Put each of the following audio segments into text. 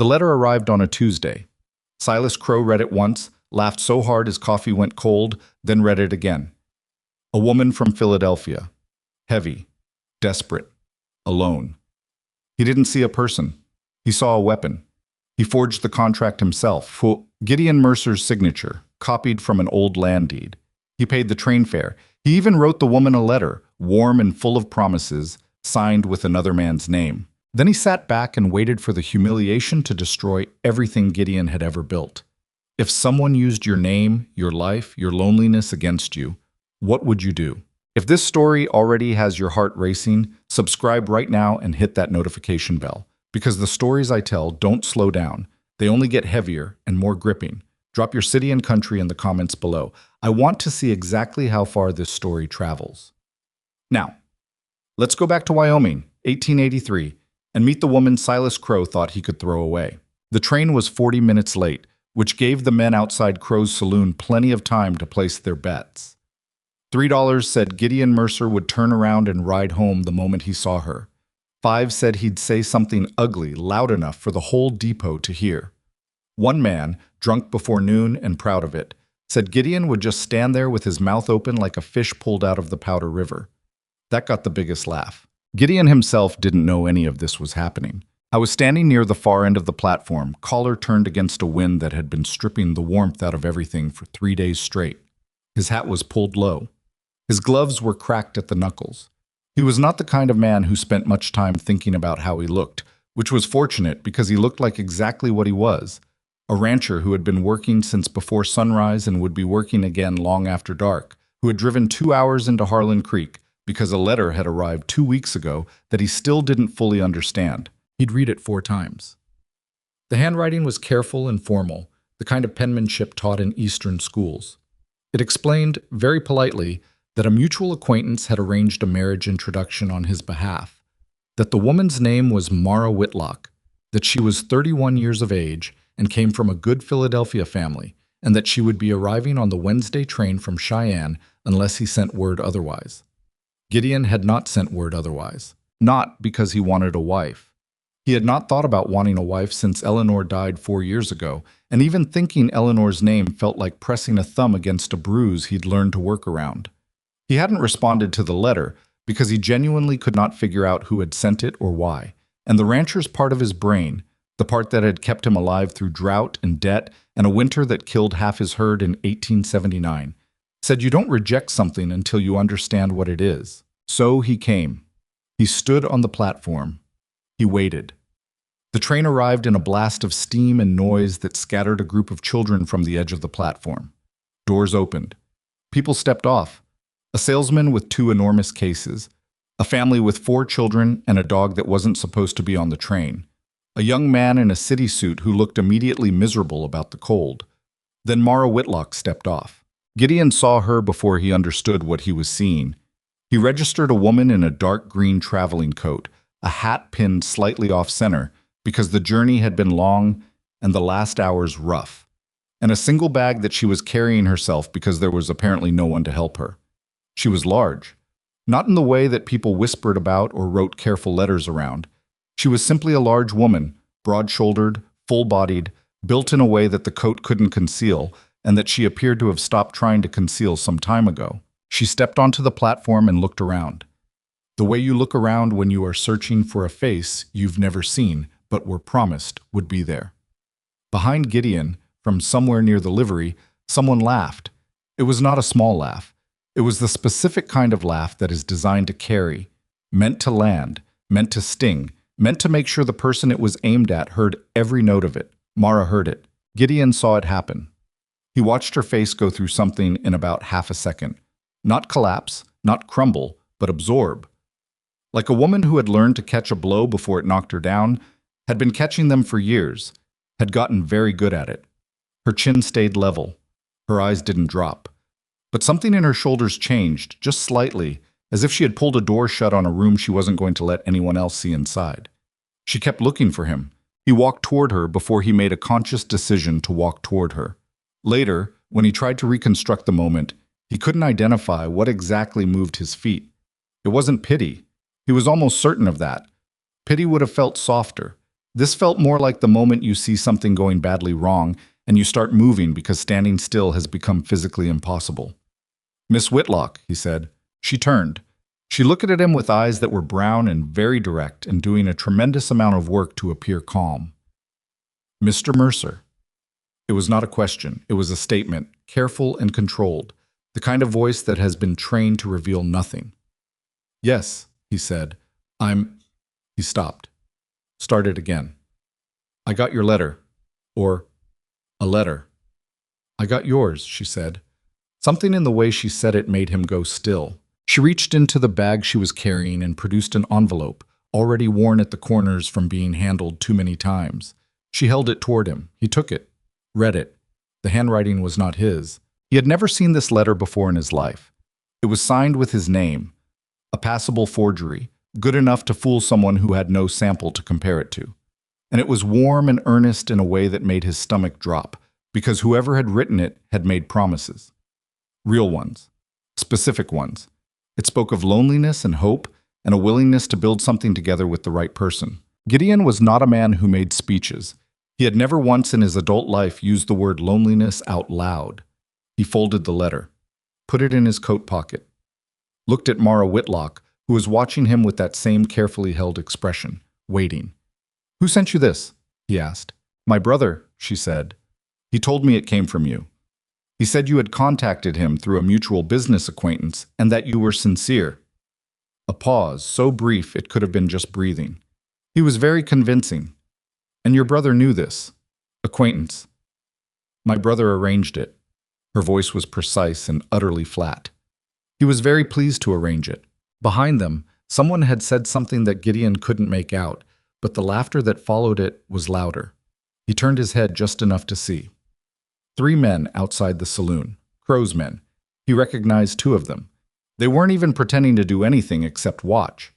The letter arrived on a Tuesday. Silas Crow read it once, laughed so hard his coffee went cold, then read it again. A woman from Philadelphia. Heavy. Desperate. Alone. He didn't see a person. He saw a weapon. He forged the contract himself. Gideon Mercer's signature, copied from an old land deed. He paid the train fare. He even wrote the woman a letter, warm and full of promises, signed with another man's name. Then he sat back and waited for the humiliation to destroy everything Gideon had ever built. If someone used your name, your life, your loneliness against you, what would you do? If this story already has your heart racing, subscribe right now and hit that notification bell. Because the stories I tell don't slow down. They only get heavier and more gripping. Drop your city and country in the comments below. I want to see exactly how far this story travels. Now, let's go back to Wyoming, 1883, and meet the woman Silas Crow thought he could throw away. The train was 40 minutes late, which gave the men outside Crow's saloon plenty of time to place their bets. $3 said Gideon Mercer would turn around and ride home the moment he saw her. 5 said he'd say something ugly loud enough for the whole depot to hear. One man, drunk before noon and proud of it, said Gideon would just stand there with his mouth open like a fish pulled out of the Powder River. That got the biggest laugh. Gideon himself didn't know any of this was happening. I was standing near the far end of the platform, collar turned against a wind that had been stripping the warmth out of everything for 3 days straight. His hat was pulled low. His gloves were cracked at the knuckles. He was not the kind of man who spent much time thinking about how he looked, which was fortunate because he looked like exactly what he was, a rancher who had been working since before sunrise and would be working again long after dark, who had driven 2 hours into Harlan Creek because a letter had arrived 2 weeks ago that he still didn't fully understand. He'd read it 4 times. The handwriting was careful and formal, the kind of penmanship taught in Eastern schools. It explained, very politely, that a mutual acquaintance had arranged a marriage introduction on his behalf, that the woman's name was Mara Whitlock, that she was 31 years of age and came from a good Philadelphia family, and that she would be arriving on the Wednesday train from Cheyenne unless he sent word otherwise. Gideon had not sent word otherwise, not because he wanted a wife. He had not thought about wanting a wife since Eleanor died 4 years ago, and even thinking Eleanor's name felt like pressing a thumb against a bruise he'd learned to work around. He hadn't responded to the letter because he genuinely could not figure out who had sent it or why, and the rancher's part of his brain, the part that had kept him alive through drought and debt and a winter that killed half his herd in 1879, said you don't reject something until you understand what it is. So he came. He stood on the platform. He waited. The train arrived in a blast of steam and noise that scattered a group of children from the edge of the platform. Doors opened. People stepped off. A salesman with 2 enormous cases, a family with 4 children and a dog that wasn't supposed to be on the train, a young man in a city suit who looked immediately miserable about the cold. Then Mara Whitlock stepped off. Gideon saw her before he understood what he was seeing. He registered a woman in a dark green traveling coat, a hat pinned slightly off-center because the journey had been long and the last hours rough, and a single bag that she was carrying herself because there was apparently no one to help her. She was large, not in the way that people whispered about or wrote careful letters around. She was simply a large woman, broad-shouldered, full-bodied, built in a way that the coat couldn't conceal, and that she appeared to have stopped trying to conceal some time ago. She stepped onto the platform and looked around. The way you look around when you are searching for a face you've never seen, but were promised would be there. Behind Gideon, from somewhere near the livery, someone laughed. It was not a small laugh. It was the specific kind of laugh that is designed to carry, meant to land, meant to sting, meant to make sure the person it was aimed at heard every note of it. Mara heard it. Gideon saw it happen. He watched her face go through something in about half a second. Not collapse, not crumble, but absorb. Like a woman who had learned to catch a blow before it knocked her down, had been catching them for years, had gotten very good at it. Her chin stayed level. Her eyes didn't drop. But something in her shoulders changed, just slightly, as if she had pulled a door shut on a room she wasn't going to let anyone else see inside. She kept looking for him. He walked toward her before he made a conscious decision to walk toward her. Later, when he tried to reconstruct the moment, he couldn't identify what exactly moved his feet. It wasn't pity. He was almost certain of that. Pity would have felt softer. This felt more like the moment you see something going badly wrong and you start moving because standing still has become physically impossible. Miss Whitlock, he said. She turned. She looked at him with eyes that were brown and very direct and doing a tremendous amount of work to appear calm. Mr. Mercer. It was not a question. It was a statement, careful and controlled, the kind of voice that has been trained to reveal nothing. Yes, he said. He stopped. Started again. I got your letter. Or, a letter. I got yours, she said. Something in the way she said it made him go still. She reached into the bag she was carrying and produced an envelope, already worn at the corners from being handled too many times. She held it toward him. He took it, read it. The handwriting was not his. He had never seen this letter before in his life. It was signed with his name, a passable forgery, good enough to fool someone who had no sample to compare it to. And it was warm and earnest in a way that made his stomach drop, because whoever had written it had made promises. Real ones. Specific ones. It spoke of loneliness and hope and a willingness to build something together with the right person. Gideon was not a man who made speeches. He had never once in his adult life used the word loneliness out loud. He folded the letter, put it in his coat pocket, looked at Mara Whitlock, who was watching him with that same carefully held expression, waiting. Who sent you this? He asked. My brother, she said. He told me it came from you. He said you had contacted him through a mutual business acquaintance and that you were sincere. A pause, so brief it could have been just breathing. He was very convincing. And your brother knew this. Acquaintance. My brother arranged it. Her voice was precise and utterly flat. He was very pleased to arrange it. Behind them, someone had said something that Gideon couldn't make out, but the laughter that followed it was louder. He turned his head just enough to see. 3 men outside the saloon, Crow's men. He recognized 2 of them. They weren't even pretending to do anything except watch.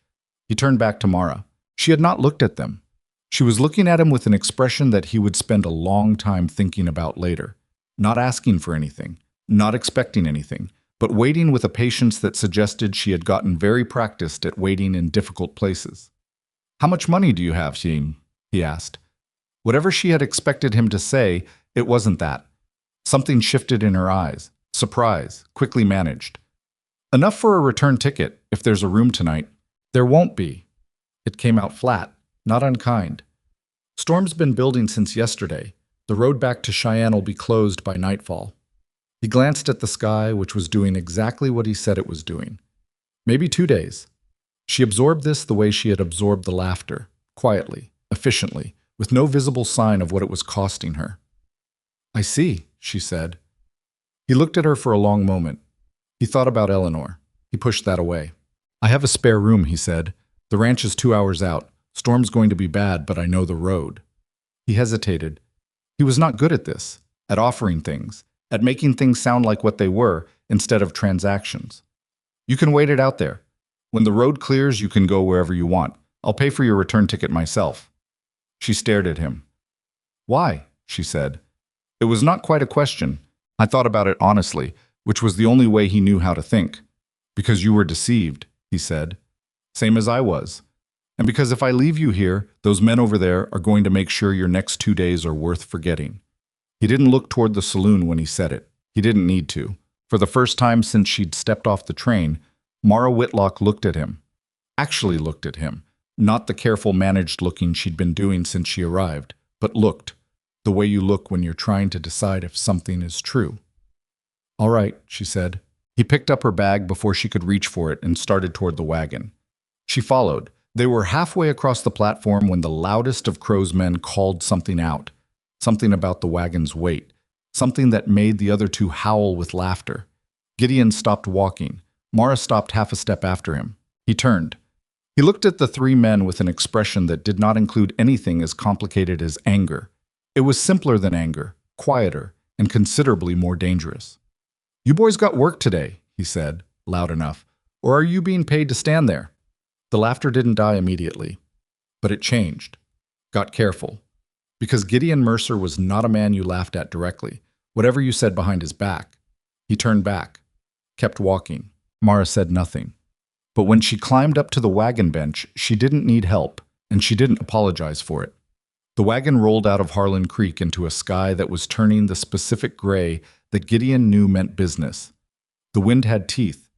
He turned back to Mara. She had not looked at them. She was looking at him with an expression that he would spend a long time thinking about later, not asking for anything, not expecting anything, but waiting with a patience that suggested she had gotten very practiced at waiting in difficult places. How much money do you have, Sheen? He asked. Whatever she had expected him to say, it wasn't that. Something shifted in her eyes. Surprise, quickly managed. Enough for a return ticket, if there's a room tonight. There won't be. It came out flat, not unkind. Storm's been building since yesterday. The road back to Cheyenne will be closed by nightfall. He glanced at the sky, which was doing exactly what he said it was doing. Maybe 2 days. She absorbed this the way she had absorbed the laughter, quietly, efficiently, with no visible sign of what it was costing her. I see, she said. He looked at her for a long moment. He thought about Eleanor. He pushed that away. I have a spare room, he said. The ranch is 2 hours out. Storm's going to be bad, but I know the road. He hesitated. He was not good at this, at offering things, at making things sound like what they were instead of transactions. You can wait it out there. When the road clears, you can go wherever you want. I'll pay for your return ticket myself. She stared at him. Why? She said. It was not quite a question. I thought about it honestly, which was the only way he knew how to think. Because you were deceived, he said. Same as I was. And because if I leave you here, those men over there are going to make sure your next 2 days are worth forgetting. He didn't look toward the saloon when he said it. He didn't need to. For the first time since she'd stepped off the train, Mara Whitlock looked at him. Actually looked at him. Not the careful, managed looking she'd been doing since she arrived, but looked. The way you look when you're trying to decide if something is true. All right, she said. He picked up her bag before she could reach for it and started toward the wagon. She followed. They were halfway across the platform when the loudest of Crow's men called something out. Something about the wagon's weight. Something that made the other 2 howl with laughter. Gideon stopped walking. Mara stopped half a step after him. He turned. He looked at the 3 men with an expression that did not include anything as complicated as anger. It was simpler than anger, quieter, and considerably more dangerous. You boys got work today, he said, loud enough. Or are you being paid to stand there? The laughter didn't die immediately. But it changed. Got careful. Because Gideon Mercer was not a man you laughed at directly, whatever you said behind his back. He turned back. Kept walking. Mara said nothing. But when she climbed up to the wagon bench, she didn't need help, and she didn't apologize for it. The wagon rolled out of Harlan Creek into a sky that was turning the specific gray that Gideon knew meant business. The wind had teeth.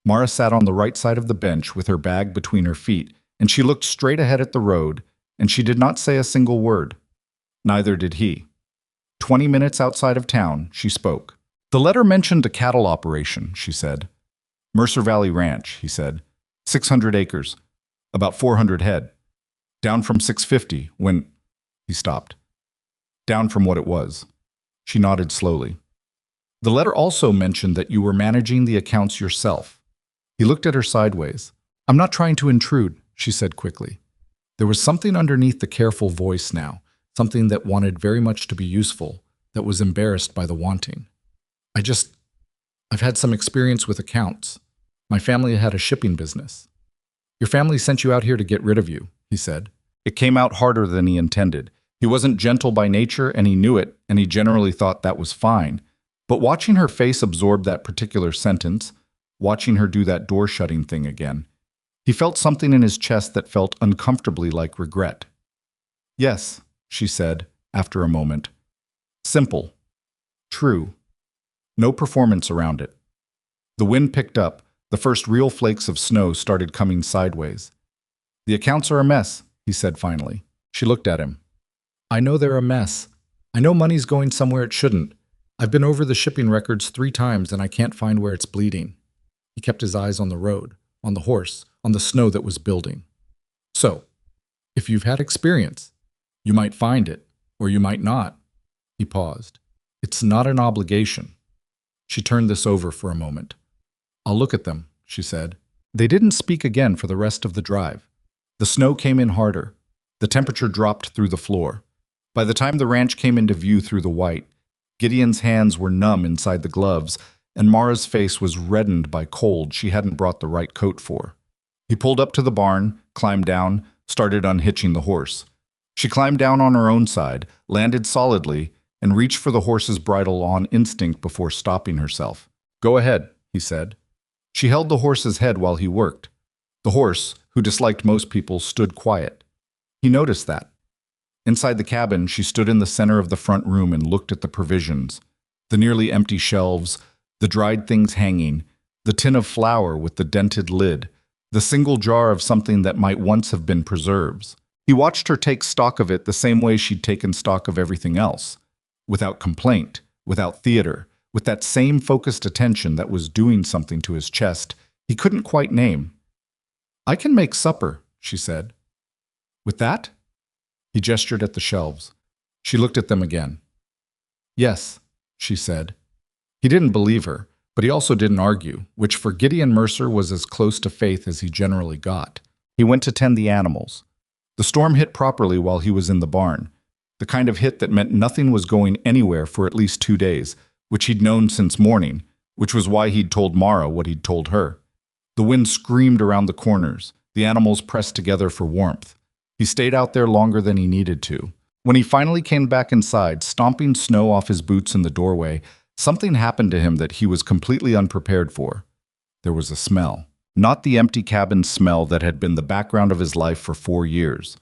Mara sat on the right side of the bench with her bag between her feet, and she looked straight ahead at the road, and she did not say a single word. Neither did he. 20 minutes outside of town, she spoke. The letter mentioned a cattle operation, she said. Mercer Valley Ranch, he said. 600 acres. About 400 head. Down from 650 when... He stopped. Down from what it was. She nodded slowly. The letter also mentioned that you were managing the accounts yourself. He looked at her sideways. I'm not trying to intrude, she said quickly. There was something underneath the careful voice now, something that wanted very much to be useful, that was embarrassed by the wanting. I've had some experience with accounts. My family had a shipping business. Your family sent you out here to get rid of you, he said. It came out harder than he intended. He wasn't gentle by nature, and he knew it, and he generally thought that was fine. But watching her face absorb that particular sentence, watching her do that door-shutting thing again, he felt something in his chest that felt uncomfortably like regret. Yes, she said, after a moment. Simple. True. No performance around it. The wind picked up. The first real flakes of snow started coming sideways. The accounts are a mess, he said finally. She looked at him. I know they're a mess. I know money's going somewhere it shouldn't. I've been over the shipping records 3 times and I can't find where it's bleeding. He kept his eyes on the road, on the horse, on the snow that was building. So, if you've had experience, you might find it, or you might not. He paused. It's not an obligation. She turned this over for a moment. I'll look at them, she said. They didn't speak again for the rest of the drive. The snow came in harder. The temperature dropped through the floor. By the time the ranch came into view through the white, Gideon's hands were numb inside the gloves, and Mara's face was reddened by cold she hadn't brought the right coat for. He pulled up to the barn, climbed down, started unhitching the horse. She climbed down on her own side, landed solidly, and reached for the horse's bridle on instinct before stopping herself. Go ahead, he said. She held the horse's head while he worked. The horse, who disliked most people, stood quiet. He noticed that. Inside the cabin, she stood in the center of the front room and looked at the provisions, the nearly empty shelves, the dried things hanging, the tin of flour with the dented lid, the single jar of something that might once have been preserves. He watched her take stock of it the same way she'd taken stock of everything else, without complaint, without theater, with that same focused attention that was doing something to his chest he couldn't quite name. I can make supper, she said. With that? He gestured at the shelves. She looked at them again. Yes, she said. He didn't believe her, but he also didn't argue, which for Gideon Mercer was as close to faith as he generally got. He went to tend the animals. The storm hit properly while he was in the barn, the kind of hit that meant nothing was going anywhere for at least 2 days, which he'd known since morning, which was why he'd told Mara what he'd told her. The wind screamed around the corners, the animals pressed together for warmth. He stayed out there longer than he needed to. When he finally came back inside, stomping snow off his boots in the doorway, something happened to him that he was completely unprepared for. There was a smell. Not the empty cabin smell that had been the background of his life for 4 years.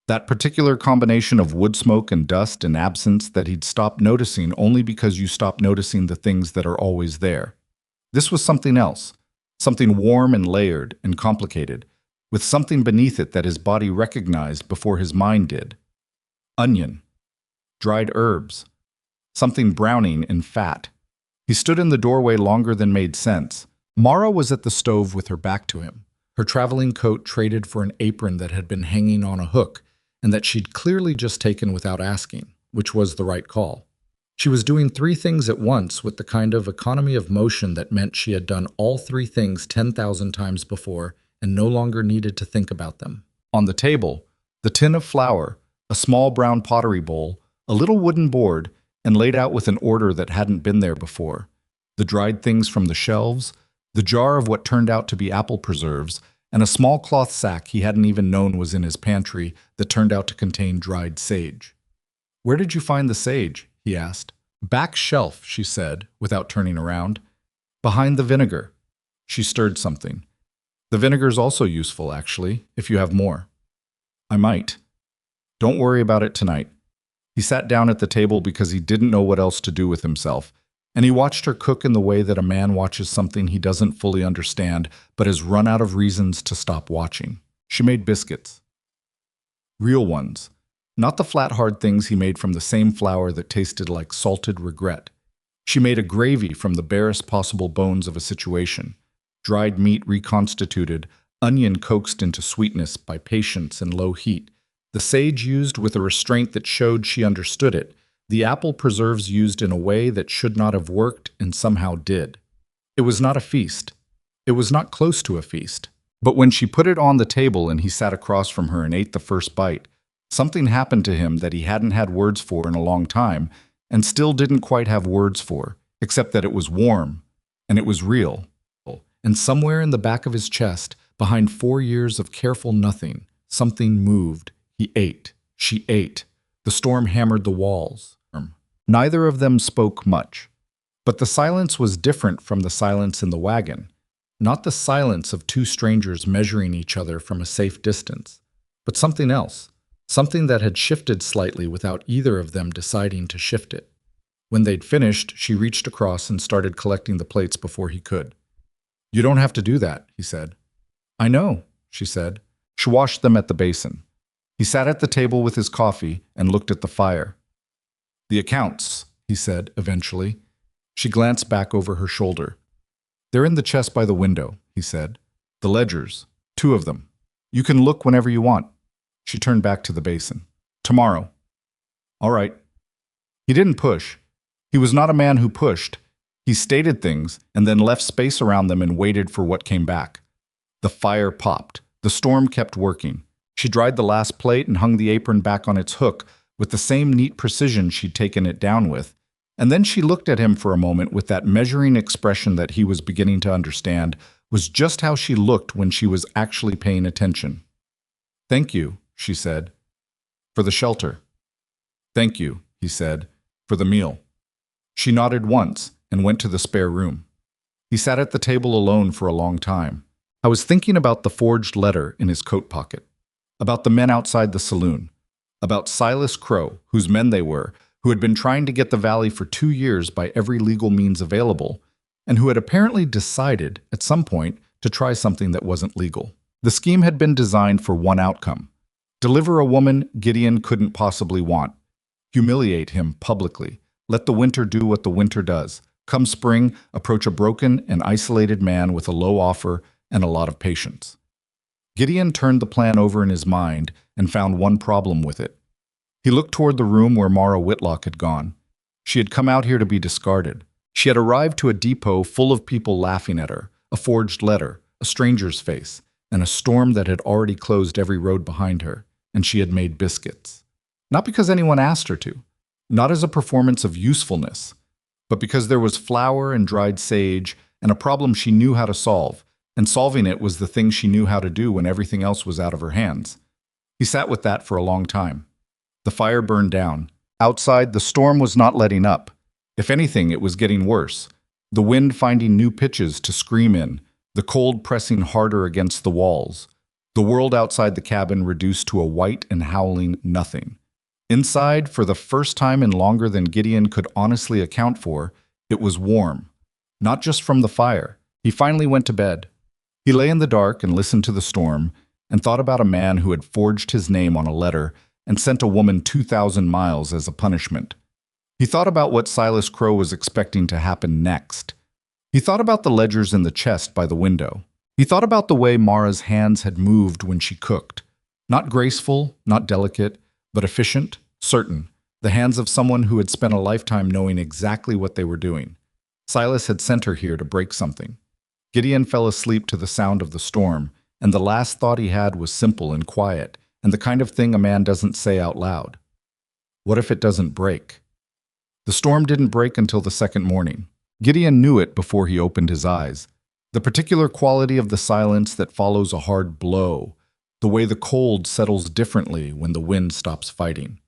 That particular combination of wood smoke and dust and absence that he'd stopped noticing only because you stop noticing the things that are always there. This was something else, something warm and layered and complicated, with something beneath it that his body recognized before his mind did. Onion. Dried herbs. Something browning and fat. He stood in the doorway longer than made sense. Mara was at the stove with her back to him, her traveling coat traded for an apron that had been hanging on a hook and that she'd clearly just taken without asking, which was the right call. She was doing 3 things at once with the kind of economy of motion that meant she had done all 3 things 10,000 times before and no longer needed to think about them. On the table, the tin of flour, a small brown pottery bowl, a little wooden board, and laid out with an order that hadn't been there before. The dried things from the shelves, the jar of what turned out to be apple preserves, and a small cloth sack he hadn't even known was in his pantry that turned out to contain dried sage. Where did you find the sage? He asked. Back shelf, she said, without turning around. Behind the vinegar. She stirred something. The vinegar's also useful, actually, if you have more. I might. Don't worry about it tonight. He sat down at the table because he didn't know what else to do with himself, and he watched her cook in the way that a man watches something he doesn't fully understand but has run out of reasons to stop watching. She made biscuits. Real ones. Not the flat, hard things he made from the same flour that tasted like salted regret. She made a gravy from the barest possible bones of a situation. Dried meat reconstituted, onion coaxed into sweetness by patience and low heat. The sage used with a restraint that showed she understood it. The apple preserves used in a way that should not have worked and somehow did. It was not a feast. It was not close to a feast. But when she put it on the table and he sat across from her and ate the first bite, something happened to him that he hadn't had words for in a long time and still didn't quite have words for, except that it was warm and it was real. And somewhere in the back of his chest, behind 4 years of careful nothing, something moved. He ate. She ate. The storm hammered the walls. Neither of them spoke much. But the silence was different from the silence in the wagon. Not the silence of two strangers measuring each other from a safe distance, but something else. Something that had shifted slightly without either of them deciding to shift it. When they'd finished, she reached across and started collecting the plates before he could. "You don't have to do that," he said. "I know," she said. She washed them at the basin. He sat at the table with his coffee and looked at the fire. "The accounts," he said eventually. She glanced back over her shoulder. "They're in the chest by the window," he said. "The ledgers. 2 of them. You can look whenever you want." She turned back to the basin. "Tomorrow." "All right." He didn't push. He was not a man who pushed. He stated things and then left space around them and waited for what came back. The fire popped. The storm kept working. She dried the last plate and hung the apron back on its hook with the same neat precision she'd taken it down with. And then she looked at him for a moment with that measuring expression that he was beginning to understand was just how she looked when she was actually paying attention. "Thank you," she said, "for the shelter." "Thank you," he said, "for the meal." She nodded once and went to the spare room. He sat at the table alone for a long time. I was thinking about the forged letter in his coat pocket, about the men outside the saloon, about Silas Crow, whose men they were, who had been trying to get the valley for 2 years by every legal means available, and who had apparently decided, at some point, to try something that wasn't legal. The scheme had been designed for one outcome: deliver a woman Gideon couldn't possibly want, humiliate him publicly, let the winter do what the winter does. Come spring, approach a broken and isolated man with a low offer and a lot of patience. Gideon turned the plan over in his mind and found one problem with it. He looked toward the room where Mara Whitlock had gone. She had come out here to be discarded. She had arrived to a depot full of people laughing at her, a forged letter, a stranger's face, and a storm that had already closed every road behind her, and she had made biscuits. Not because anyone asked her to, not as a performance of usefulness, but because there was flour and dried sage and a problem she knew how to solve, and solving it was the thing she knew how to do when everything else was out of her hands. He sat with that for a long time. The fire burned down. Outside, the storm was not letting up. If anything, it was getting worse. The wind finding new pitches to scream in, the cold pressing harder against the walls. The world outside the cabin reduced to a white and howling nothing. Inside, for the first time in longer than Gideon could honestly account for, it was warm. Not just from the fire. He finally went to bed. He lay in the dark and listened to the storm and thought about a man who had forged his name on a letter and sent a woman 2,000 miles as a punishment. He thought about what Silas Crow was expecting to happen next. He thought about the ledgers in the chest by the window. He thought about the way Mara's hands had moved when she cooked. Not graceful, not delicate, but efficient, certain. The hands of someone who had spent a lifetime knowing exactly what they were doing. Silas had sent her here to break something. Gideon fell asleep to the sound of the storm, and the last thought he had was simple and quiet, and the kind of thing a man doesn't say out loud. What if it doesn't break? The storm didn't break until the second morning. Gideon knew it before he opened his eyes. The particular quality of the silence that follows a hard blow, the way the cold settles differently when the wind stops fighting.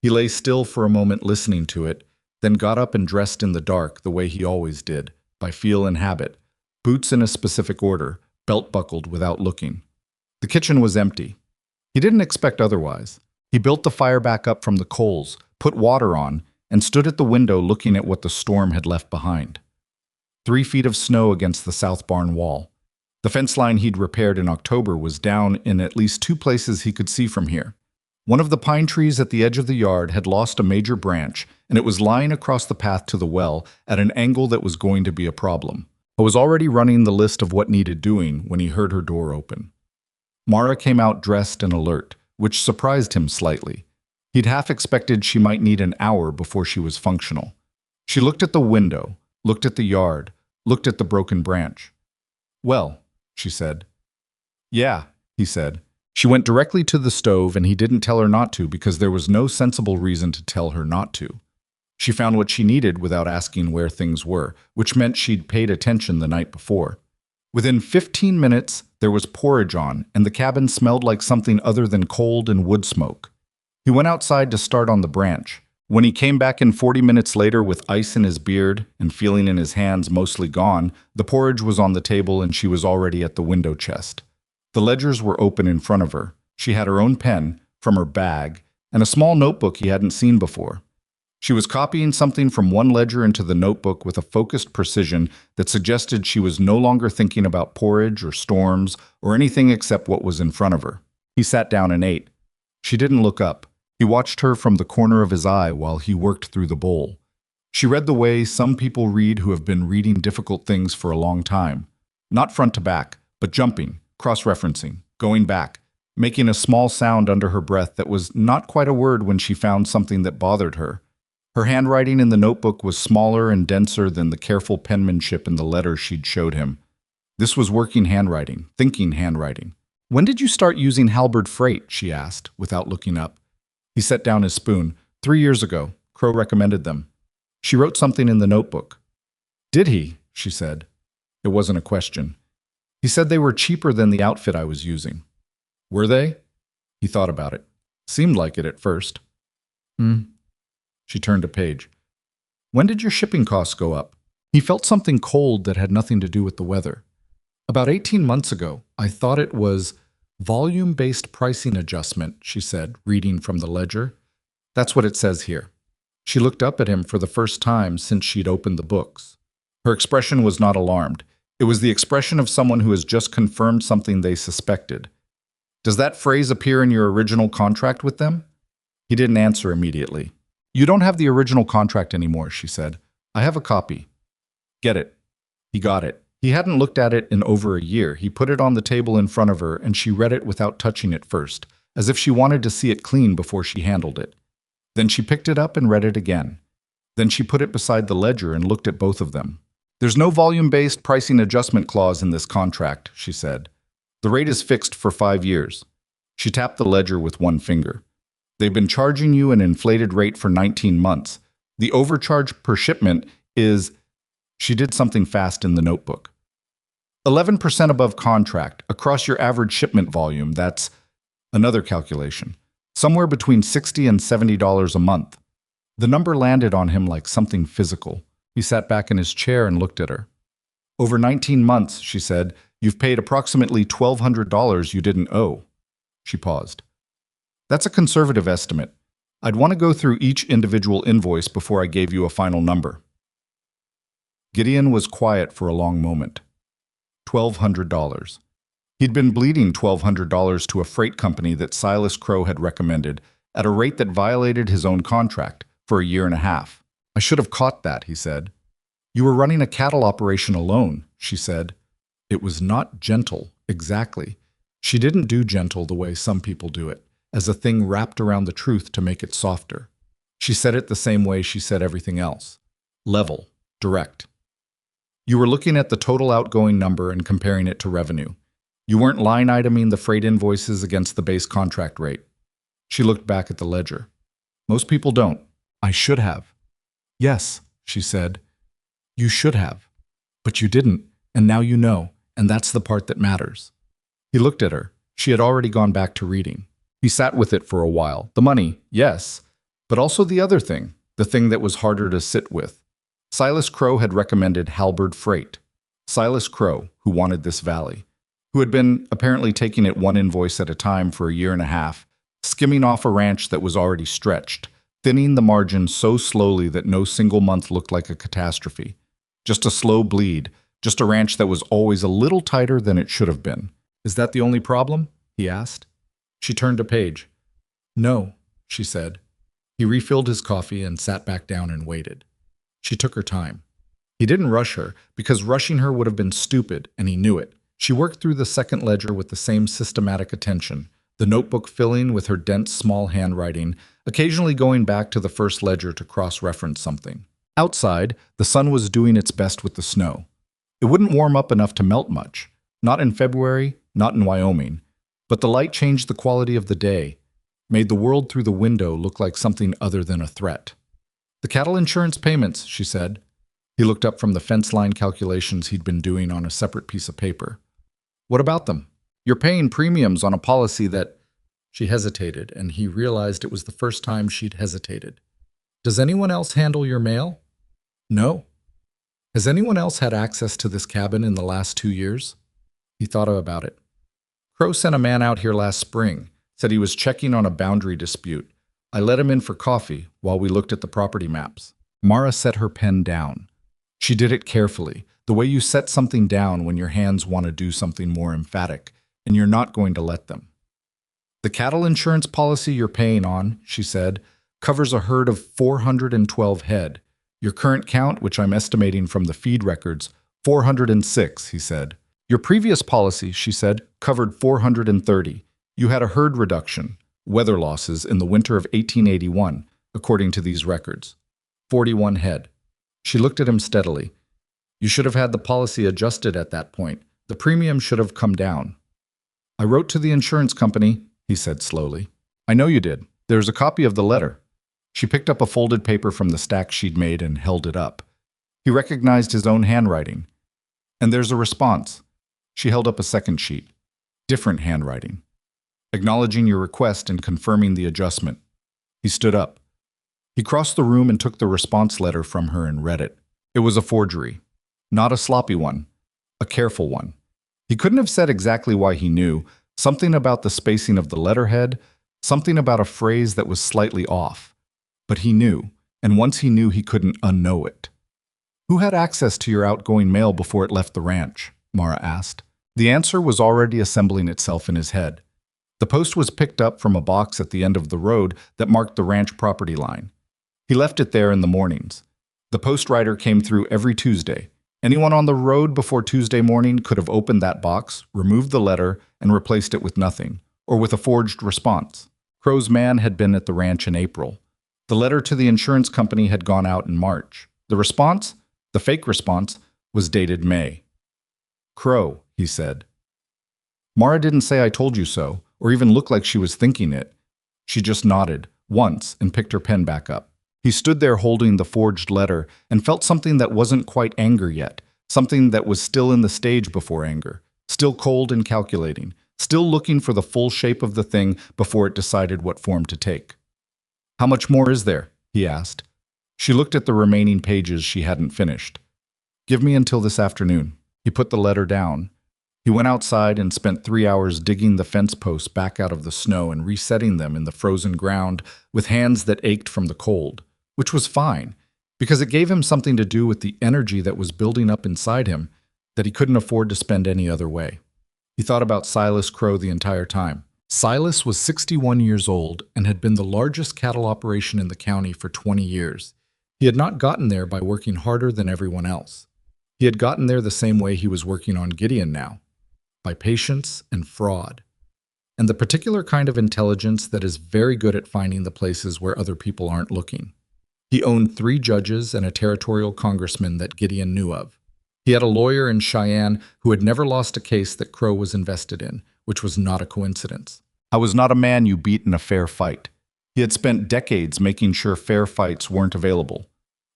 He lay still for a moment listening to it, then got up and dressed in the dark the way he always did, by feel and habit, boots in a specific order, belt buckled without looking. The kitchen was empty. He didn't expect otherwise. He built the fire back up from the coals, put water on, and stood at the window looking at what the storm had left behind. 3 feet of snow against the south barn wall. The fence line he'd repaired in October was down in at least 2 places he could see from here. One of the pine trees at the edge of the yard had lost a major branch, and it was lying across the path to the well at an angle that was going to be a problem. I was already running the list of what needed doing when he heard her door open. Mara came out dressed and alert, which surprised him slightly. He'd half expected she might need an hour before she was functional. She looked at the window, looked at the yard, looked at the broken branch. "Well," she said. "Yeah," he said. She went directly to the stove, and he didn't tell her not to because there was no sensible reason to tell her not to. She found what she needed without asking where things were, which meant she'd paid attention the night before. Within 15 minutes, there was porridge on, and the cabin smelled like something other than cold and wood smoke. He went outside to start on the branch. When he came back in 40 minutes later with ice in his beard and feeling in his hands mostly gone, the porridge was on the table and she was already at the window chest. The ledgers were open in front of her. She had her own pen, from her bag, and a small notebook he hadn't seen before. She was copying something from one ledger into the notebook with a focused precision that suggested she was no longer thinking about porridge or storms or anything except what was in front of her. He sat down and ate. She didn't look up. He watched her from the corner of his eye while he worked through the bowl. She read the way some people read who have been reading difficult things for a long time. Not front to back, but jumping, cross-referencing, going back, making a small sound under her breath that was not quite a word when she found something that bothered her. Her handwriting in the notebook was smaller and denser than the careful penmanship in the letters she'd showed him. This was working handwriting, thinking handwriting. "When did you start using halberd freight?" she asked, without looking up. He set down his spoon. 3 years ago. Crow recommended them. She wrote something in the notebook. "Did he?" she said. It wasn't a question. "He said they were cheaper than the outfit I was using." "Were they?" He thought about it. Seemed like it at first. She turned a page. "When did your shipping costs go up?" He felt something cold that had nothing to do with the weather. "About 18 months ago. I thought it was volume-based pricing adjustment," she said, reading from the ledger. "That's what it says here." She looked up at him for the first time since she'd opened the books. Her expression was not alarmed. It was the expression of someone who has just confirmed something they suspected. "Does that phrase appear in your original contract with them?" He didn't answer immediately. "You don't have the original contract anymore," she said. "I have a copy." "Get it." He got it. He hadn't looked at it in over a year. He put it on the table in front of her, and she read it without touching it first, as if she wanted to see it clean before she handled it. Then she picked it up and read it again. Then she put it beside the ledger and looked at both of them. "There's no volume-based pricing adjustment clause in this contract," she said. "The rate is fixed for 5 years." She tapped the ledger with one finger. "They've been charging you an inflated rate for 19 months. The overcharge per shipment is..." She did something fast in the notebook. 11% above contract, across your average shipment volume, that's another calculation. Somewhere between $60 and $70 a month. The number landed on him like something physical. He sat back in his chair and looked at her. "Over 19 months, she said, you've paid approximately $1,200 you didn't owe." She paused. "That's a conservative estimate. I'd want to go through each individual invoice before I gave you a final number." Gideon was quiet for a long moment. $1,200. He'd been bleeding $1,200 to a freight company that Silas Crow had recommended, at a rate that violated his own contract, for a year and a half. "I should have caught that," he said. "You were running a cattle operation alone," she said. It was not gentle, exactly. She didn't do gentle the way some people do it, as a thing wrapped around the truth to make it softer. She said it the same way she said everything else. Level, direct. "You were looking at the total outgoing number and comparing it to revenue. You weren't line iteming the freight invoices against the base contract rate." She looked back at the ledger. "Most people don't." "I should have." "Yes," she said. "You should have. But you didn't, and now you know, and that's the part that matters." He looked at her. She had already gone back to reading. He sat with it for a while. The money, yes, but also the other thing, the thing that was harder to sit with. Silas Crow had recommended halberd freight. Silas Crow, who wanted this valley, who had been apparently taking it one invoice at a time for a year and a half, skimming off a ranch that was already stretched, thinning the margin so slowly that no single month looked like a catastrophe. Just a slow bleed, just a ranch that was always a little tighter than it should have been. Is that the only problem? He asked. She turned a page. No, she said. He refilled his coffee and sat back down and waited. She took her time. He didn't rush her, because rushing her would have been stupid, and he knew it. She worked through the second ledger with the same systematic attention, the notebook filling with her dense, small handwriting, occasionally going back to the first ledger to cross-reference something. Outside, the sun was doing its best with the snow. It wouldn't warm up enough to melt much. Not in February, not in Wyoming. But the light changed the quality of the day, made the world through the window look like something other than a threat. The cattle insurance payments, she said. He looked up from the fence line calculations he'd been doing on a separate piece of paper. What about them? You're paying premiums on a policy that... She hesitated, and he realized it was the first time she'd hesitated. Does anyone else handle your mail? No. Has anyone else had access to this cabin in the last 2 years? He thought about it. Crow sent a man out here last spring, said he was checking on a boundary dispute. I let him in for coffee while we looked at the property maps. Mara set her pen down. She did it carefully, the way you set something down when your hands want to do something more emphatic, and you're not going to let them. The cattle insurance policy you're paying on, she said, covers a herd of 412 head. Your current count, which I'm estimating from the feed records, 406, he said. Your previous policy, she said, covered 430. You had a herd reduction, weather losses, in the winter of 1881, according to these records. 41 head. She looked at him steadily. You should have had the policy adjusted at that point. The premium should have come down. I wrote to the insurance company, he said slowly. I know you did. There's a copy of the letter. She picked up a folded paper from the stack she'd made and held it up. He recognized his own handwriting. And there's a response. She held up a second sheet. Different handwriting. Acknowledging your request and confirming the adjustment. He stood up. He crossed the room and took the response letter from her and read it. It was a forgery. Not a sloppy one. A careful one. He couldn't have said exactly why he knew. Something about the spacing of the letterhead. Something about a phrase that was slightly off. But he knew, and once he knew, he couldn't unknow it. Who had access to your outgoing mail before it left the ranch? Mara asked. The answer was already assembling itself in his head. The post was picked up from a box at the end of the road that marked the ranch property line. He left it there in the mornings. The post rider came through every Tuesday. Anyone on the road before Tuesday morning could have opened that box, removed the letter, and replaced it with nothing, or with a forged response. Crow's man had been at the ranch in April. The letter to the insurance company had gone out in March. The response, the fake response, was dated May. Crow, he said. Mara didn't say I told you so, or even look like she was thinking it. She just nodded, once, and picked her pen back up. He stood there holding the forged letter and felt something that wasn't quite anger yet, something that was still in the stage before anger, still cold and calculating, still looking for the full shape of the thing before it decided what form to take. How much more is there? He asked. She looked at the remaining pages she hadn't finished. Give me until this afternoon. He put the letter down. He went outside and spent 3 hours digging the fence posts back out of the snow and resetting them in the frozen ground with hands that ached from the cold, which was fine, because it gave him something to do with the energy that was building up inside him that he couldn't afford to spend any other way. He thought about Silas Crow the entire time. Silas was 61 years old and had been the largest cattle operation in the county for 20 years. He had not gotten there by working harder than everyone else. He had gotten there the same way he was working on Gideon now, by patience and fraud, and the particular kind of intelligence that is very good at finding the places where other people aren't looking. He owned 3 judges and a territorial congressman that Gideon knew of. He had a lawyer in Cheyenne who had never lost a case that Crow was invested in, which was not a coincidence. I was not a man you beat in a fair fight. He had spent decades making sure fair fights weren't available.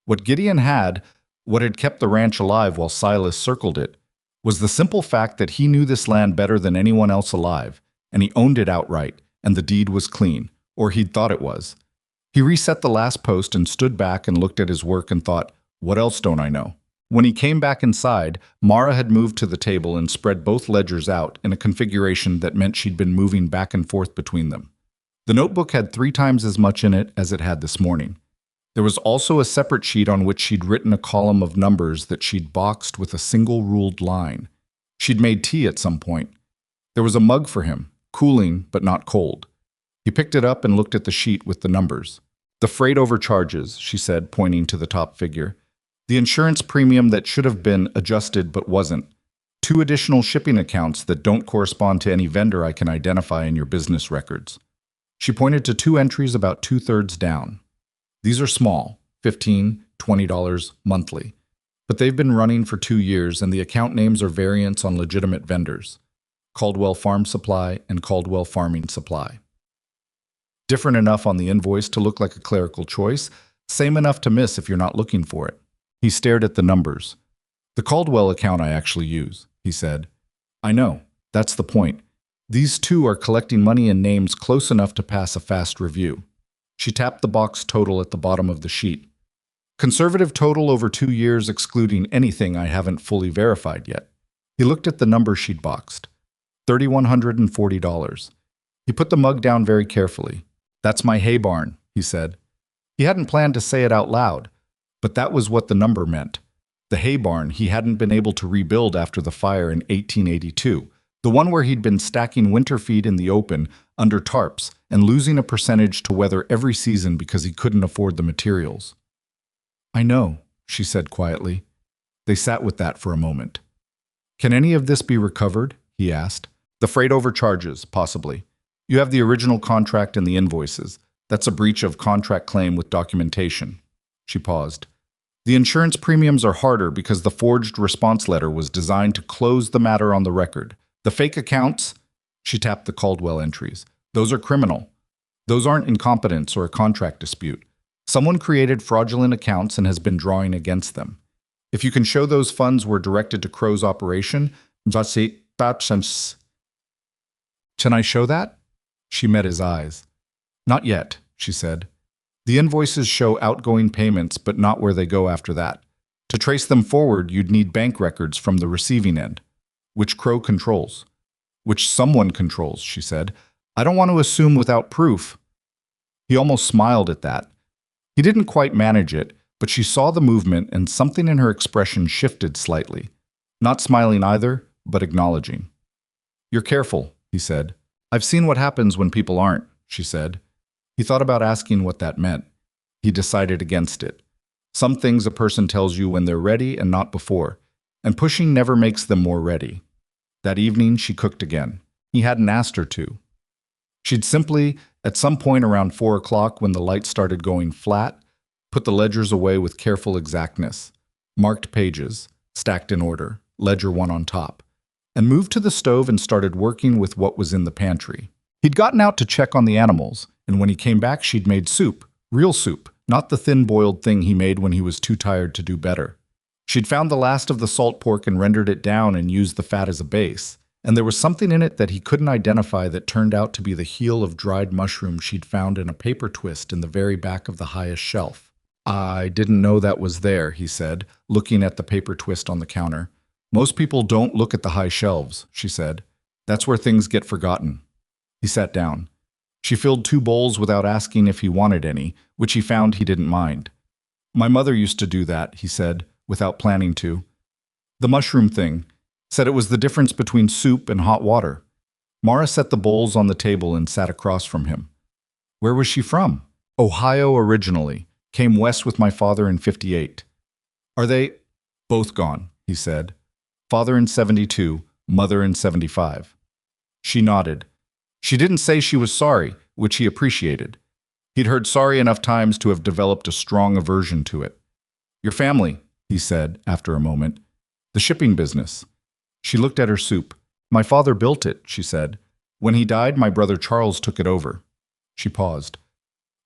What Gideon had, what had kept the ranch alive while Silas circled it, was the simple fact that he knew this land better than anyone else alive, and he owned it outright, and the deed was clean, or he'd thought it was. He reset the last post and stood back and looked at his work and thought, what else don't I know? When he came back inside, Mara had moved to the table and spread both ledgers out in a configuration that meant she'd been moving back and forth between them. The notebook had 3 times as much in it as it had this morning. There was also a separate sheet on which she'd written a column of numbers that she'd boxed with a single ruled line. She'd made tea at some point. There was a mug for him, cooling but not cold. He picked it up and looked at the sheet with the numbers. The freight overcharges, she said, pointing to the top figure. The insurance premium that should have been adjusted but wasn't. 2 additional shipping accounts that don't correspond to any vendor I can identify in your business records. She pointed to 2 entries about 2/3 down. These are small, $15, $20 monthly. But they've been running for 2 years and the account names are variants on legitimate vendors. Caldwell Farm Supply and Caldwell Farming Supply. Different enough on the invoice to look like a clerical choice, same enough to miss if you're not looking for it. He stared at the numbers. The Caldwell account I actually use, he said. I know, that's the point. These 2 are collecting money in names close enough to pass a fast review. She tapped the box total at the bottom of the sheet. Conservative total over 2 years excluding anything I haven't fully verified yet. He looked at the number she'd boxed. $3,140. He put the mug down very carefully. That's my hay barn, he said. He hadn't planned to say it out loud, but that was what the number meant. The hay barn he hadn't been able to rebuild after the fire in 1882, the one where he'd been stacking winter feed in the open under tarps and losing a percentage to weather every season because he couldn't afford the materials. I know, she said quietly. They sat with that for a moment. Can any of this be recovered? He asked. The freight overcharges, possibly. You have the original contract and the invoices. That's a breach of contract claim with documentation. She paused. The insurance premiums are harder because the forged response letter was designed to close the matter on the record. The fake accounts, she tapped the Caldwell entries. Those are criminal. Those aren't incompetence or a contract dispute. Someone created fraudulent accounts and has been drawing against them. If you can show those funds were directed to Crow's operation, can I show that? She met his eyes. Not yet, she said. The invoices show outgoing payments, but not where they go after that. To trace them forward, you'd need bank records from the receiving end, which Crow controls. Which someone controls, she said. I don't want to assume without proof. He almost smiled at that. He didn't quite manage it, but she saw the movement and something in her expression shifted slightly. Not smiling either, but acknowledging. You're careful, he said. I've seen what happens when people aren't, she said. He thought about asking what that meant. He decided against it. Some things a person tells you when they're ready and not before, and pushing never makes them more ready. That evening, she cooked again. He hadn't asked her to. She'd simply, at some point around 4 o'clock when the light started going flat, put the ledgers away with careful exactness, marked pages, stacked in order, ledger one on top, and moved to the stove and started working with what was in the pantry. He'd gotten out to check on the animals, and when he came back she'd made soup, real soup, not the thin-boiled thing he made when he was too tired to do better. She'd found the last of the salt pork and rendered it down and used the fat as a base, and there was something in it that he couldn't identify that turned out to be the heel of dried mushroom she'd found in a paper twist in the very back of the highest shelf. I didn't know that was there, he said, looking at the paper twist on the counter. Most people don't look at the high shelves, she said. That's where things get forgotten. He sat down. She filled 2 bowls without asking if he wanted any, which he found he didn't mind. My mother used to do that, he said, without planning to. The mushroom thing. Said it was the difference between soup and hot water. Mara set the bowls on the table and sat across from him. Where was she from? Ohio originally. Came west with my father in 58. Are they both gone, he said. Father in 72, mother in 75. She nodded. She didn't say she was sorry, which he appreciated. He'd heard sorry enough times to have developed a strong aversion to it. Your family, he said after a moment. The shipping business. She looked at her soup. My father built it, she said. When he died, my brother Charles took it over. She paused.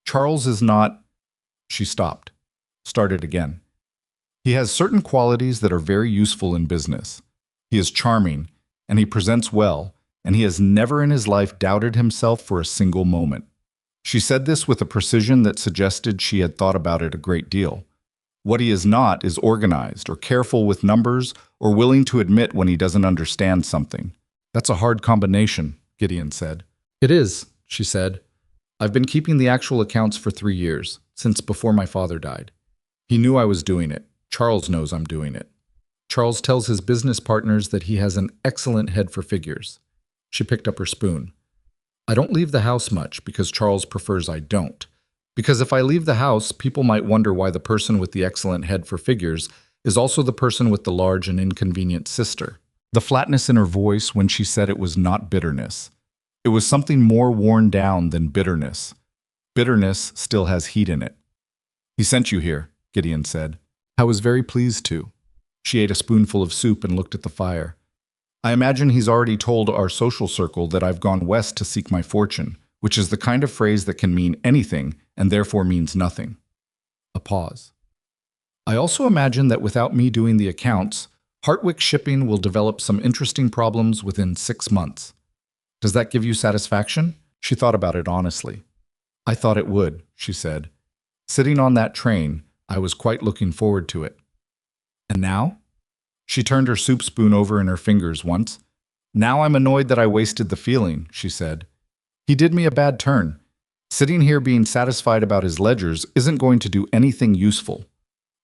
Charles is not... She stopped. Started again. He has certain qualities that are very useful in business. He is charming, and he presents well, and he has never in his life doubted himself for a single moment. She said this with a precision that suggested she had thought about it a great deal. What he is not is organized or careful with numbers or willing to admit when he doesn't understand something. That's a hard combination, Gideon said. It is, she said. I've been keeping the actual accounts for 3 years, since before my father died. He knew I was doing it. Charles knows I'm doing it. Charles tells his business partners that he has an excellent head for figures. She picked up her spoon. I don't leave the house much because Charles prefers I don't. Because if I leave the house, people might wonder why the person with the excellent head for figures is also the person with the large and inconvenient sister. The flatness in her voice when she said it was not bitterness. It was something more worn down than bitterness. Bitterness still has heat in it. He sent you here, Gideon said. I was very pleased to. She ate a spoonful of soup and looked at the fire. I imagine he's already told our social circle that I've gone west to seek my fortune, which is the kind of phrase that can mean anything and therefore means nothing. A pause. I also imagine that without me doing the accounts, Hartwick Shipping will develop some interesting problems within 6 months. Does that give you satisfaction? She thought about it honestly. I thought it would, she said. Sitting on that train, I was quite looking forward to it. And now? She turned her soup spoon over in her fingers once. Now I'm annoyed that I wasted the feeling, she said. He did me a bad turn. Sitting here being satisfied about his ledgers isn't going to do anything useful.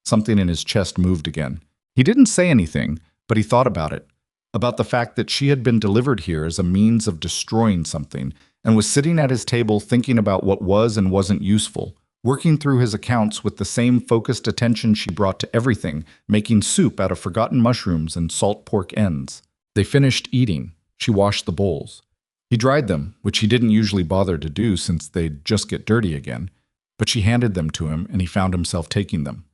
Something in his chest moved again. He didn't say anything, but he thought about it. About the fact that she had been delivered here as a means of destroying something, and was sitting at his table thinking about what was and wasn't useful, working through his accounts with the same focused attention she brought to everything, making soup out of forgotten mushrooms and salt pork ends. They finished eating. She washed the bowls. He dried them, which he didn't usually bother to do since they'd just get dirty again, but she handed them to him and he found himself taking them.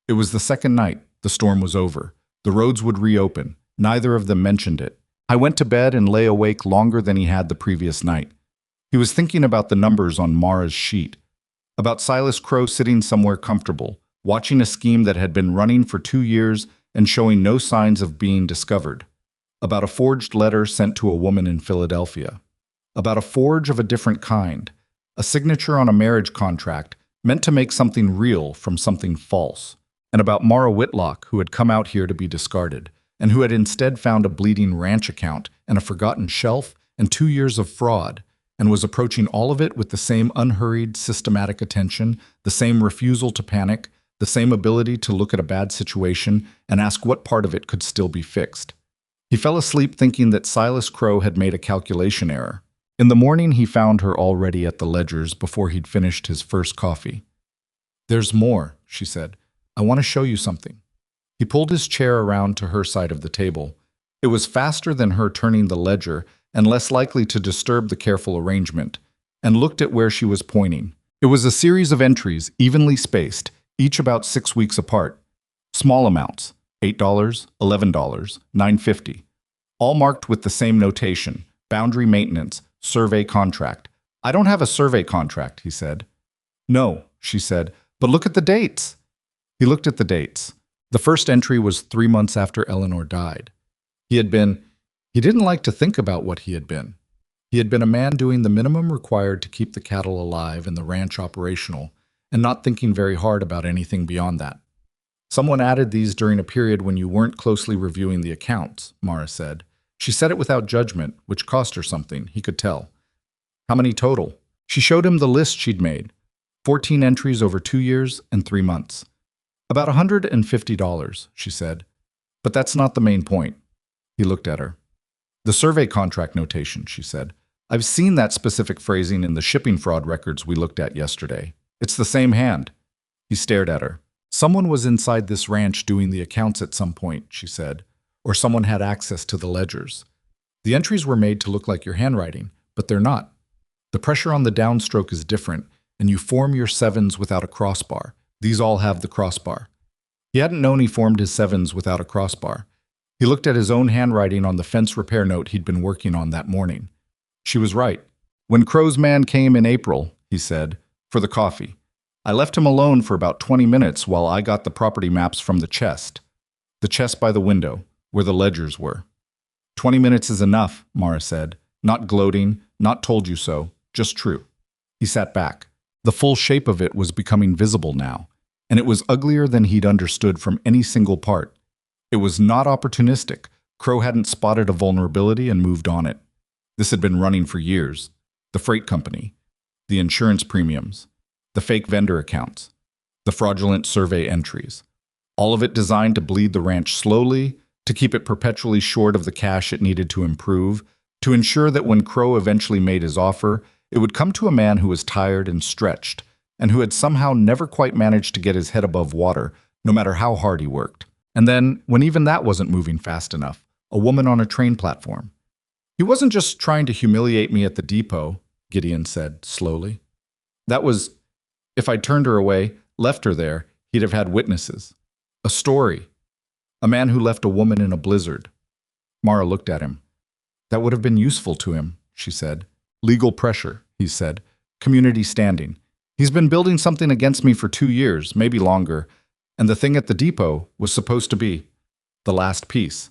It was the second night. The storm was over. The roads would reopen. Neither of them mentioned it. I went to bed and lay awake longer than he had the previous night. He was thinking about the numbers on Mara's sheet, about Silas Crow sitting somewhere comfortable, watching a scheme that had been running for 2 years and showing no signs of being discovered, about a forged letter sent to a woman in Philadelphia, about a forge of a different kind, a signature on a marriage contract meant to make something real from something false, and about Mara Whitlock, who had come out here to be discarded, and who had instead found a bleeding ranch account and a forgotten shelf and 2 years of fraud, and was approaching all of it with the same unhurried, systematic attention, the same refusal to panic, the same ability to look at a bad situation and ask what part of it could still be fixed. He fell asleep thinking that Silas Crow had made a calculation error. In the morning, he found her already at the ledgers before he'd finished his first coffee. "There's more," she said. "I want to show you something." He pulled his chair around to her side of the table. It was faster than her turning the ledger and less likely to disturb the careful arrangement, and looked at where she was pointing. It was a series of entries, evenly spaced, each about 6 weeks apart. Small amounts, $8, $11, $9.50, all marked with the same notation, boundary maintenance, survey contract. "I don't have a survey contract," he said. "No," she said, "but look at the dates." He looked at the dates. The first entry was 3 months after Eleanor died. He didn't like to think about what he had been. He had been a man doing the minimum required to keep the cattle alive and the ranch operational, and not thinking very hard about anything beyond that. "Someone added these during a period when you weren't closely reviewing the accounts," Mara said. She said it without judgment, which cost her something, he could tell. "How many total?" She showed him the list she'd made. 14 entries over 2 years and 3 months. "About $150, she said. "But that's not the main point." He looked at her. "The survey contract notation," she said. "I've seen that specific phrasing in the shipping fraud records we looked at yesterday. It's the same hand." He stared at her. "Someone was inside this ranch doing the accounts at some point," she said, "or someone had access to the ledgers. The entries were made to look like your handwriting, but they're not. The pressure on the downstroke is different, and you form your sevens without a crossbar. These all have the crossbar." He hadn't known he formed his sevens without a crossbar. He looked at his own handwriting on the fence repair note he'd been working on that morning. She was right. "When Crow's man came in April," he said, "for the coffee, I left him alone for about 20 minutes while I got the property maps from the chest by the window, where the ledgers were." 20 minutes is enough," Mara said, not gloating, not told you so, just true. He sat back. The full shape of it was becoming visible now, and it was uglier than he'd understood from any single part. It was not opportunistic. Crow hadn't spotted a vulnerability and moved on it. This had been running for years. The freight company. the insurance premiums, the fake vendor accounts, the fraudulent survey entries. All of it designed to bleed the ranch slowly, to keep it perpetually short of the cash it needed to improve, to ensure that when Crow eventually made his offer, it would come to a man who was tired and stretched, and who had somehow never quite managed to get his head above water, no matter how hard he worked. And then, when even that wasn't moving fast enough, a woman on a train platform. "He wasn't just trying to humiliate me at the depot," Gideon said slowly. "That was, if I'd turned her away, left her there, he'd have had witnesses. A story. A man who left a woman in a blizzard." Mara looked at him. "That would have been useful to him," she said. "Legal pressure," he said. "Community standing. He's been building something against me for 2 years, maybe longer, and the thing at the depot was supposed to be the last piece.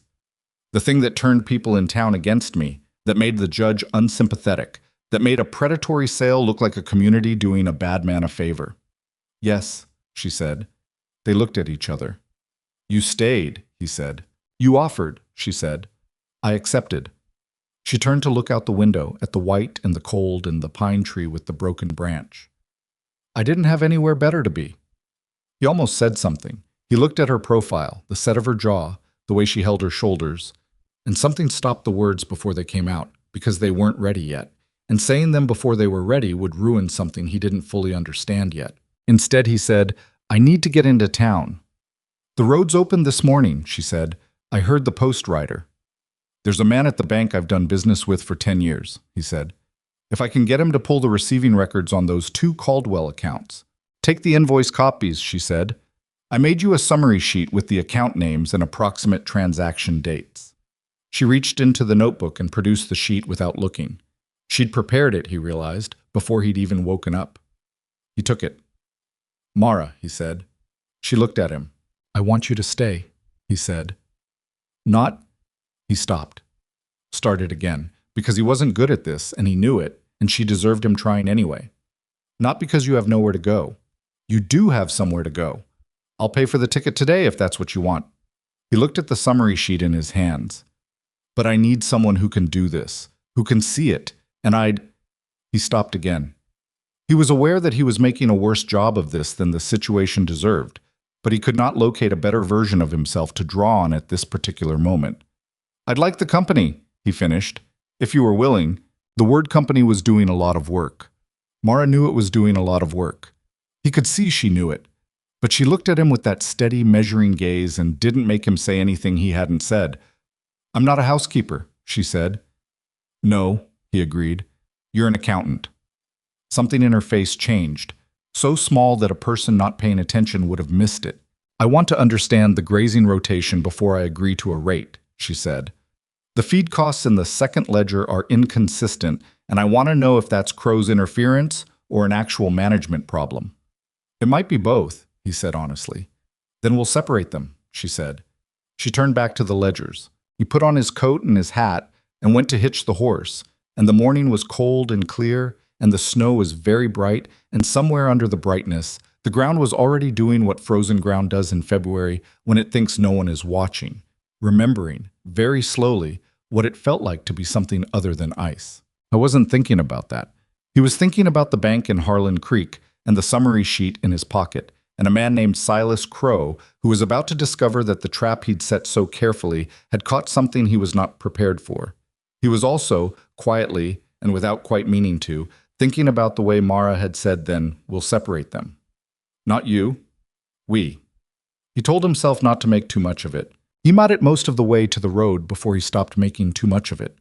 The thing that turned people in town against me, that made the judge unsympathetic, that made a predatory sale look like a community doing a bad man a favor." "Yes," she said. They looked at each other. "You stayed," he said. "You offered," she said. "I accepted." She turned to look out the window at the white and the cold and the pine tree with the broken branch. "I didn't have anywhere better to be." He almost said something. He looked at her profile, the set of her jaw, the way she held her shoulders, and something stopped the words before they came out, because they weren't ready yet, and saying them before they were ready would ruin something he didn't fully understand yet. Instead, he said, "I need to get into town." "The road's open this morning," she said. "I heard the post rider." "There's a man at the bank I've done business with for 10 years, he said. "If I can get him to pull the receiving records on those 2 Caldwell accounts." "Take the invoice copies," she said. "I made you a summary sheet with the account names and approximate transaction dates." She reached into the notebook and produced the sheet without looking. She'd prepared it, he realized, before he'd even woken up. He took it. "Mara," he said. She looked at him. "I want you to stay," he said. "Not—" He stopped. Started again, because he wasn't good at this, and he knew it, and she deserved him trying anyway. "Not because you have nowhere to go. You do have somewhere to go. I'll pay for the ticket today if that's what you want." He looked at the summary sheet in his hands. "But I need someone who can do this, who can see it, and I'd—" He stopped again. He was aware that he was making a worse job of this than the situation deserved, but he could not locate a better version of himself to draw on at this particular moment. "I'd like the company," he finished. "If you were willing." The word company was doing a lot of work. Mara knew it was doing a lot of work. He could see she knew it. But she looked at him with that steady, measuring gaze and didn't make him say anything he hadn't said. "I'm not a housekeeper," she said. "No," he agreed. "You're an accountant." Something in her face changed, so small that a person not paying attention would have missed it. "I want to understand the grazing rotation before I agree to a rate," she said. "The feed costs in the second ledger are inconsistent, and I want to know if that's Crow's interference or an actual management problem." "It might be both," he said honestly. "Then we'll separate them," she said. She turned back to the ledgers. He put on his coat and his hat and went to hitch the horse, and the morning was cold and clear, and the snow was very bright, and somewhere under the brightness, the ground was already doing what frozen ground does in February when it thinks no one is watching, remembering, very slowly, what it felt like to be something other than ice. I wasn't thinking about that. He was thinking about the bank in Harlan Creek and the summary sheet in his pocket, and a man named Silas Crow who was about to discover that the trap he'd set so carefully had caught something he was not prepared for. He was also, quietly, and without quite meaning to, thinking about the way Mara had said then, "We'll separate them." "Not you. We." He told himself not to make too much of it. He made it most of the way to the road before he stopped making too much of it.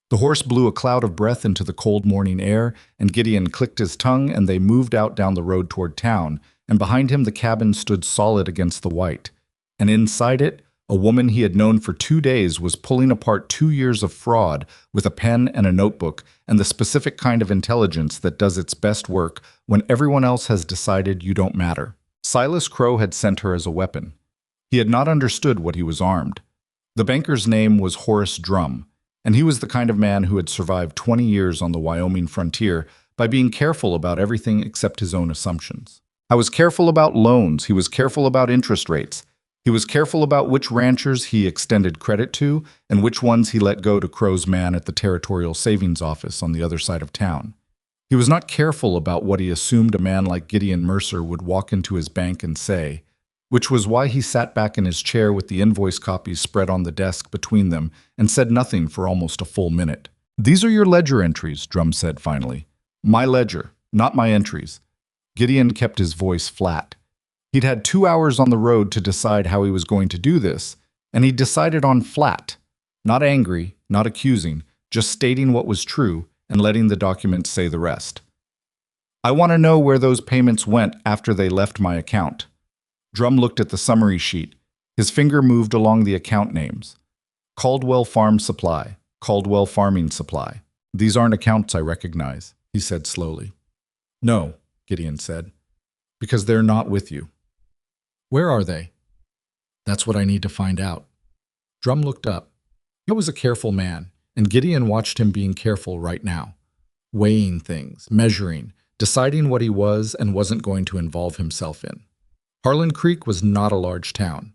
The horse blew a cloud of breath into the cold morning air, and Gideon clicked his tongue, and they moved out down the road toward town, and behind him the cabin stood solid against the white. And inside it, a woman he had known for 2 days was pulling apart 2 years of fraud with a pen and a notebook and the specific kind of intelligence that does its best work when everyone else has decided you don't matter. Silas Crow had sent her as a weapon. He had not understood what he was armed. The banker's name was Horace Drum, and he was the kind of man who had survived 20 years on the Wyoming frontier by being careful about everything except his own assumptions. I was careful about loans. He was careful about interest rates. He was careful about which ranchers he extended credit to and which ones he let go to Crow's man at the Territorial Savings Office on the other side of town. He was not careful about what he assumed a man like Gideon Mercer would walk into his bank and say, which was why he sat back in his chair with the invoice copies spread on the desk between them and said nothing for almost a full minute. "These are your ledger entries," Drum said finally. "My ledger, not my entries." Gideon kept his voice flat. He'd had 2 hours on the road to decide how he was going to do this, and he decided on flat. Not angry, not accusing, just stating what was true and letting the documents say the rest. "I want to know where those payments went after they left my account." Drum looked at the summary sheet. His finger moved along the account names. Caldwell Farm Supply, Caldwell Farming Supply. "These aren't accounts I recognize," he said slowly. "No," Gideon said, "because they're not with you." "Where are they?" "That's what I need to find out." Drum looked up. He was a careful man, and Gideon watched him being careful right now, weighing things, measuring, deciding what he was and wasn't going to involve himself in. Harlan Creek was not a large town.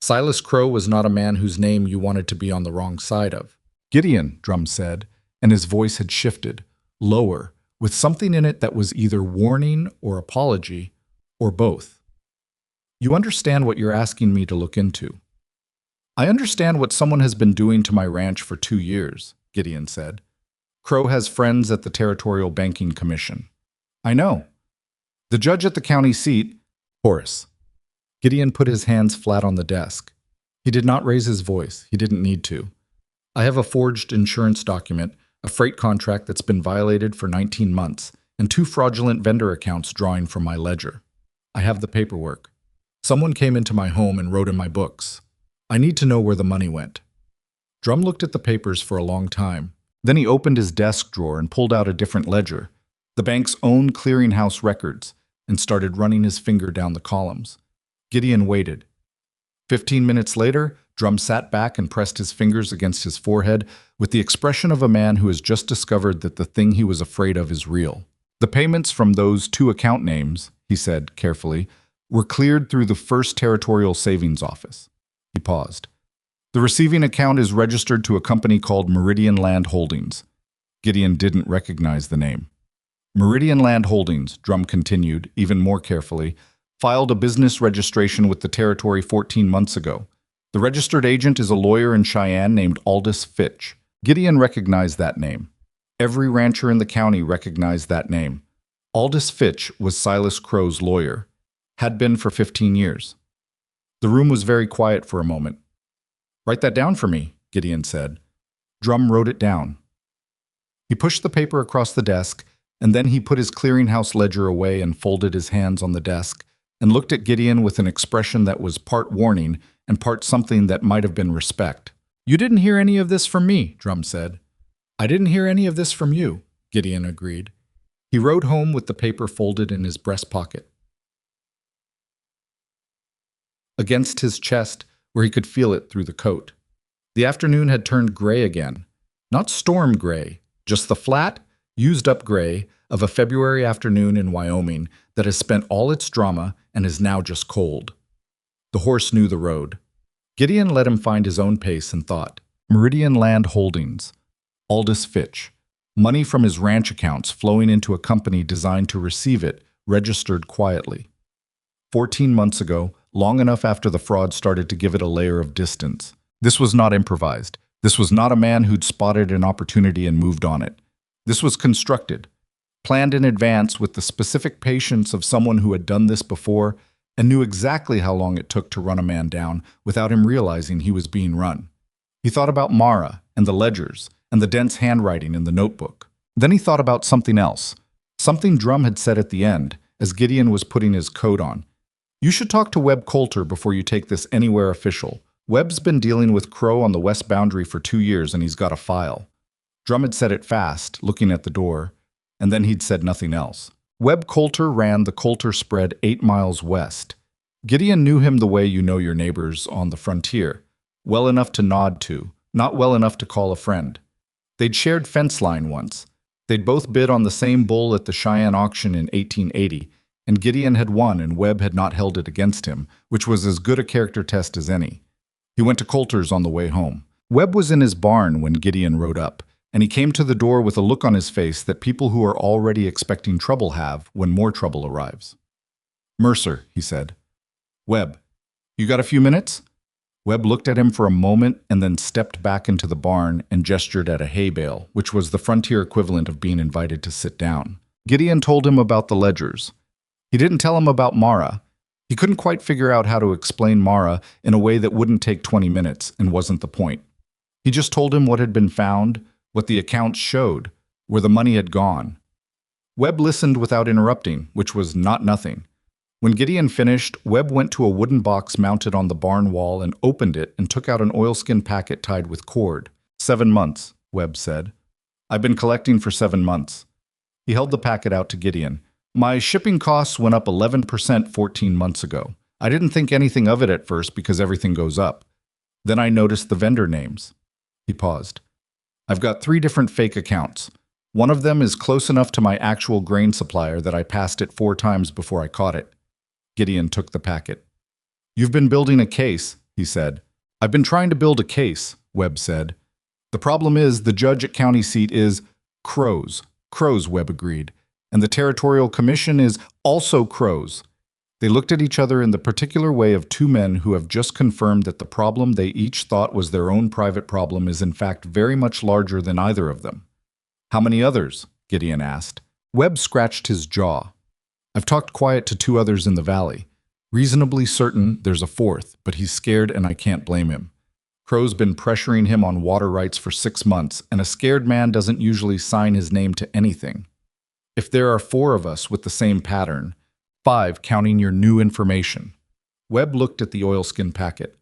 Silas Crow was not a man whose name you wanted to be on the wrong side of. "Gideon," Drum said, and his voice had shifted, lower, with something in it that was either warning or apology, or both. "You understand what you're asking me to look into?" "I understand what someone has been doing to my ranch for 2 years, Gideon said. "Crow has friends at the Territorial Banking Commission." "I know. The judge at the county seat, Horace." Gideon put his hands flat on the desk. He did not raise his voice. He didn't need to. "I have a forged insurance document, a freight contract that's been violated for 19 months, and 2 fraudulent vendor accounts drawing from my ledger. I have the paperwork. Someone came into my home and wrote in my books. I need to know where the money went." Drum looked at the papers for a long time. Then he opened his desk drawer and pulled out a different ledger, the bank's own clearinghouse records, and started running his finger down the columns. Gideon waited. 15 minutes later, Drum sat back and pressed his fingers against his forehead with the expression of a man who has just discovered that the thing he was afraid of is real. "The payments from those 2 account names," he said carefully, "were cleared through the First Territorial Savings Office." He paused. "The receiving account is registered to a company called Meridian Land Holdings." Gideon didn't recognize the name. "Meridian Land Holdings," Drum continued, even more carefully, "filed a business registration with the territory 14 months ago. The registered agent is a lawyer in Cheyenne named Aldous Fitch." Gideon recognized that name. Every rancher in the county recognized that name. Aldous Fitch was Silas Crow's lawyer, had been for 15 years. The room was very quiet for a moment. "Write that down for me," Gideon said. Drum wrote it down. He pushed the paper across the desk, and then he put his clearinghouse ledger away and folded his hands on the desk and looked at Gideon with an expression that was part warning and part something that might have been respect. "You didn't hear any of this from me," Drum said. "I didn't hear any of this from you," Gideon agreed. He rode home with the paper folded in his breast pocket, against his chest where he could feel it through the coat. The afternoon had turned gray again. Not storm gray, just the flat, used-up gray of a February afternoon in Wyoming that has spent all its drama and is now just cold. The horse knew the road. Gideon let him find his own pace and thought. Meridian Land Holdings. Aldous Fitch. Money from his ranch accounts flowing into a company designed to receive it, registered quietly. 14 months ago, long enough after the fraud started to give it a layer of distance. This was not improvised. This was not a man who'd spotted an opportunity and moved on it. This was constructed, planned in advance with the specific patience of someone who had done this before and knew exactly how long it took to run a man down without him realizing he was being run. He thought about Mara and the ledgers and the dense handwriting in the notebook. Then he thought about something else, something Drum had said at the end as Gideon was putting his coat on. "You should talk to Webb Coulter before you take this anywhere official. Webb's been dealing with Crow on the west boundary for 2 years and he's got a file." Drum had said it fast, looking at the door, and then he'd said nothing else. Webb Coulter ran the Coulter spread 8 miles west. Gideon knew him the way you know your neighbors on the frontier, well enough to nod to, not well enough to call a friend. They'd shared fence line once. They'd both bid on the same bull at the Cheyenne auction in 1880, and Gideon had won and Webb had not held it against him, which was as good a character test as any. He went to Coulter's on the way home. Webb was in his barn when Gideon rode up, and he came to the door with a look on his face that people who are already expecting trouble have when more trouble arrives. "Mercer," he said. "Webb, you got a few minutes?" Webb looked at him for a moment and then stepped back into the barn and gestured at a hay bale, which was the frontier equivalent of being invited to sit down. Gideon told him about the ledgers. He didn't tell him about Mara. He couldn't quite figure out how to explain Mara in a way that wouldn't take 20 minutes and wasn't the point. He just told him what had been found, what the accounts showed, where the money had gone. Webb listened without interrupting, which was not nothing. When Gideon finished, Webb went to a wooden box mounted on the barn wall and opened it and took out an oilskin packet tied with cord. 7 months, Webb said. "I've been collecting for 7 months. He held the packet out to Gideon. "My shipping costs went up 11% 14 months ago. I didn't think anything of it at first because everything goes up. Then I noticed the vendor names." He paused. "I've got 3 different fake accounts. One of them is close enough to my actual grain supplier that I passed it 4 times before I caught it." Gideon took the packet. "You've been building a case," he said. "I've been trying to build a case," Webb said. "The problem is the judge at county seat is Crows." "Crows," Webb agreed. "And the Territorial Commission is also Crows." They looked at each other in the particular way of 2 men who have just confirmed that the problem they each thought was their own private problem is in fact very much larger than either of them. "How many others?" Gideon asked. Webb scratched his jaw. "I've talked quiet to 2 others in the valley. Reasonably certain there's a 4th, but he's scared and I can't blame him. Crow's been pressuring him on water rights for 6 months, and a scared man doesn't usually sign his name to anything. If there are 4 of us with the same pattern, 5 counting your new information." Webb looked at the oilskin packet.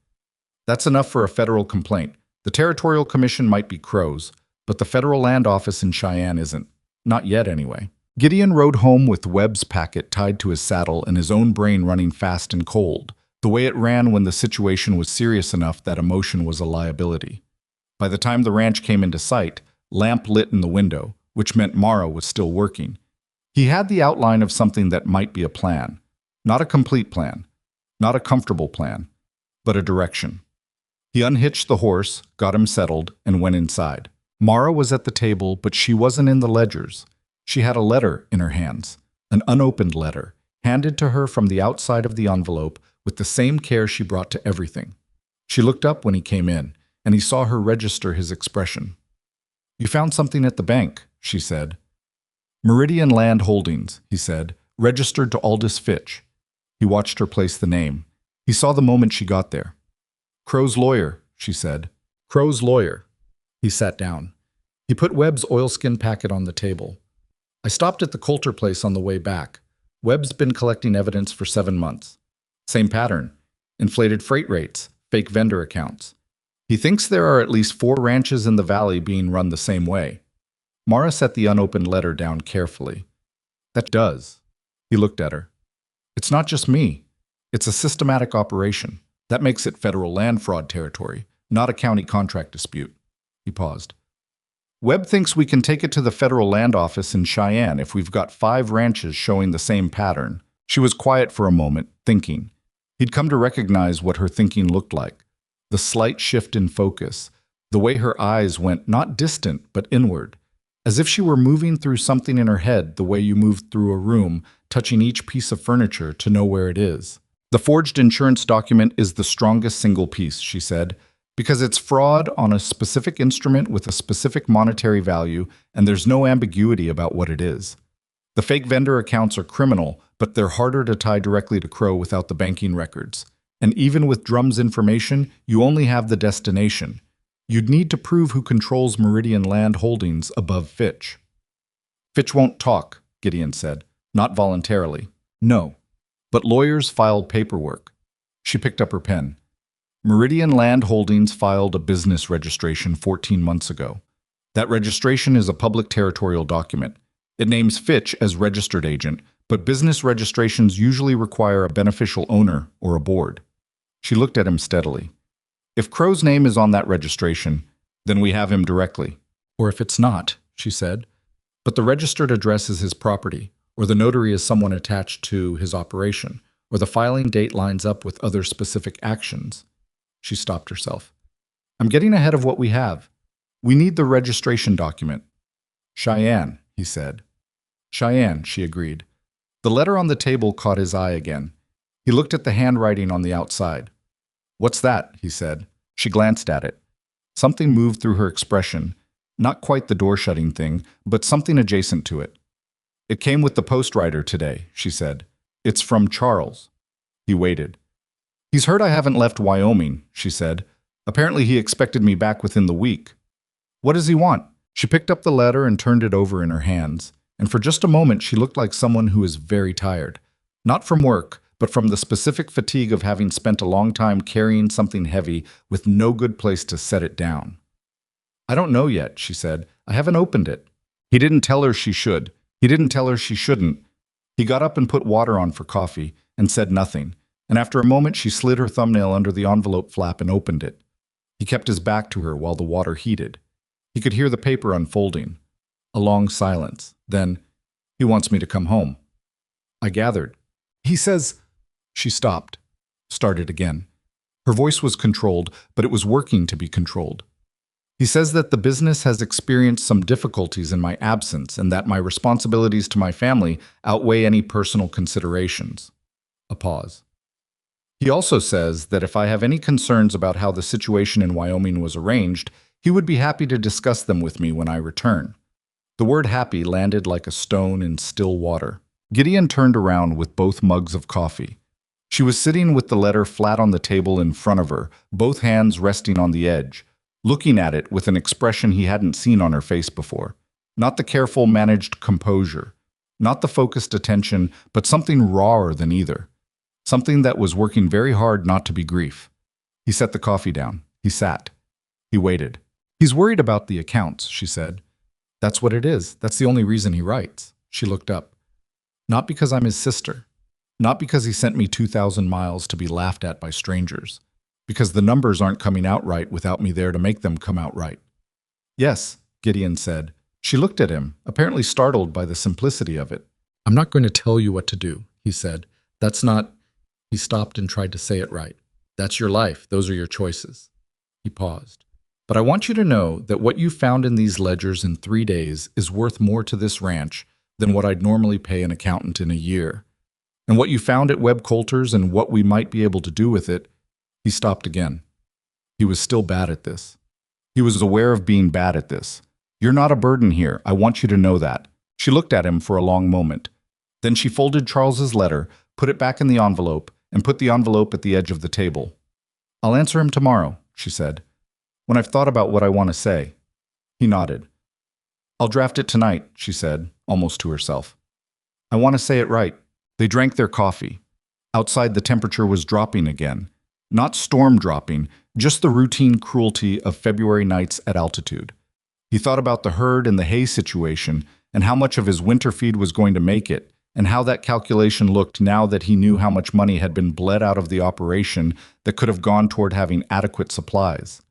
"That's enough for a federal complaint. The Territorial Commission might be Crows, but the federal land office in Cheyenne isn't. Not yet, anyway." Gideon rode home with Webb's packet tied to his saddle and his own brain running fast and cold, the way it ran when the situation was serious enough that emotion was a liability. By the time the ranch came into sight, lamp lit in the window, which meant Mara was still working. He had the outline of something that might be a plan. Not a complete plan, not a comfortable plan, but a direction. He unhitched the horse, got him settled, and went inside. Mara was at the table, but she wasn't in the ledgers. She had a letter in her hands, an unopened letter, handed to her from the outside of the envelope with the same care she brought to everything. She looked up when he came in, and he saw her register his expression. "You found something at the bank," she said. "Meridian Land Holdings," he said, "registered to Aldous Fitch." He watched her place the name. He saw the moment she got there. "Crow's lawyer," she said. "Crow's lawyer." He sat down. He put Webb's oilskin packet on the table. "I stopped at the Coulter place on the way back. Webb's been collecting evidence for 7 months. Same pattern. Inflated freight rates, fake vendor accounts. He thinks there are at least 4 ranches in the valley being run the same way." Mara set the unopened letter down carefully. "That does." He looked at her. "It's not just me. It's a systematic operation. That makes it federal land fraud territory, not a county contract dispute." He paused. "Webb thinks we can take it to the federal land office in Cheyenne if we've got 5 ranches showing the same pattern." She was quiet for a moment, thinking. He'd come to recognize what her thinking looked like. The slight shift in focus, the way her eyes went not distant but inward, as if she were moving through something in her head the way you move through a room, touching each piece of furniture to know where it is. "The forged insurance document is the strongest single piece," she said, "because it's fraud on a specific instrument with a specific monetary value, and there's no ambiguity about what it is. The fake vendor accounts are criminal, but they're harder to tie directly to Crow without the banking records. And even with Drum's information, you only have the destination. You'd need to prove who controls Meridian Land Holdings above Fitch." "Fitch won't talk," Gideon said. "Not voluntarily." "No. But lawyers filed paperwork." She picked up her pen. "Meridian Land Holdings filed a business registration 14 months ago. That registration is a public territorial document. It names Fitch as registered agent, but business registrations usually require a beneficial owner or a board." She looked at him steadily. "If Crow's name is on that registration, then we have him directly." "Or if it's not," she said, "but the registered address is his property, or the notary is someone attached to his operation, or the filing date lines up with other specific actions." She stopped herself. "I'm getting ahead of what we have. We need the registration document. Cheyenne, he said. Cheyenne, she agreed. The letter on the table caught his eye again. He looked at the handwriting on the outside. What's that? He said. She glanced at it. Something moved through her expression. Not quite the door-shutting thing, but something adjacent to it. It came with the postwriter today, she said. It's from Charles. He waited. He's heard I haven't left Wyoming, she said. Apparently he expected me back within the week. What does he want? She picked up the letter and turned it over in her hands, and for just a moment she looked like someone who is very tired. Not from work, but from the specific fatigue of having spent a long time carrying something heavy with no good place to set it down. I don't know yet, she said. I haven't opened it. He didn't tell her she should. He didn't tell her she shouldn't. He got up and put water on for coffee and said nothing, and after a moment she slid her thumbnail under the envelope flap and opened it. He kept his back to her while the water heated. He could hear the paper unfolding. A long silence. Then, he wants me to come home. I gathered. He says... She stopped. Started again. Her voice was controlled, but it was working to be controlled. He says that the business has experienced some difficulties in my absence and that my responsibilities to my family outweigh any personal considerations. A pause. He also says that if I have any concerns about how the situation in Wyoming was arranged, he would be happy to discuss them with me when I return. The word happy landed like a stone in still water. Gideon turned around with both mugs of coffee. She was sitting with the letter flat on the table in front of her, both hands resting on the edge, looking at it with an expression he hadn't seen on her face before. Not the careful, managed composure. Not the focused attention, but something rawer than either. Something that was working very hard not to be grief. He set the coffee down. He sat. He waited. He's worried about the accounts, she said. That's what it is. That's the only reason he writes. She looked up. Not because I'm his sister. Not because he sent me 2,000 miles to be laughed at by strangers. Because the numbers aren't coming out right without me there to make them come out right. Yes, Gideon said. She looked at him, apparently startled by the simplicity of it. I'm not going to tell you what to do, he said. That's not... He stopped and tried to say it right. That's your life. Those are your choices. He paused. But I want you to know that what you found in these ledgers in 3 days is worth more to this ranch than what I'd normally pay an accountant in a year. And what you found at Webb Coulter's and what we might be able to do with it... He stopped again. He was still bad at this. He was aware of being bad at this. You're not a burden here. I want you to know that. She looked at him for a long moment. Then she folded Charles's letter, put it back in the envelope, and put the envelope at the edge of the table. I'll answer him tomorrow, she said, when I've thought about what I want to say. He nodded. I'll draft it tonight, she said, almost to herself. I want to say it right. They drank their coffee. Outside the temperature was dropping again. Not storm dropping, just the routine cruelty of February nights at altitude. He thought about the herd and the hay situation and how much of his winter feed was going to make it, and how that calculation looked now that he knew how much money had been bled out of the operation that could have gone toward having adequate supplies.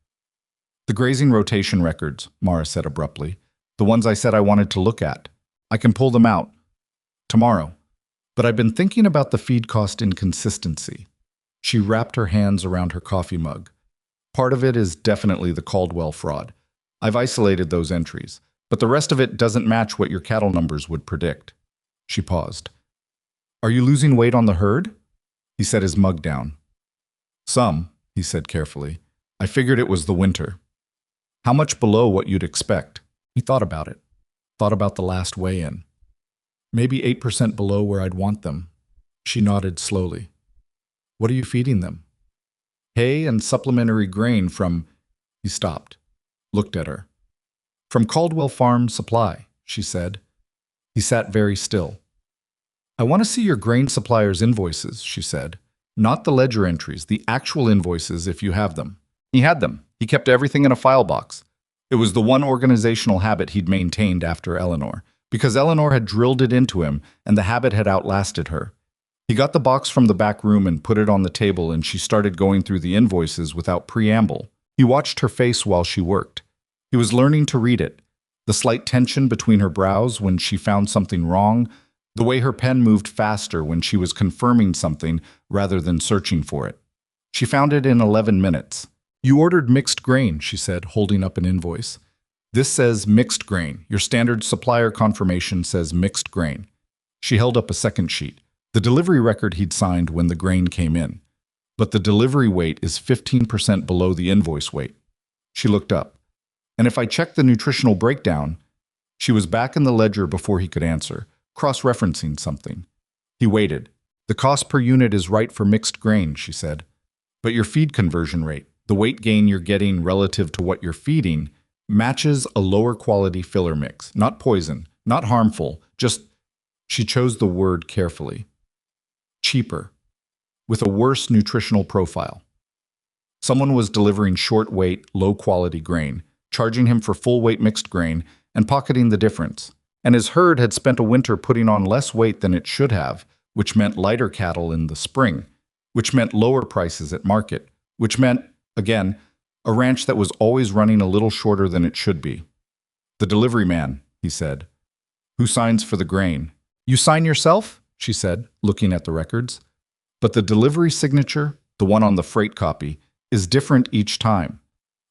The grazing rotation records, Mara said abruptly. The ones I said I wanted to look at. I can pull them out. Tomorrow. But I've been thinking about the feed cost inconsistency. She wrapped her hands around her coffee mug. Part of it is definitely the Caldwell fraud. I've isolated those entries, but the rest of it doesn't match what your cattle numbers would predict. She paused. Are you losing weight on the herd? He set his mug down. Some, he said carefully. I figured it was the winter. How much below what you'd expect? He thought about it. Thought about the last weigh-in. Maybe 8% below where I'd want them. She nodded slowly. What are you feeding them? Hay and supplementary grain from... He stopped. Looked at her. From Caldwell Farm Supply, she said. He sat very still. I want to see your grain supplier's invoices, she said. Not the ledger entries, the actual invoices if you have them. He had them. He kept everything in a file box. It was the one organizational habit he'd maintained after Eleanor, because Eleanor had drilled it into him and the habit had outlasted her. He got the box from the back room and put it on the table, and she started going through the invoices without preamble. He watched her face while she worked. He was learning to read it. The slight tension between her brows when she found something wrong, the way her pen moved faster when she was confirming something rather than searching for it. She found it in 11 minutes. You ordered mixed grain, she said, holding up an invoice. This says mixed grain. Your standard supplier confirmation says mixed grain. She held up a second sheet, the delivery record he'd signed when the grain came in. But the delivery weight is 15% below the invoice weight. She looked up. And if I check the nutritional breakdown, she was back in the ledger before he could answer, cross-referencing something. He waited. The cost per unit is right for mixed grain, she said. But your feed conversion rate, the weight gain you're getting relative to what you're feeding, matches a lower quality filler mix. Not poison, not harmful, just, she chose the word carefully, cheaper, with a worse nutritional profile. Someone was delivering short weight, low quality grain, charging him for full weight mixed grain and pocketing the difference. And his herd had spent a winter putting on less weight than it should have, which meant lighter cattle in the spring, which meant lower prices at market, which meant, again, a ranch that was always running a little shorter than it should be. The delivery man, he said. Who signs for the grain? You sign yourself? She said, looking at the records. But the delivery signature, the one on the freight copy, is different each time.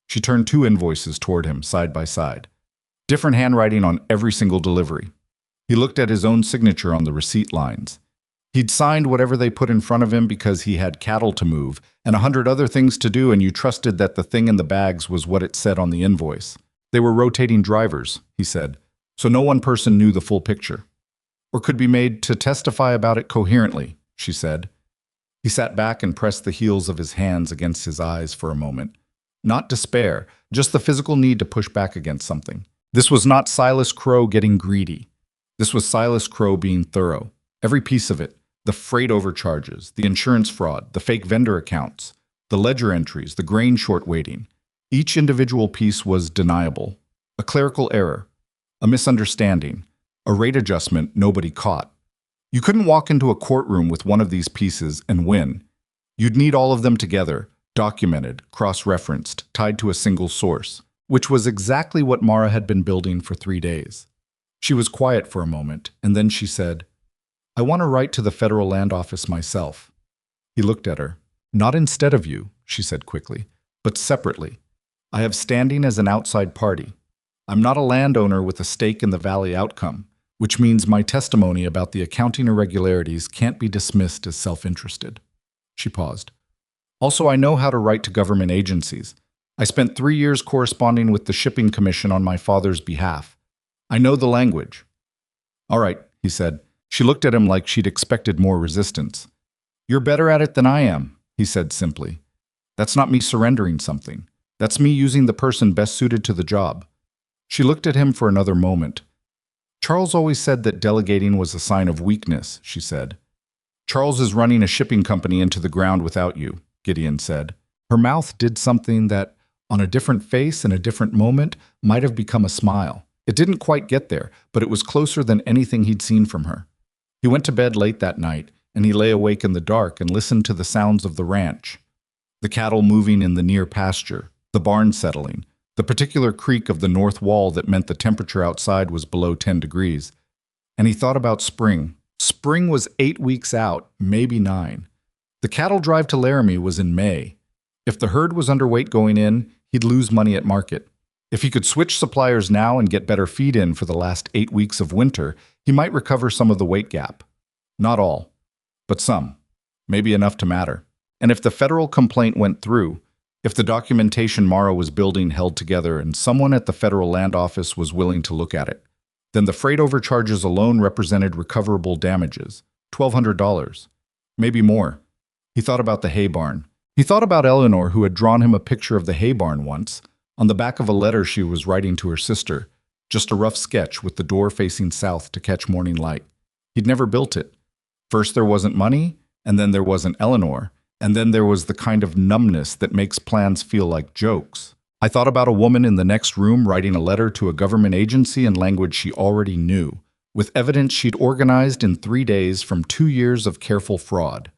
She turned two invoices toward him, side by side. Different handwriting on every single delivery. He looked at his own signature on the receipt lines. He'd signed whatever they put in front of him because he had cattle to move and 100 other things to do, and you trusted that the thing in the bags was what it said on the invoice. They were rotating drivers, he said, so no one person knew the full picture. Or could be made to testify about it coherently, she said. He sat back and pressed the heels of his hands against his eyes for a moment. Not despair, just the physical need to push back against something. This was not Silas Crow getting greedy. This was Silas Crow being thorough. Every piece of it. The freight overcharges, the insurance fraud, the fake vendor accounts, the ledger entries, the grain short waiting. Each individual piece was deniable. A clerical error, a misunderstanding, a rate adjustment nobody caught. You couldn't walk into a courtroom with one of these pieces and win. You'd need all of them together, documented, cross-referenced, tied to a single source, which was exactly what Mara had been building for 3 days. She was quiet for a moment, and then she said, I want to write to the federal land office myself. He looked at her. Not instead of you, she said quickly, but separately. I have standing as an outside party. I'm not a landowner with a stake in the valley outcome, which means my testimony about the accounting irregularities can't be dismissed as self-interested. She paused. Also, I know how to write to government agencies. I spent 3 years corresponding with the Shipping Commission on my father's behalf. I know the language. All right, he said. She looked at him like she'd expected more resistance. You're better at it than I am, he said simply. That's not me surrendering something. That's me using the person best suited to the job. She looked at him for another moment. Charles always said that delegating was a sign of weakness, she said. Charles is running a shipping company into the ground without you, Gideon said. Her mouth did something that, on a different face in a different moment, might have become a smile. It didn't quite get there, but it was closer than anything he'd seen from her. He went to bed late that night, and he lay awake in the dark and listened to the sounds of the ranch. The cattle moving in the near pasture, the barn settling, the particular creak of the north wall that meant the temperature outside was below 10 degrees. And he thought about spring. Spring was 8 weeks out, maybe 9. The cattle drive to Laramie was in May. If the herd was underweight going in, he'd lose money at market. If he could switch suppliers now and get better feed in for the last 8 weeks of winter, he might recover some of the weight gap. Not all, but some. Maybe enough to matter. And if the federal complaint went through, if the documentation Mara was building held together and someone at the federal land office was willing to look at it, then the freight overcharges alone represented recoverable damages, $1,200, maybe more. He thought about the hay barn. He thought about Eleanor, who had drawn him a picture of the hay barn once, on the back of a letter she was writing to her sister, just a rough sketch with the door facing south to catch morning light. He'd never built it. First there wasn't money, and then there wasn't Eleanor, and then there was the kind of numbness that makes plans feel like jokes. I thought about a woman in the next room writing a letter to a government agency in language she already knew, with evidence she'd organized in 3 days from 2 years of careful fraud.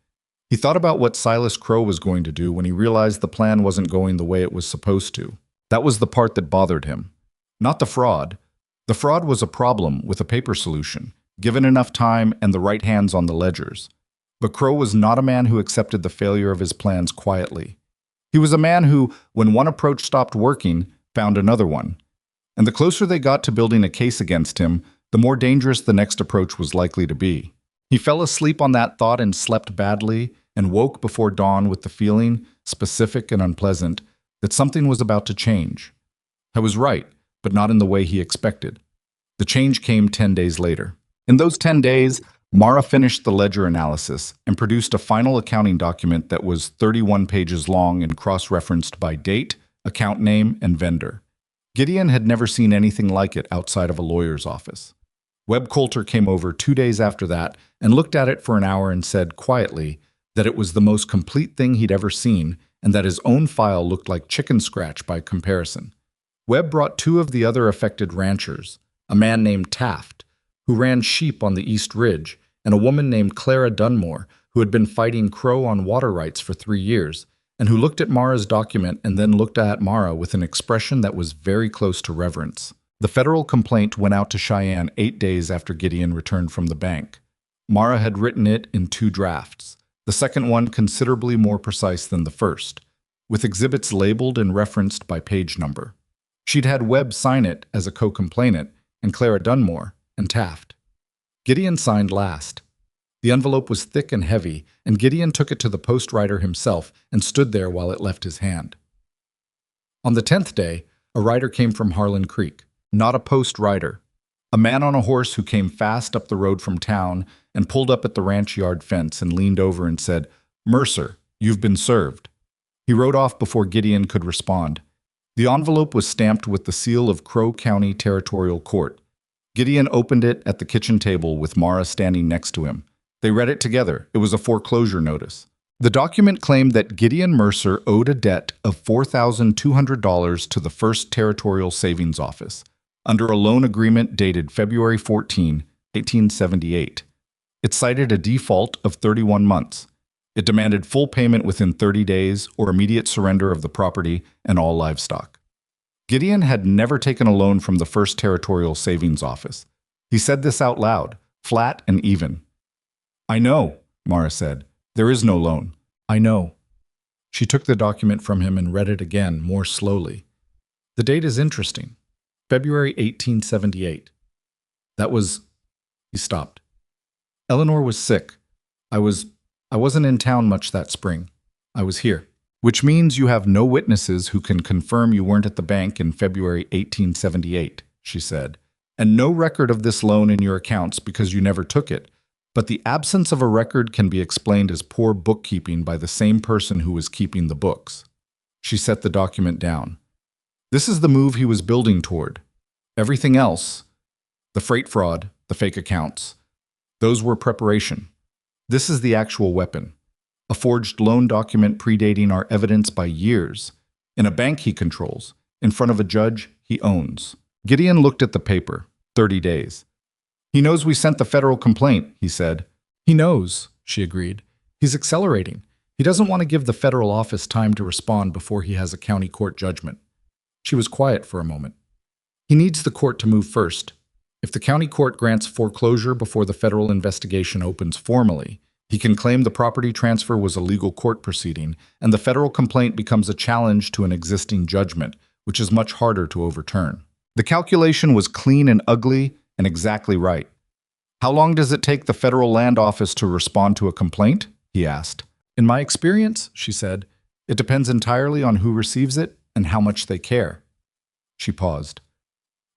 He thought about what Silas Crow was going to do when he realized the plan wasn't going the way it was supposed to. That was the part that bothered him. Not the fraud. The fraud was a problem with a paper solution, given enough time and the right hands on the ledgers. But Crow was not a man who accepted the failure of his plans quietly. He was a man who, when one approach stopped working, found another one. And the closer they got to building a case against him, the more dangerous the next approach was likely to be. He fell asleep on that thought and slept badly, and woke before dawn with the feeling, specific and unpleasant, that something was about to change. I was right, but not in the way he expected. The change came 10 days later. In those 10 days, Mara finished the ledger analysis and produced a final accounting document that was 31 pages long and cross-referenced by date, account name, and vendor. Gideon had never seen anything like it outside of a lawyer's office. Webb Coulter came over 2 days after that and looked at it for an hour and said quietly that it was the most complete thing he'd ever seen and that his own file looked like chicken scratch by comparison. Webb brought 2 of the other affected ranchers, a man named Taft, who ran sheep on the East Ridge, and a woman named Clara Dunmore, who had been fighting Crow on water rights for 3 years, and who looked at Mara's document and then looked at Mara with an expression that was very close to reverence. The federal complaint went out to Cheyenne 8 days after Gideon returned from the bank. Mara had written it in 2 drafts, the second one considerably more precise than the first, with exhibits labeled and referenced by page number. She'd had Webb sign it as a co-complainant, and Clara Dunmore, and Taft. Gideon signed last. The envelope was thick and heavy, and Gideon took it to the postwriter himself and stood there while it left his hand. On the 10th day, a rider came from Harlan Creek, not a post rider, a man on a horse who came fast up the road from town and pulled up at the ranch yard fence and leaned over and said, "Mercer, you've been served." He rode off before Gideon could respond. The envelope was stamped with the seal of Crow County Territorial Court. Gideon opened it at the kitchen table with Mara standing next to him. They read it together. It was a foreclosure notice. The document claimed that Gideon Mercer owed a debt of $4,200 to the First Territorial Savings Office under a loan agreement dated February 14, 1878. It cited a default of 31 months. It demanded full payment within 30 days or immediate surrender of the property and all livestock. Gideon had never taken a loan from the First Territorial Savings Office. He said this out loud, flat and even. "I know," Mara said. "There is no loan. I know." She took the document from him and read it again, more slowly. The date is interesting. February 1878. That was... He stopped. "Eleanor was sick. I wasn't in town much that spring. I was here. Which means you have no witnesses who can confirm you weren't at the bank in February 1878, she said, and no record of this loan in your accounts because you never took it. But the absence of a record can be explained as poor bookkeeping by the same person who was keeping the books." She set the document down. This is the move he was building toward. Everything else, the freight fraud, the fake accounts, those were preparation. This is the actual weapon. A forged loan document predating our evidence by years, in a bank he controls, in front of a judge he owns. Gideon looked at the paper, 30 days. "He knows we sent the federal complaint," he said. "He knows," she agreed. "He's accelerating. He doesn't want to give the federal office time to respond before he has a county court judgment." She was quiet for a moment. "He needs the court to move first. If the county court grants foreclosure before the federal investigation opens formally, he can claim the property transfer was a legal court proceeding, and the federal complaint becomes a challenge to an existing judgment, which is much harder to overturn." The calculation was clean and ugly and exactly right. "How long does it take the federal land office to respond to a complaint?" he asked. "In my experience," she said, "it depends entirely on who receives it and how much they care." She paused.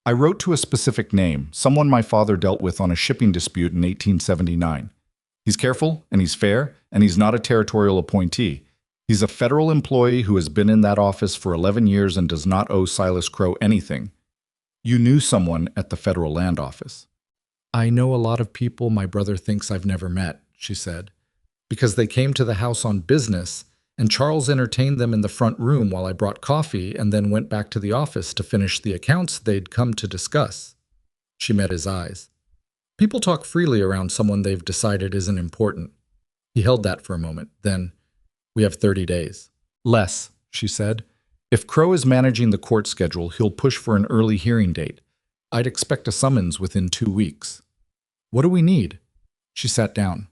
"I wrote to a specific name, someone my father dealt with on a shipping dispute in 1879. He's careful, and he's fair, and he's not a territorial appointee. He's a federal employee who has been in that office for 11 years and does not owe Silas Crow anything." "You knew someone at the federal land office." "I know a lot of people my brother thinks I've never met," she said, "because they came to the house on business, and Charles entertained them in the front room while I brought coffee and then went back to the office to finish the accounts they'd come to discuss." She met his eyes. "People talk freely around someone they've decided isn't important." He held that for a moment. Then, "We have 30 days. "Less," she said. "If Crow is managing the court schedule, he'll push for an early hearing date. I'd expect a summons within 2 weeks." "What do we need?" She sat down.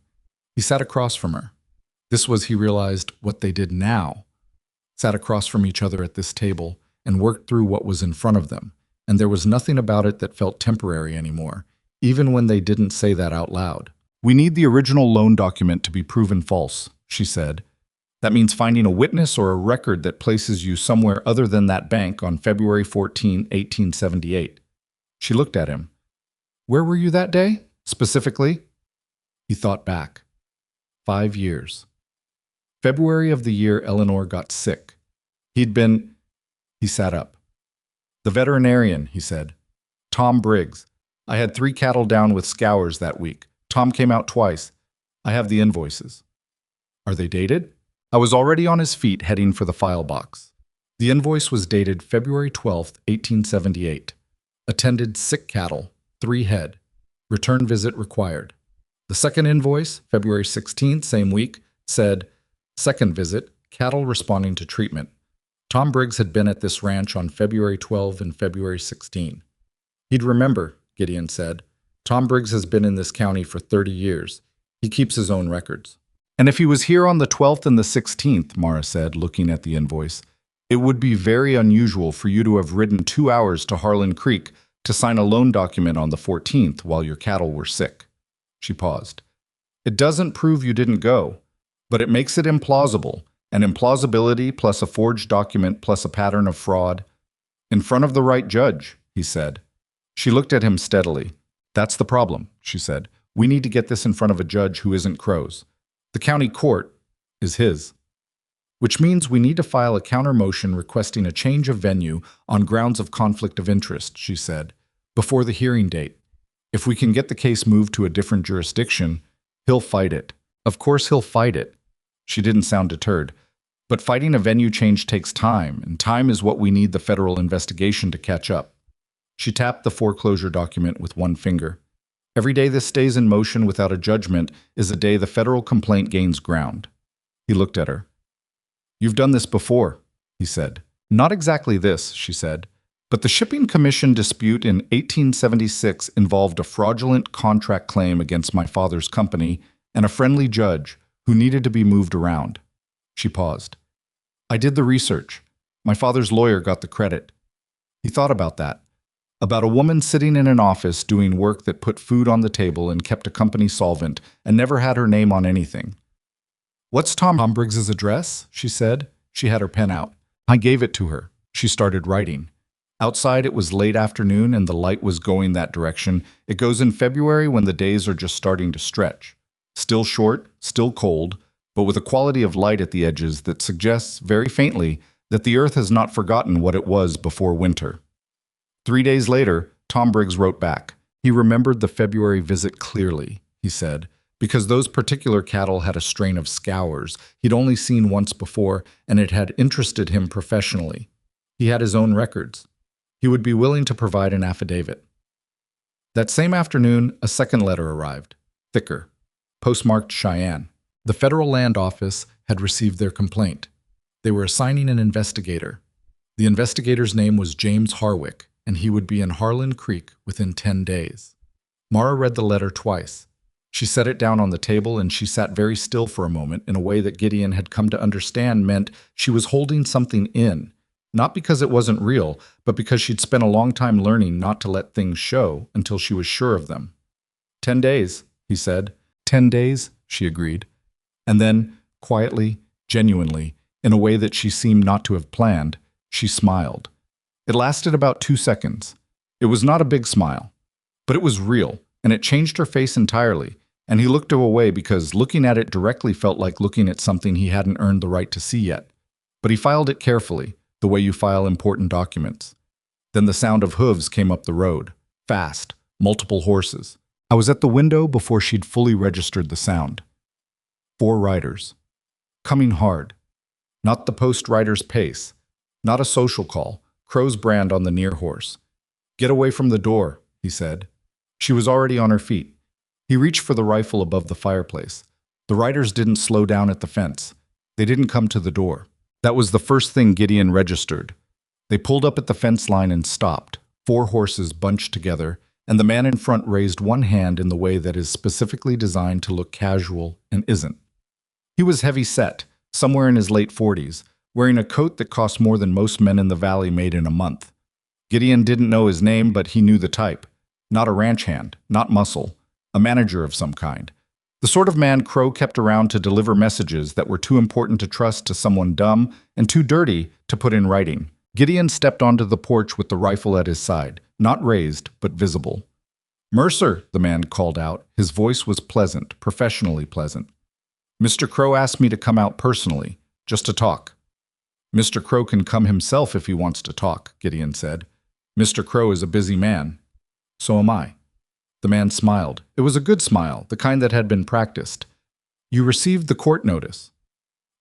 He sat across from her. This was, he realized, what they did now. Sat across from each other at this table and worked through what was in front of them. and there was nothing about it that felt temporary anymore, even when they didn't say that out loud. "We need the original loan document to be proven false," she said. "That means finding a witness or a record that places you somewhere other than that bank on February 14, 1878. She looked at him. "Where were you that day, specifically?" He thought back. 5 years. February of the year Eleanor got sick. He sat up. "The veterinarian," he said. "Tom Briggs. I had 3 cattle down with scours that week. Tom came out twice. I have the invoices." "Are they dated?" I was already on his feet heading for the file box. The invoice was dated February 12, 1878. Attended sick cattle, 3 head. Return visit required. The second invoice, February 16th, same week, said, "Second visit, cattle responding to treatment." Tom Briggs had been at this ranch on February 12 and February 16. "He'd remember," Gideon said. "Tom Briggs has been in this county for 30 years. He keeps his own records." "And if he was here on the 12th and the 16th, Mara said, looking at the invoice, "it would be very unusual for you to have ridden 2 hours to Harlan Creek to sign a loan document on the 14th while your cattle were sick." She paused. "It doesn't prove you didn't go, but it makes it implausible, and implausibility plus a forged document plus a pattern of fraud. In front of the right judge," he said. She looked at him steadily. "That's the problem," she said. "We need to get this in front of a judge who isn't Crow's. The county court is his. Which means we need to file a counter motion requesting a change of venue on grounds of conflict of interest," she said, "before the hearing date. If we can get the case moved to a different jurisdiction, he'll fight it. Of course he'll fight it." She didn't sound deterred. "But fighting a venue change takes time, and time is what we need the federal investigation to catch up." She tapped the foreclosure document with one finger. "Every day this stays in motion without a judgment is a day the federal complaint gains ground." He looked at her. "You've done this before," he said. "Not exactly this," she said. "But the Shipping Commission dispute in 1876 involved a fraudulent contract claim against my father's company and a friendly judge who needed to be moved around." She paused. "I did the research. My father's lawyer got the credit." He thought about that. About a woman sitting in an office doing work that put food on the table and kept a company solvent and never had her name on anything. "What's Tom Briggs's address?" she said. She had her pen out. I gave it to her. She started writing. Outside it was late afternoon and the light was going that direction. It goes in February when the days are just starting to stretch. Still short, still cold, but with a quality of light at the edges that suggests, very faintly, that the earth has not forgotten what it was before winter. 3 days later, Tom Briggs wrote back. He remembered the February visit clearly, he said, because those particular cattle had a strain of scours he'd only seen once before, and it had interested him professionally. He had his own records. He would be willing to provide an affidavit. That same afternoon, a second letter arrived, thicker, postmarked Cheyenne. The Federal Land Office had received their complaint. They were assigning an investigator. The investigator's name was James Harwick, and he would be in Harlan Creek within 10 days. Mara read the letter twice. She set it down on the table and she sat very still for a moment in a way that Gideon had come to understand meant she was holding something in, not because it wasn't real, but because she'd spent a long time learning not to let things show until she was sure of them. 10 days, he said. 10 days, she agreed. And then, quietly, genuinely, in a way that she seemed not to have planned, she smiled. It lasted about 2 seconds. It was not a big smile, but it was real, and it changed her face entirely, and he looked away because looking at it directly felt like looking at something he hadn't earned the right to see yet. But he filed it carefully, the way you file important documents. Then the sound of hooves came up the road, fast, multiple horses. I was at the window before she'd fully registered the sound. 4 riders. Coming hard. Not the post rider's pace. Not a social call. Crow's brand on the near horse. "Get away from the door," he said. She was already on her feet. He reached for the rifle above the fireplace. The riders didn't slow down at the fence. They didn't come to the door. That was the first thing Gideon registered. They pulled up at the fence line and stopped, 4 horses bunched together, and the man in front raised one hand in the way that is specifically designed to look casual and isn't. He was heavy-set, somewhere in his late 40s, wearing a coat that cost more than most men in the valley made in a month. Gideon didn't know his name, but he knew the type. Not a ranch hand, not muscle, a manager of some kind. The sort of man Crow kept around to deliver messages that were too important to trust to someone dumb and too dirty to put in writing. Gideon stepped onto the porch with the rifle at his side, not raised, but visible. "Mercer," the man called out. His voice was pleasant, professionally pleasant. "Mr. Crow asked me to come out personally, just to talk." "Mr. Crow can come himself if he wants to talk," Gideon said. "Mr. Crow is a busy man." "So am I." The man smiled. It was a good smile, the kind that had been practiced. "You received the court notice."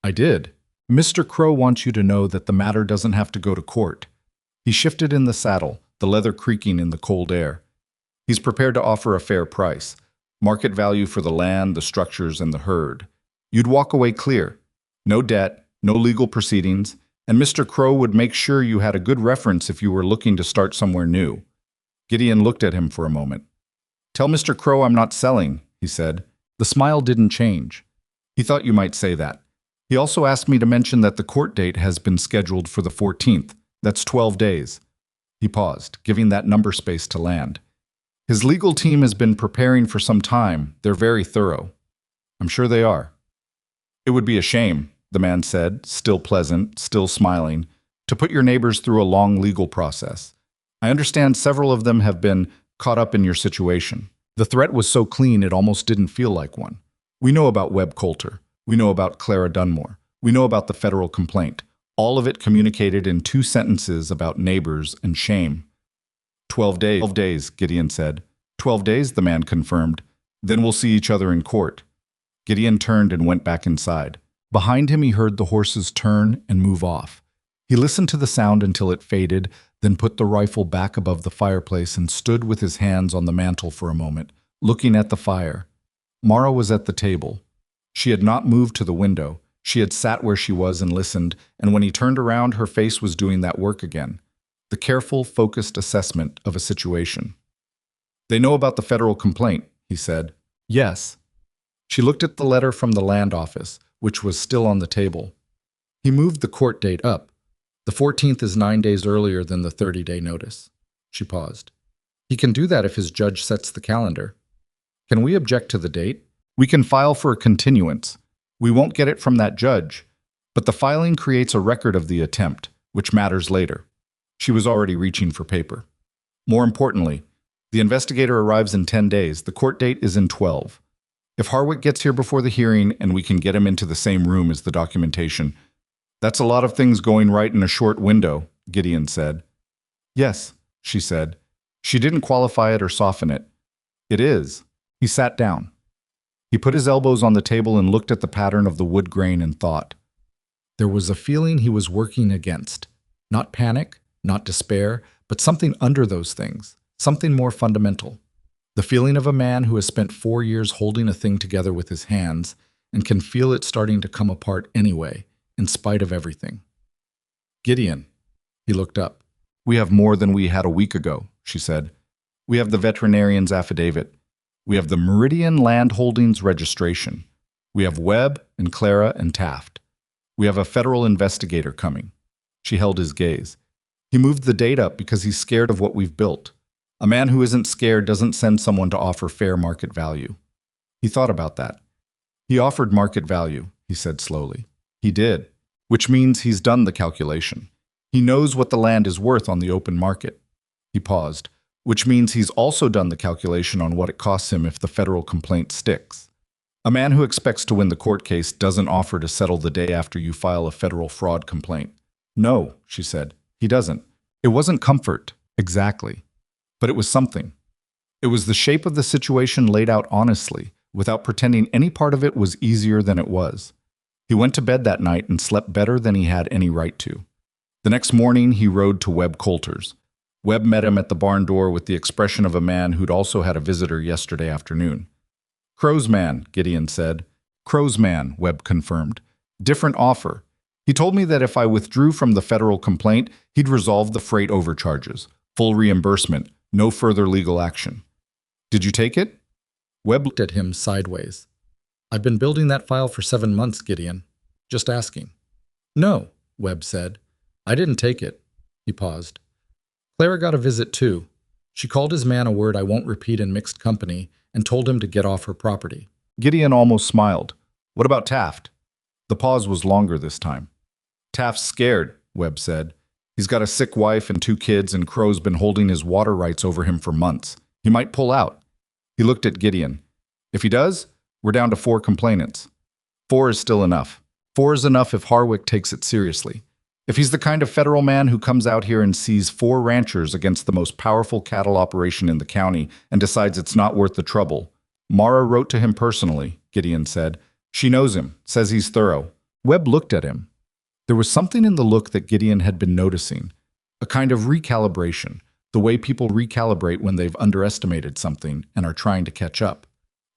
"I did. Mr. Crow wants you to know that the matter doesn't have to go to court." He shifted in the saddle, the leather creaking in the cold air. "He's prepared to offer a fair price. Market value for the land, the structures, and the herd. You'd walk away clear. No debt, no legal proceedings, and Mr. Crow would make sure you had a good reference if you were looking to start somewhere new." Gideon looked at him for a moment. "Tell Mr. Crow I'm not selling," he said. The smile didn't change. "He thought you might say that. He also asked me to mention that the court date has been scheduled for the 14th. That's 12 days. He paused, giving that number space to land. "His legal team has been preparing for some time. They're very thorough." "I'm sure they are." "It would be a shame," the man said, still pleasant, still smiling, "to put your neighbors through a long legal process. I understand several of them have been caught up in your situation." The threat was so clean it almost didn't feel like one. "We know about Webb Coulter. We know about Clara Dunmore. We know about the federal complaint. All of it communicated in 2 sentences about neighbors and shame." 12 days. 12 days, Gideon said. 12 days, the man confirmed. "Then we'll see each other in court." Gideon turned and went back inside. Behind him he heard the horses turn and move off. He listened to the sound until it faded, then put the rifle back above the fireplace and stood with his hands on the mantel for a moment, looking at the fire. Mara was at the table. She had not moved to the window. She had sat where she was and listened, and when he turned around, her face was doing that work again. The careful, focused assessment of a situation. "They know about the federal complaint," he said. "Yes." She looked at the letter from the land office, which was still on the table. He moved the court date up. "The 14th is 9 days earlier than the 30-day notice." She paused. "He can do that if his judge sets the calendar." "Can we object to the date?" "We can file for a continuance. We won't get it from that judge, but the filing creates a record of the attempt, which matters later." She was already reaching for paper. "More importantly, the investigator arrives in 10 days. The court date is in 12. If Harwick gets here before the hearing and we can get him into the same room as the documentation." "That's a lot of things going right in a short window," Gideon said. "Yes," she said. She didn't qualify it or soften it. "It is." He sat down. He put his elbows on the table and looked at the pattern of the wood grain and thought. There was a feeling he was working against. Not panic, not despair, but something under those things, something more fundamental. The feeling of a man who has spent 4 years holding a thing together with his hands and can feel it starting to come apart anyway, in spite of everything. "Gideon." He looked up. "We have more than we had a week ago," she said. "We have the veterinarian's affidavit. We have the Meridian Land Holdings registration. We have Webb and Clara and Taft. We have a federal investigator coming." She held his gaze. "He moved the date up because he's scared of what we've built. A man who isn't scared doesn't send someone to offer fair market value." He thought about that. "He offered market value," he said slowly. "He did, which means he's done the calculation. He knows what the land is worth on the open market." He paused. "Which means he's also done the calculation on what it costs him if the federal complaint sticks. A man who expects to win the court case doesn't offer to settle the day after you file a federal fraud complaint." "No," she said, "he doesn't." It wasn't comfort, exactly, but it was something. It was the shape of the situation laid out honestly, without pretending any part of it was easier than it was. He went to bed that night and slept better than he had any right to. The next morning he rode to Webb Coulter's. Webb met him at the barn door with the expression of a man who'd also had a visitor yesterday afternoon. "Crow's man," Gideon said. "Crow's man," Webb confirmed. "Different offer. He told me that if I withdrew from the federal complaint, he'd resolve the freight overcharges, full reimbursement, no further legal action." "Did you take it?" Webb looked at him sideways. "I've been building that file for 7 months, Gideon. Just asking." "No," Webb said. "I didn't take it." He paused. Clara got a visit too. She called his man a word I won't repeat in mixed company and told him to get off her property. Gideon almost smiled. What about Taft? The pause was longer this time. Taft's scared, Webb said. He's got a sick wife and 2 kids, and Crow's been holding his water rights over him for months. He might pull out. He looked at Gideon. If he does, we're down to 4 complainants. 4 is still enough. 4 is enough if Hardwick takes it seriously. If he's the kind of federal man who comes out here and sees 4 ranchers against the most powerful cattle operation in the county and decides it's not worth the trouble. Mara wrote to him personally, Gideon said. She knows him, says he's thorough. Webb looked at him. There was something in the look that Gideon had been noticing, a kind of recalibration, the way people recalibrate when they've underestimated something and are trying to catch up.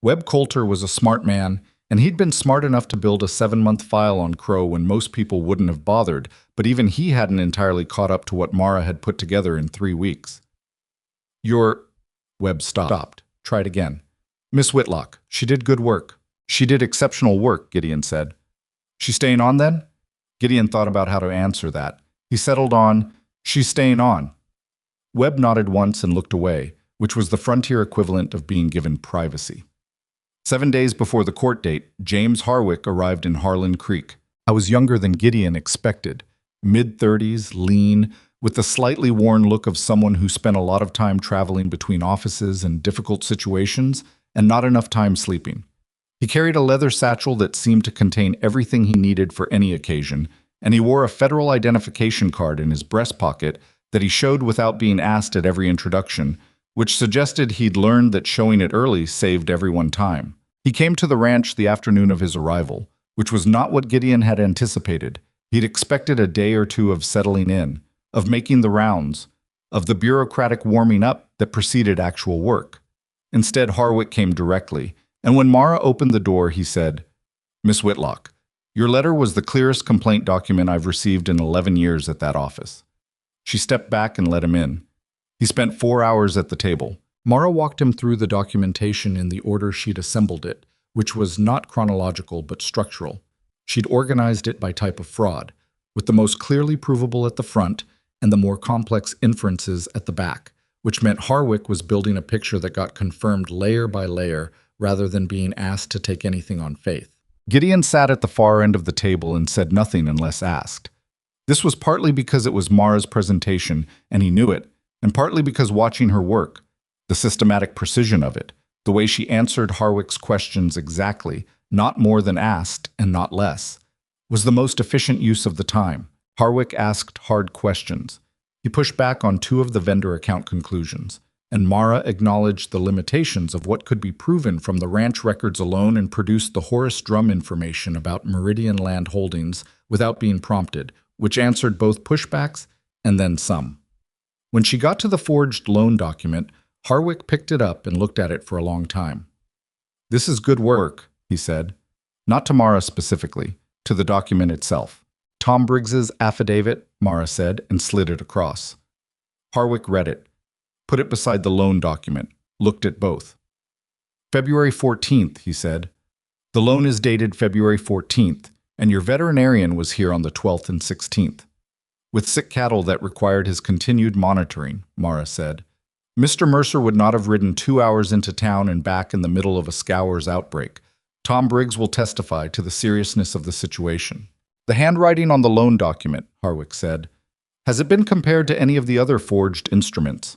Webb Coulter was a smart man, and he'd been smart enough to build a 7-month file on Crow when most people wouldn't have bothered, but even he hadn't entirely caught up to what Mara had put together in 3 weeks. Webb stopped. Tried again. Miss Whitlock, she did good work. She did exceptional work, Gideon said. She staying on then? Gideon thought about how to answer that. He settled on, she's staying on. Webb nodded once and looked away, which was the frontier equivalent of being given privacy. 7 days before the court date, James Hardwick arrived in Harlan Creek. I was younger than Gideon expected, mid-30s, lean, with the slightly worn look of someone who spent a lot of time traveling between offices and difficult situations and not enough time sleeping. He carried a leather satchel that seemed to contain everything he needed for any occasion, and he wore a federal identification card in his breast pocket that he showed without being asked at every introduction, which suggested he'd learned that showing it early saved everyone time. He came to the ranch the afternoon of his arrival, which was not what Gideon had anticipated. He'd expected a day or 2 of settling in, of making the rounds, of the bureaucratic warming up that preceded actual work. Instead, Hardwick came directly, and when Mara opened the door, he said, Miss Whitlock, your letter was the clearest complaint document I've received in 11 years at that office. She stepped back and let him in. He spent 4 hours at the table. Mara walked him through the documentation in the order she'd assembled it, which was not chronological but structural. She'd organized it by type of fraud, with the most clearly provable at the front and the more complex inferences at the back, which meant Hardwick was building a picture that got confirmed layer by layer rather than being asked to take anything on faith. Gideon sat at the far end of the table and said nothing unless asked. This was partly because it was Mara's presentation, and he knew it, and partly because watching her work, the systematic precision of it, the way she answered Hardwick's questions exactly, not more than asked and not less, was the most efficient use of the time. Hardwick asked hard questions. He pushed back on 2 of the vendor account conclusions, and Mara acknowledged the limitations of what could be proven from the ranch records alone and produced the Horace Drum information about Meridian Land Holdings without being prompted, which answered both pushbacks and then some. When she got to the forged loan document, Hardwick picked it up and looked at it for a long time. This is good work, he said. Not to Mara specifically, to the document itself. Tom Briggs's affidavit, Mara said, and slid it across. Hardwick read it, put it beside the loan document, looked at both. February 14th, he said. The loan is dated February 14th, and your veterinarian was here on the 12th and 16th. With sick cattle that required his continued monitoring, Mara said. Mr. Mercer would not have ridden 2 hours into town and back in the middle of a scour's outbreak. Tom Briggs will testify to the seriousness of the situation. The handwriting on the loan document, Hardwick said. Has it been compared to any of the other forged instruments?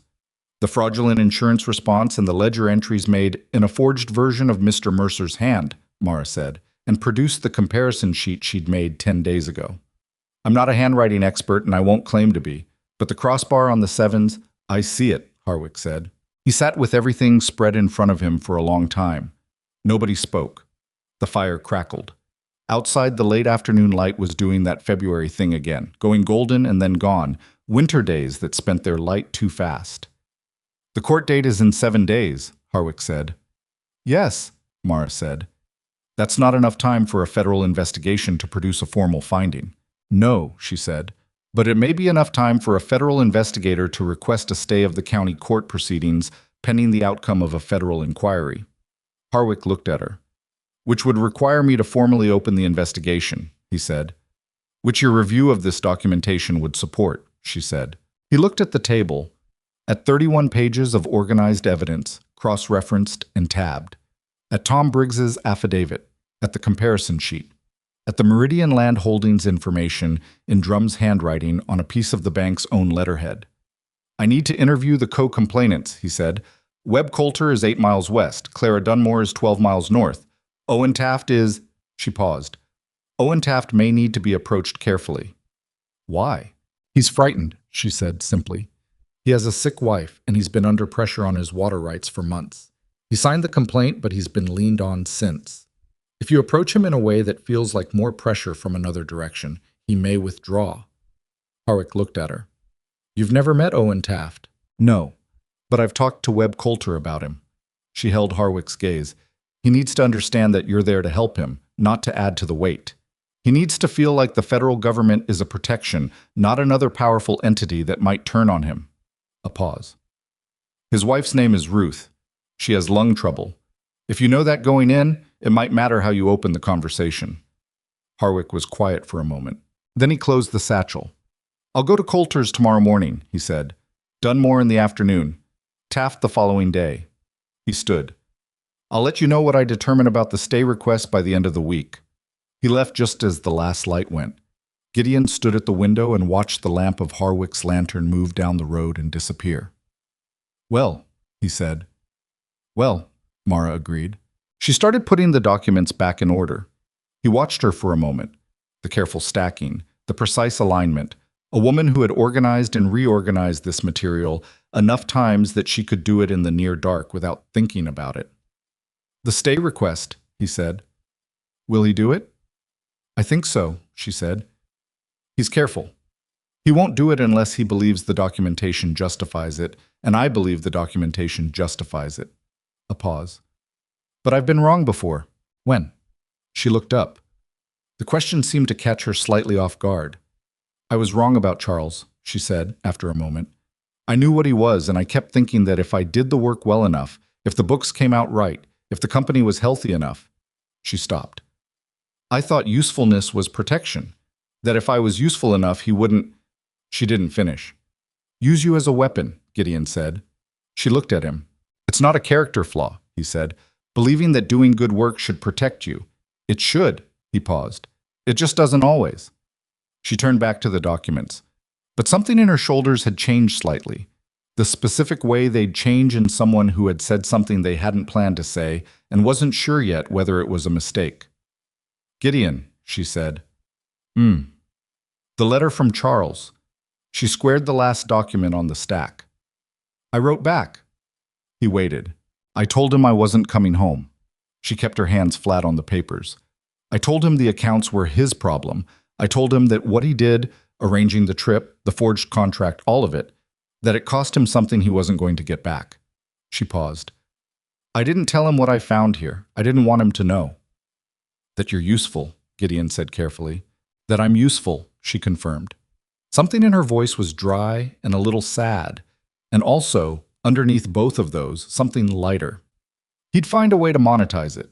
The fraudulent insurance response and the ledger entries made in a forged version of Mr. Mercer's hand, Mara said, and produced the comparison sheet she'd made 10 days ago. I'm not a handwriting expert and I won't claim to be, but the crossbar on the 7s, I see it, Hardwick said. He sat with everything spread in front of him for a long time. Nobody spoke. The fire crackled. Outside, the late afternoon light was doing that February thing again, going golden and then gone, winter days that spent their light too fast. The court date is in 7 days, Hardwick said. Yes, Mara said. That's not enough time for a federal investigation to produce a formal finding. No, she said, but it may be enough time for a federal investigator to request a stay of the county court proceedings pending the outcome of a federal inquiry. Hardwick looked at her. Which would require me to formally open the investigation, he said. Which your review of this documentation would support, she said. He looked at the table, At 31 pages of organized evidence, cross-referenced and tabbed. At Tom Briggs's affidavit, at the comparison sheet, at the Meridian Land Holdings information in Drum's handwriting on a piece of the bank's own letterhead. I need to interview the co-complainants, he said. Webb Coulter is 8 miles west. Clara Dunmore is 12 miles north. Owen Taft is... She paused. Owen Taft may need to be approached carefully. Why? He's frightened, she said simply. He has a sick wife, and he's been under pressure on his water rights for months. He signed the complaint, but he's been leaned on since. If you approach him in a way that feels like more pressure from another direction, he may withdraw. Harwick looked at her. You've never met Owen Taft? No, but I've talked to Webb Coulter about him. She held Harwick's gaze. He needs to understand that you're there to help him, not to add to the weight. He needs to feel like the federal government is a protection, not another powerful entity that might turn on him. A pause. His wife's name is Ruth. She has lung trouble. If you know that going in, it might matter how you open the conversation. Harwick was quiet for a moment. Then he closed the satchel. I'll go to Coulter's tomorrow morning, he said. Dunmore in the afternoon. Taft the following day. He stood. I'll let you know what I determine about the stay request by the end of the week. He left just as the last light went. Gideon stood at the window and watched the lamp of Harwick's lantern move down the road and disappear. Well, he said. Well, Mara agreed. She started putting the documents back in order. He watched her for a moment. The careful stacking, the precise alignment. A woman who had organized and reorganized this material enough times that she could do it in the near dark without thinking about it. The stay request, he said. Will he do it? I think so, she said. He's careful. He won't do it unless he believes the documentation justifies it, and I believe the documentation justifies it. A pause. But I've been wrong before. When? She looked up. The question seemed to catch her slightly off guard. I was wrong about Charles, she said after a moment. I knew what he was, and I kept thinking that if I did the work well enough, if the books came out right, if the company was healthy enough. She stopped. I thought usefulness was protection, that if I was useful enough, he wouldn't... She didn't finish. Use you as a weapon, Gideon said. She looked at him. It's not a character flaw, he said. Believing that doing good work should protect you. It should, he paused. It just doesn't always. She turned back to the documents. But something in her shoulders had changed slightly. The specific way they'd change in someone who had said something they hadn't planned to say and wasn't sure yet whether it was a mistake. Gideon, she said. The letter from Charles. She squared the last document on the stack. I wrote back. He waited. I told him I wasn't coming home. She kept her hands flat on the papers. I told him the accounts were his problem. I told him that what he did, arranging the trip, the forged contract, all of it, that it cost him something he wasn't going to get back. She paused. I didn't tell him what I found here. I didn't want him to know. That you're useful, Gideon said carefully. That I'm useful, she confirmed. Something in her voice was dry and a little sad, and also, underneath both of those, something lighter. He'd find a way to monetize it.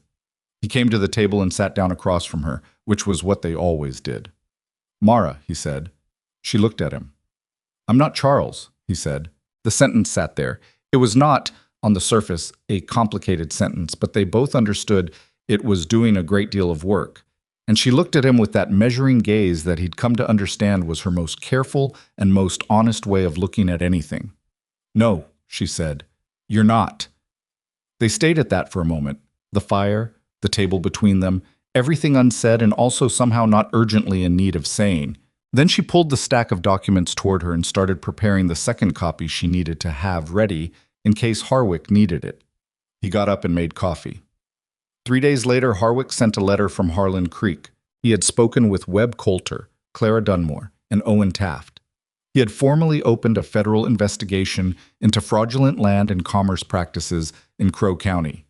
He came to the table and sat down across from her, which was what they always did. Mara, he said. She looked at him. I'm not Charles, he said. The sentence sat there. It was not, on the surface, a complicated sentence, but they both understood it was doing a great deal of work. And she looked at him with that measuring gaze that he'd come to understand was her most careful and most honest way of looking at anything. No, she said. You're not. They stayed at that for a moment. The fire, the table between them, everything unsaid and also somehow not urgently in need of saying. Then she pulled the stack of documents toward her and started preparing the second copy she needed to have ready in case Harwick needed it. He got up and made coffee. 3 days later, Harwick sent a letter from Harlan Creek. He had spoken with Webb Coulter, Clara Dunmore, and Owen Taft. He had formally opened a federal investigation into fraudulent land and commerce practices in Crow County,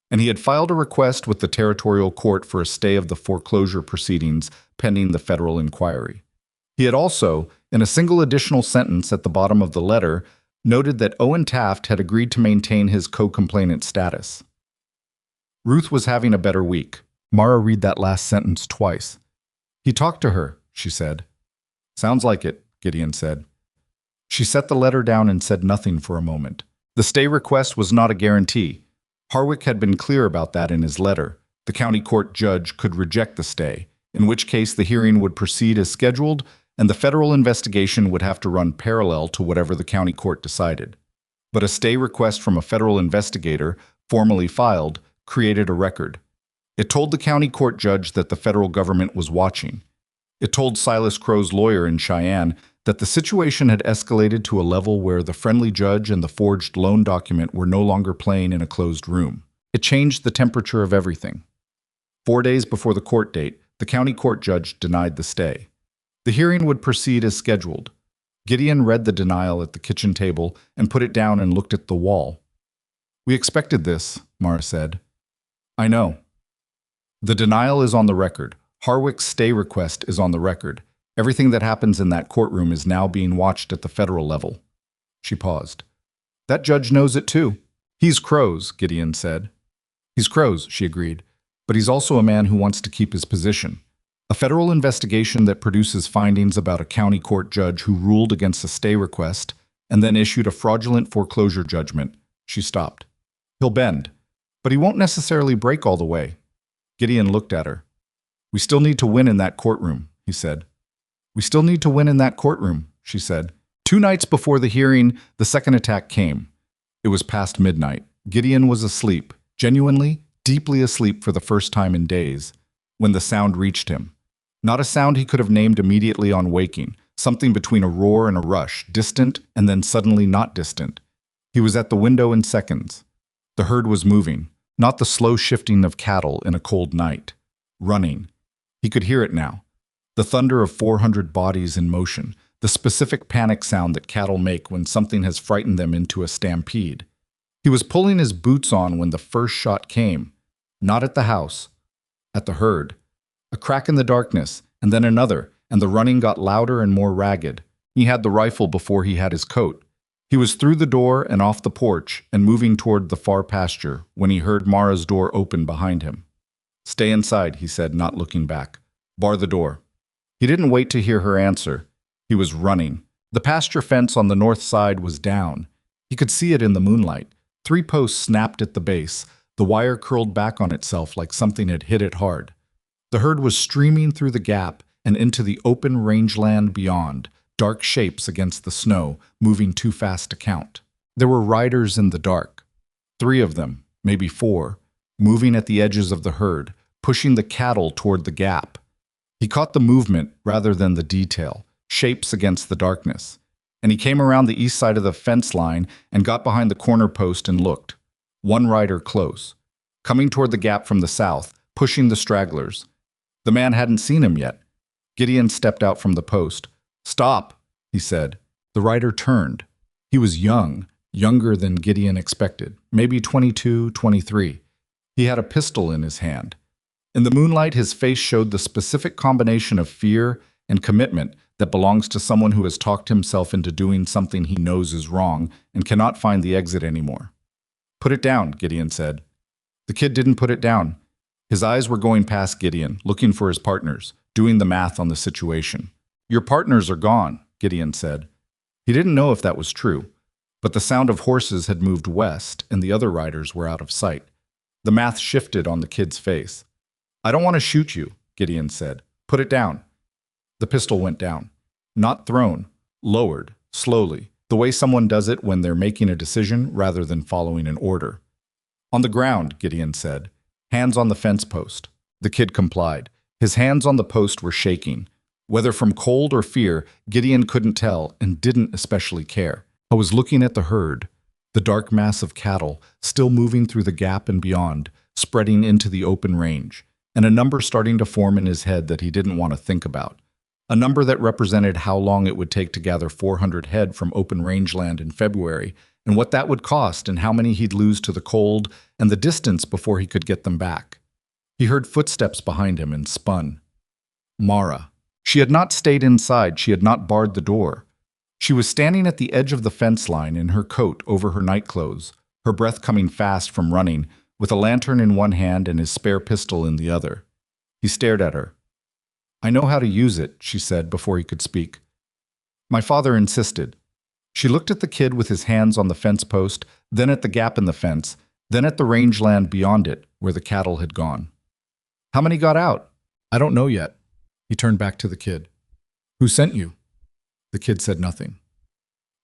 and he had filed a request with the territorial court for a stay of the foreclosure proceedings pending the federal inquiry. He had also, in a single additional sentence at the bottom of the letter, noted that Owen Taft had agreed to maintain his co-complainant status. Ruth was having a better week. Mara read that last sentence twice. He talked to her, she said. Sounds like it, Gideon said. She set the letter down and said nothing for a moment. The stay request was not a guarantee. Hardwick had been clear about that in his letter. The county court judge could reject the stay, in which case the hearing would proceed as scheduled and the federal investigation would have to run parallel to whatever the county court decided. But a stay request from a federal investigator, formally filed, created a record. It told the county court judge that the federal government was watching. It told Silas Crow's lawyer in Cheyenne that the situation had escalated to a level where the friendly judge and the forged loan document were no longer playing in a closed room. It changed the temperature of everything. 4 days before the court date, the county court judge denied the stay. The hearing would proceed as scheduled. Gideon read the denial at the kitchen table and put it down and looked at the wall. "We expected this," Mara said. "I know. The denial is on the record. Hardwick's stay request is on the record. Everything that happens in that courtroom is now being watched at the federal level." She paused. "That judge knows it too." "He's Crow's," Gideon said. "He's Crow's," she agreed. "But he's also a man who wants to keep his position. A federal investigation that produces findings about a county court judge who ruled against a stay request and then issued a fraudulent foreclosure judgment." She stopped. "He'll bend, but he won't necessarily break all the way." Gideon looked at her. "We still need to win in that courtroom," he said. "We still need to win in that courtroom," she said. 2 nights before the hearing, the second attack came. It was past midnight. Gideon was asleep, genuinely, deeply asleep for the first time in days, when the sound reached him. Not a sound he could have named immediately on waking, something between a roar and a rush, distant and then suddenly not distant. He was at the window in seconds. The herd was moving, not the slow shifting of cattle in a cold night. Running. He could hear it now. The thunder of 400 bodies in motion, the specific panic sound that cattle make when something has frightened them into a stampede. He was pulling his boots on when the first shot came. Not at the house. At the herd. A crack in the darkness, and then another, and the running got louder and more ragged. He had the rifle before he had his coat. He was through the door and off the porch and moving toward the far pasture when he heard Mara's door open behind him. "Stay inside," he said, not looking back. "Bar the door." He didn't wait to hear her answer. He was running. The pasture fence on the north side was down. He could see it in the moonlight. 3 posts snapped at the base. The wire curled back on itself like something had hit it hard. The herd was streaming through the gap and into the open rangeland beyond, dark shapes against the snow, moving too fast to count. There were riders in the dark. 3 of them, maybe 4, moving at the edges of the herd, pushing the cattle toward the gap. He caught the movement rather than the detail, shapes against the darkness. And he came around the east side of the fence line and got behind the corner post and looked. 1 rider close, coming toward the gap from the south, pushing the stragglers. The man hadn't seen him yet. Gideon stepped out from the post. "Stop," he said. The rider turned. He was young, younger than Gideon expected, maybe 22, 23. He had a pistol in his hand. In the moonlight, his face showed the specific combination of fear and commitment that belongs to someone who has talked himself into doing something he knows is wrong and cannot find the exit anymore. "Put it down," Gideon said. The kid didn't put it down. His eyes were going past Gideon, looking for his partners, doing the math on the situation. "Your partners are gone," Gideon said. He didn't know if that was true, but the sound of horses had moved west and the other riders were out of sight. The math shifted on the kid's face. "I don't want to shoot you," Gideon said. "Put it down." The pistol went down. Not thrown, lowered, slowly, the way someone does it when they're making a decision rather than following an order. "On the ground," Gideon said. "Hands on the fence post." The kid complied. His hands on the post were shaking. Whether from cold or fear, Gideon couldn't tell and didn't especially care. I was looking at the herd, the dark mass of cattle, still moving through the gap and beyond, spreading into the open range, and a number starting to form in his head that he didn't want to think about. A number that represented how long it would take to gather 400 head from open rangeland in February, and what that would cost and how many he'd lose to the cold and the distance before he could get them back. He heard footsteps behind him and spun. Mara. She had not stayed inside, she had not barred the door. She was standing at the edge of the fence line in her coat over her nightclothes, her breath coming fast from running, with a lantern in one hand and his spare pistol in the other. He stared at her. "I know how to use it," she said before he could speak. "My father insisted." She looked at the kid with his hands on the fence post, then at the gap in the fence, then at the rangeland beyond it, where the cattle had gone. How many got out? I don't know yet. He turned back to the kid. Who sent you? The kid said nothing.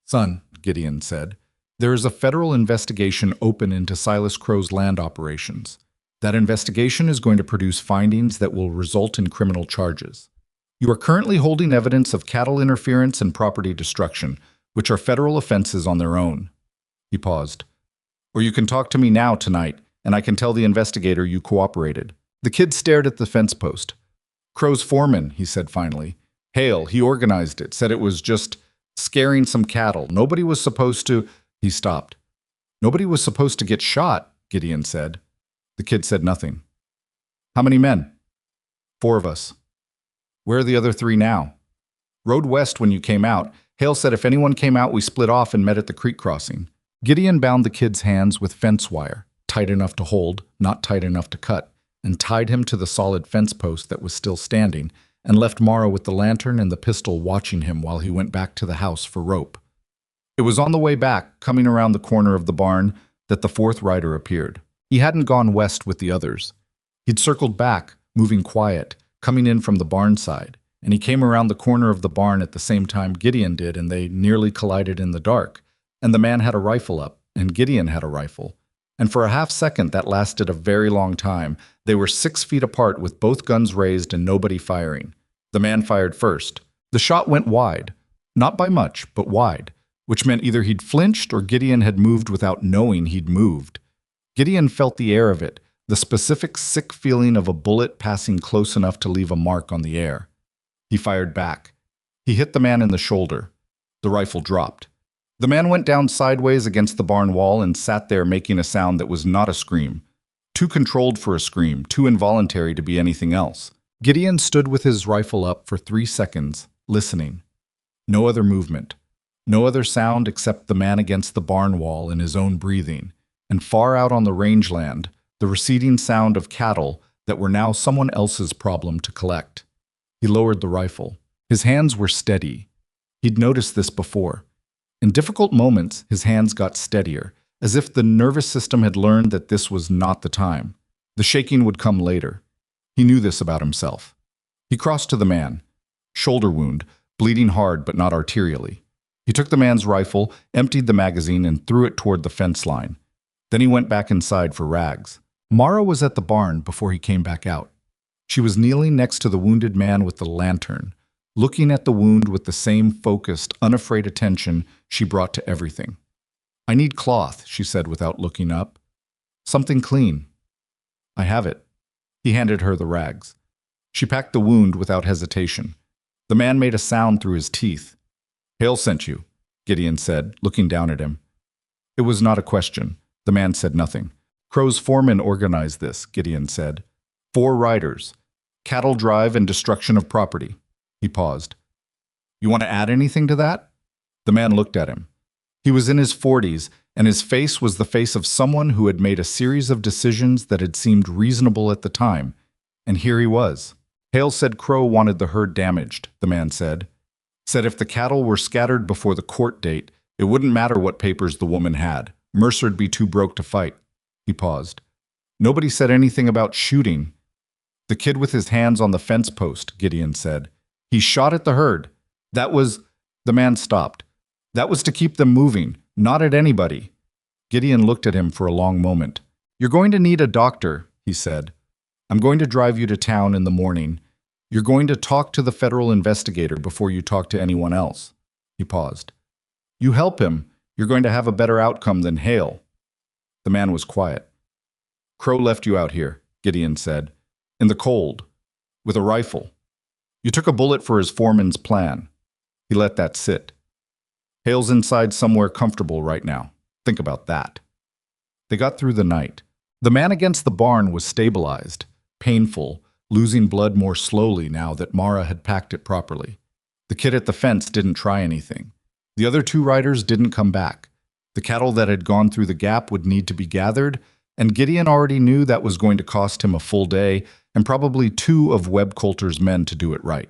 Son, Gideon said, there is a federal investigation open into Silas Crow's land operations. That investigation is going to produce findings that will result in criminal charges. You are currently holding evidence of cattle interference and property destruction, which are federal offenses on their own. He paused. Or you can talk to me now tonight, and I can tell the investigator you cooperated. The kid stared at the fence post. Crow's foreman, he said finally. Hale, he organized it, said it was just scaring some cattle. Nobody was supposed to... He stopped. Nobody was supposed to get shot, Gideon said. The kid said nothing. How many men? 4 of us. Where are the other 3 now? Rode west when you came out. Hale said if anyone came out, we split off and met at the creek crossing. Gideon bound the kid's hands with fence wire, tight enough to hold, not tight enough to cut, and tied him to the solid fence post that was still standing, and left Mara with the lantern and the pistol watching him while he went back to the house for rope. It was on the way back, coming around the corner of the barn, that the 4th rider appeared. He hadn't gone west with the others. He'd circled back, moving quiet, coming in from the barn side, and he came around the corner of the barn at the same time Gideon did, and they nearly collided in the dark. And the man had a rifle up, and Gideon had a rifle. And for a half-second that lasted a very long time, they were 6 feet apart with both guns raised and nobody firing. The man fired first. The shot went wide. Not by much, but wide, which meant either he'd flinched or Gideon had moved without knowing he'd moved. Gideon felt the air of it, the specific sick feeling of a bullet passing close enough to leave a mark on the air. He fired back. He hit the man in the shoulder. The rifle dropped. The man went down sideways against the barn wall and sat there making a sound that was not a scream. Too controlled for a scream, too involuntary to be anything else. Gideon stood with his rifle up for 3 seconds, listening. No other movement. No other sound except the man against the barn wall and his own breathing. And far out on the rangeland, the receding sound of cattle that were now someone else's problem to collect. He lowered the rifle. His hands were steady. He'd noticed this before. In difficult moments, his hands got steadier, as if the nervous system had learned that this was not the time. The shaking would come later. He knew this about himself. He crossed to the man. Shoulder wound, bleeding hard but not arterially. He took the man's rifle, emptied the magazine, and threw it toward the fence line. Then he went back inside for Rags. Mara was at the barn before he came back out. She was kneeling next to the wounded man with the lantern, looking at the wound with the same focused, unafraid attention she brought to everything. I need cloth, she said without looking up. Something clean. I have it. He handed her the rags. She packed the wound without hesitation. The man made a sound through his teeth. Hale sent you, Gideon said, looking down at him. It was not a question. The man said nothing. Crow's foreman organized this, Gideon said. 4 riders. Cattle drive and destruction of property. He paused. You want to add anything to that? The man looked at him. He was in his 40s, and his face was the face of someone who had made a series of decisions that had seemed reasonable at the time. And here he was. Hale said Crow wanted the herd damaged, the man said. Said if the cattle were scattered before the court date, it wouldn't matter what papers the woman had. Mercer'd be too broke to fight. He paused. Nobody said anything about shooting. The kid with his hands on the fence post, Gideon said. He shot at the herd. That was... The man stopped. That was to keep them moving, not at anybody. Gideon looked at him for a long moment. You're going to need a doctor, he said. I'm going to drive you to town in the morning. You're going to talk to the federal investigator before you talk to anyone else. He paused. You help him. You're going to have a better outcome than Hale. The man was quiet. Crow left you out here, Gideon said. In the cold. With a rifle. You took a bullet for his foreman's plan. He let that sit. Hale's inside somewhere comfortable right now. Think about that. They got through the night. The man against the barn was stabilized, painful, losing blood more slowly now that Mara had packed it properly. The kid at the fence didn't try anything. The other 2 riders didn't come back. The cattle that had gone through the gap would need to be gathered, and Gideon already knew that was going to cost him a full day and probably 2 of Webb Coulter's men to do it right.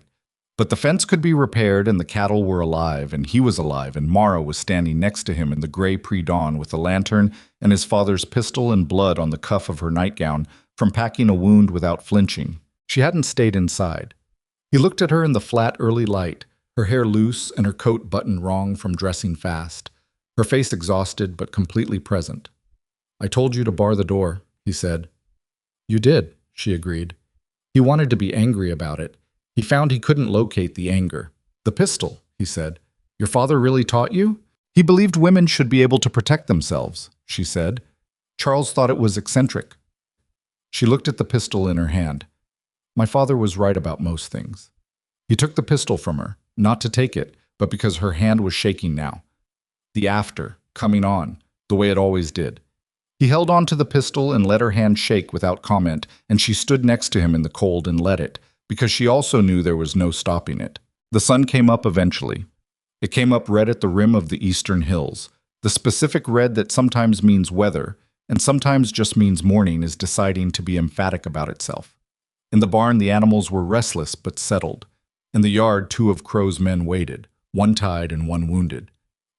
But the fence could be repaired and the cattle were alive and he was alive and Mara was standing next to him in the gray pre-dawn with a lantern and his father's pistol and blood on the cuff of her nightgown from packing a wound without flinching. She hadn't stayed inside. He looked at her in the flat early light, her hair loose and her coat buttoned wrong from dressing fast, her face exhausted but completely present. "I told you to bar the door," he said. "You did," she agreed. He wanted to be angry about it. He found he couldn't locate the anger. "The pistol," he said. "Your father really taught you?" "He believed women should be able to protect themselves," she said. "Charles thought it was eccentric." She looked at the pistol in her hand. "My father was right about most things." He took the pistol from her, not to take it, but because her hand was shaking now. The after, coming on, the way it always did. He held on to the pistol and let her hand shake without comment, and she stood next to him in the cold and let it, because she also knew there was no stopping it. The sun came up eventually. It came up red at the rim of the eastern hills. The specific red that sometimes means weather, and sometimes just means morning is deciding to be emphatic about itself. In the barn, the animals were restless but settled. In the yard, 2 of Crow's men waited, one tied and one wounded.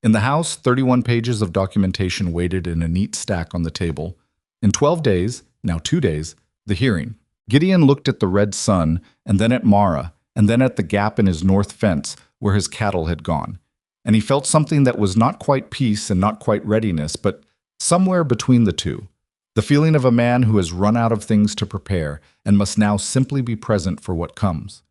In the house, 31 pages of documentation waited in a neat stack on the table. In 12 days, now 2 days, the hearing. Gideon looked at the red sun, and then at Mara, and then at the gap in his north fence where his cattle had gone. And he felt something that was not quite peace and not quite readiness, but somewhere between the two. The feeling of a man who has run out of things to prepare and must now simply be present for what comes.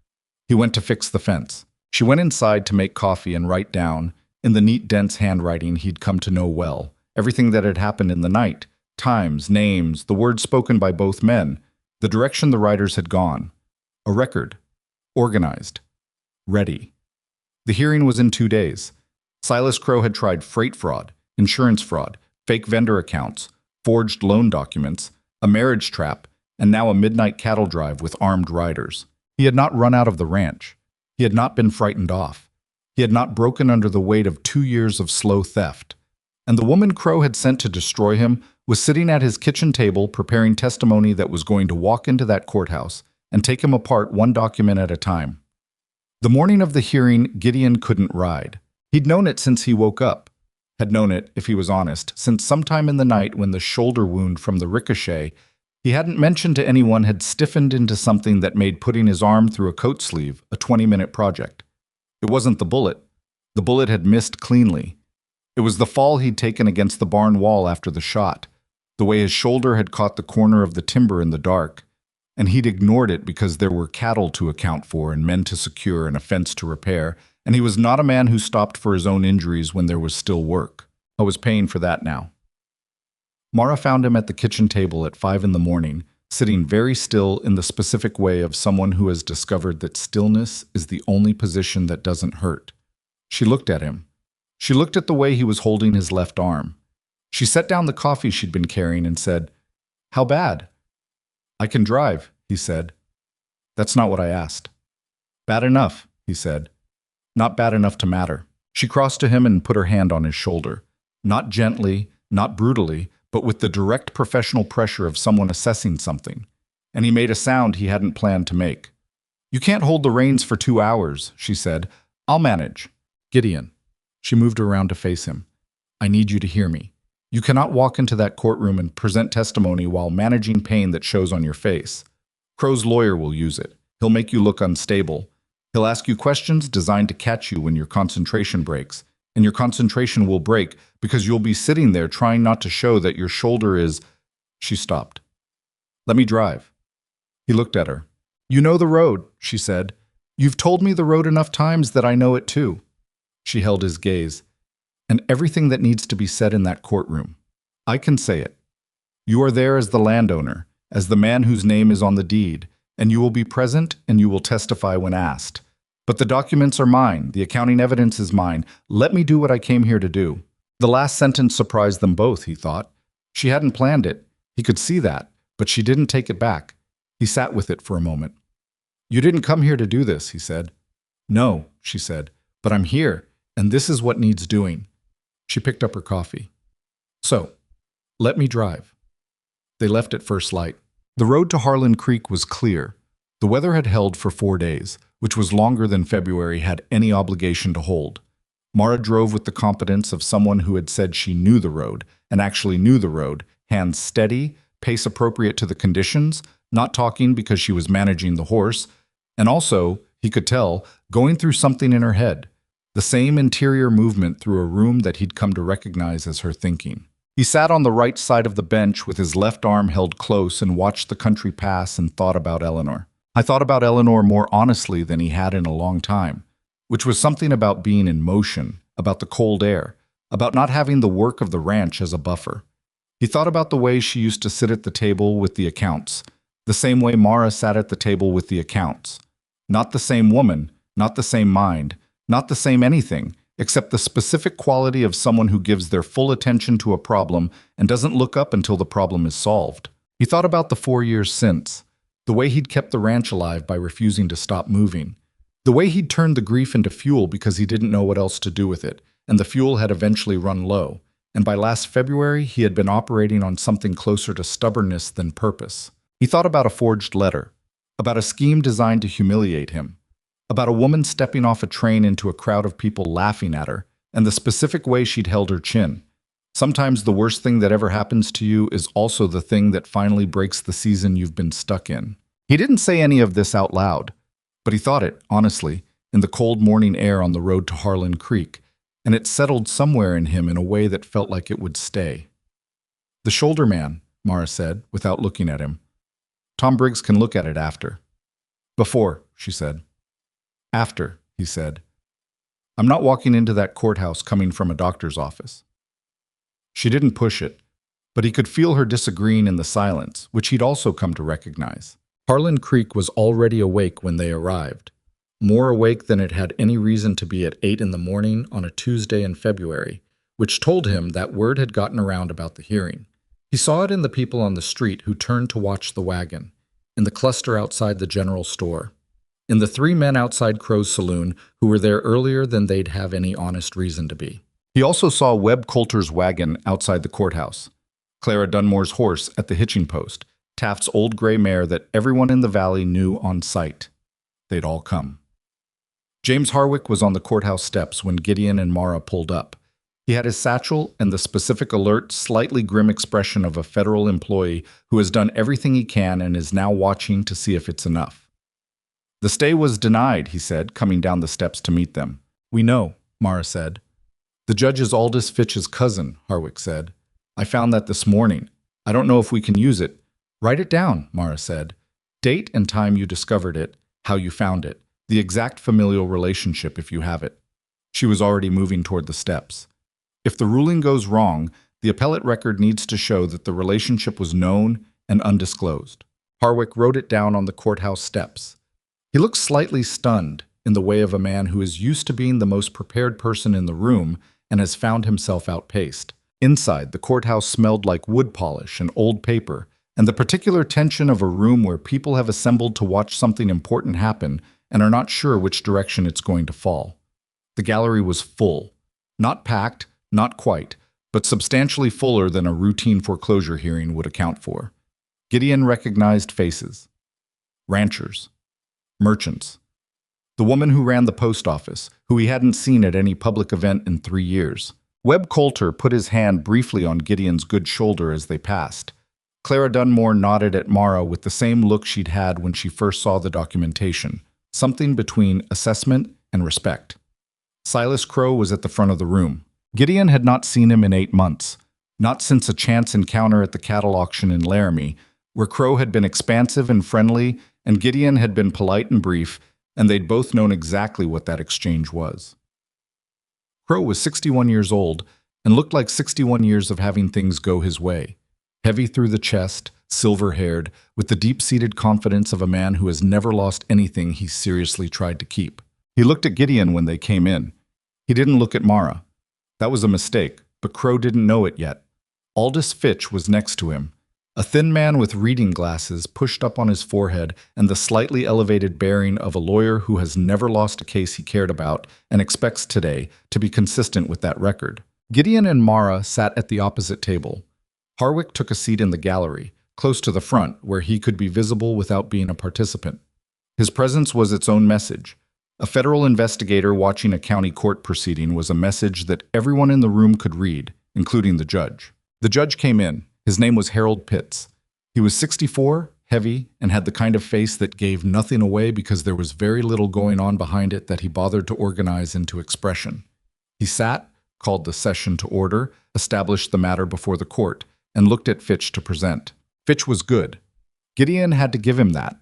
He went to fix the fence. She went inside to make coffee and write down, in the neat, dense handwriting he'd come to know well, everything that had happened in the night, times, names, the words spoken by both men, the direction the writers had gone. A record. Organized. Ready. The hearing was in 2 days. Silas Crow had tried freight fraud, insurance fraud, fake vendor accounts, forged loan documents, a marriage trap, and now a midnight cattle drive with armed riders. He had not run out of the ranch. He had not been frightened off. He had not broken under the weight of 2 years of slow theft. And the woman Crow had sent to destroy him was sitting at his kitchen table preparing testimony that was going to walk into that courthouse and take him apart one document at a time. The morning of the hearing, Gideon couldn't ride. He'd known it since he woke up. Had known it, if he was honest, since sometime in the night when the shoulder wound from the ricochet he hadn't mentioned to anyone had stiffened into something that made putting his arm through a coat sleeve a 20-minute project. It wasn't the bullet. The bullet had missed cleanly. It was the fall he'd taken against the barn wall after the shot, the way his shoulder had caught the corner of the timber in the dark, and he'd ignored it because there were cattle to account for and men to secure and a fence to repair, and he was not a man who stopped for his own injuries when there was still work. I was paying for that now. Mara found him at the kitchen table at 5 in the morning, sitting very still in the specific way of someone who has discovered that stillness is the only position that doesn't hurt. She looked at him. She looked at the way he was holding his left arm. She set down the coffee she'd been carrying and said, "How bad?" "I can drive," he said. "That's not what I asked." "Bad enough," he said. "Not bad enough to matter." She crossed to him and put her hand on his shoulder. Not gently, not brutally, but with the direct professional pressure of someone assessing something. And he made a sound he hadn't planned to make. "You can't hold the reins for 2 hours," she said. "I'll manage." "Gideon." She moved around to face him. "I need you to hear me. You cannot walk into that courtroom and present testimony while managing pain that shows on your face. Crow's lawyer will use it. He'll make you look unstable. He'll ask you questions designed to catch you when your concentration breaks. And your concentration will break because you'll be sitting there trying not to show that your shoulder is—" She stopped. "Let me drive." He looked at her. "You know the road," she said. "You've told me the road enough times that I know it too." She held his gaze. "And everything that needs to be said in that courtroom. I can say it. You are there as the landowner, as the man whose name is on the deed, and you will be present and you will testify when asked. But the documents are mine, the accounting evidence is mine. Let me do what I came here to do." The last sentence surprised them both, he thought. She hadn't planned it. He could see that, but she didn't take it back. He sat with it for a moment. "You didn't come here to do this," he said. "No," she said, "but I'm here, and this is what needs doing." She picked up her coffee. "So, let me drive." They left at first light. The road to Harlan Creek was clear. The weather had held for 4 days, which was longer than February had any obligation to hold. Mara drove with the competence of someone who had said she knew the road, and actually knew the road, hands steady, pace appropriate to the conditions, not talking because she was managing the horse, and also, he could tell, going through something in her head, the same interior movement through a room that he'd come to recognize as her thinking. He sat on the right side of the bench with his left arm held close and watched the country pass and thought about Eleanor. I thought about Eleanor more honestly than he had in a long time, which was something about being in motion, about the cold air, about not having the work of the ranch as a buffer. He thought about the way she used to sit at the table with the accounts, the same way Mara sat at the table with the accounts. Not the same woman, not the same mind, not the same anything, except the specific quality of someone who gives their full attention to a problem and doesn't look up until the problem is solved. He thought about the 4 years since, the way he'd kept the ranch alive by refusing to stop moving, the way he'd turned the grief into fuel because he didn't know what else to do with it, and the fuel had eventually run low, and by last February he had been operating on something closer to stubbornness than purpose. He thought about a forged letter, about a scheme designed to humiliate him, about a woman stepping off a train into a crowd of people laughing at her, and the specific way she'd held her chin. Sometimes the worst thing that ever happens to you is also the thing that finally breaks the season you've been stuck in. He didn't say any of this out loud, but he thought it, honestly, in the cold morning air on the road to Harlan Creek, and it settled somewhere in him in a way that felt like it would stay. "The shoulder man," Mara said, without looking at him. "Tom Briggs can look at it after." "Before," she said. "After," he said. "I'm not walking into that courthouse coming from a doctor's office." She didn't push it, but he could feel her disagreeing in the silence, which he'd also come to recognize. Harlan Creek was already awake when they arrived, more awake than it had any reason to be at 8 in the morning on a Tuesday in February, which told him that word had gotten around about the hearing. He saw it in the people on the street who turned to watch the wagon, in the cluster outside the general store, in the 3 men outside Crow's saloon who were there earlier than they'd have any honest reason to be. He also saw Webb Coulter's wagon outside the courthouse, Clara Dunmore's horse at the hitching post, Taft's old gray mare that everyone in the valley knew on sight. They'd all come. James Harwick was on the courthouse steps when Gideon and Mara pulled up. He had his satchel and the specific alert, slightly grim expression of a federal employee who has done everything he can and is now watching to see if it's enough. "The stay was denied," he said, coming down the steps to meet them. "We know," Mara said. "The judge is Aldous Fitch's cousin," Harwick said. "I found that this morning. I don't know if we can use it." "Write it down," Mara said. "Date and time you discovered it, how you found it, the exact familial relationship if you have it." She was already moving toward the steps. "If the ruling goes wrong, the appellate record needs to show that the relationship was known and undisclosed." Harwick wrote it down on the courthouse steps. He looked slightly stunned, in the way of a man who is used to being the most prepared person in the room and has found himself outpaced. Inside, the courthouse smelled like wood polish and old paper, and the particular tension of a room where people have assembled to watch something important happen and are not sure which direction it's going to fall. The gallery was full. Not packed, not quite, but substantially fuller than a routine foreclosure hearing would account for. Gideon recognized faces. Ranchers. Merchants. The woman who ran the post office, who he hadn't seen at any public event in 3 years. Webb Coulter put his hand briefly on Gideon's good shoulder as they passed. Clara Dunmore nodded at Mara with the same look she'd had when she first saw the documentation, something between assessment and respect. Silas Crow was at the front of the room. Gideon had not seen him in 8 months, not since a chance encounter at the cattle auction in Laramie, where Crow had been expansive and friendly, and Gideon had been polite and brief, and they'd both known exactly what that exchange was. Crow was 61 years old and looked like 61 years of having things go his way. Heavy through the chest, silver-haired, with the deep-seated confidence of a man who has never lost anything he seriously tried to keep. He looked at Gideon when they came in. He didn't look at Mara. That was a mistake, but Crow didn't know it yet. Aldous Fitch was next to him, a thin man with reading glasses pushed up on his forehead and the slightly elevated bearing of a lawyer who has never lost a case he cared about and expects today to be consistent with that record. Gideon and Mara sat at the opposite table. Harwick took a seat in the gallery, close to the front, where he could be visible without being a participant. His presence was its own message. A federal investigator watching a county court proceeding was a message that everyone in the room could read, including the judge. The judge came in. His name was Harold Pitts. He was 64, heavy, and had the kind of face that gave nothing away because there was very little going on behind it that he bothered to organize into expression. He sat, called the session to order, established the matter before the court, and looked at Fitch to present. Fitch was good. Gideon had to give him that.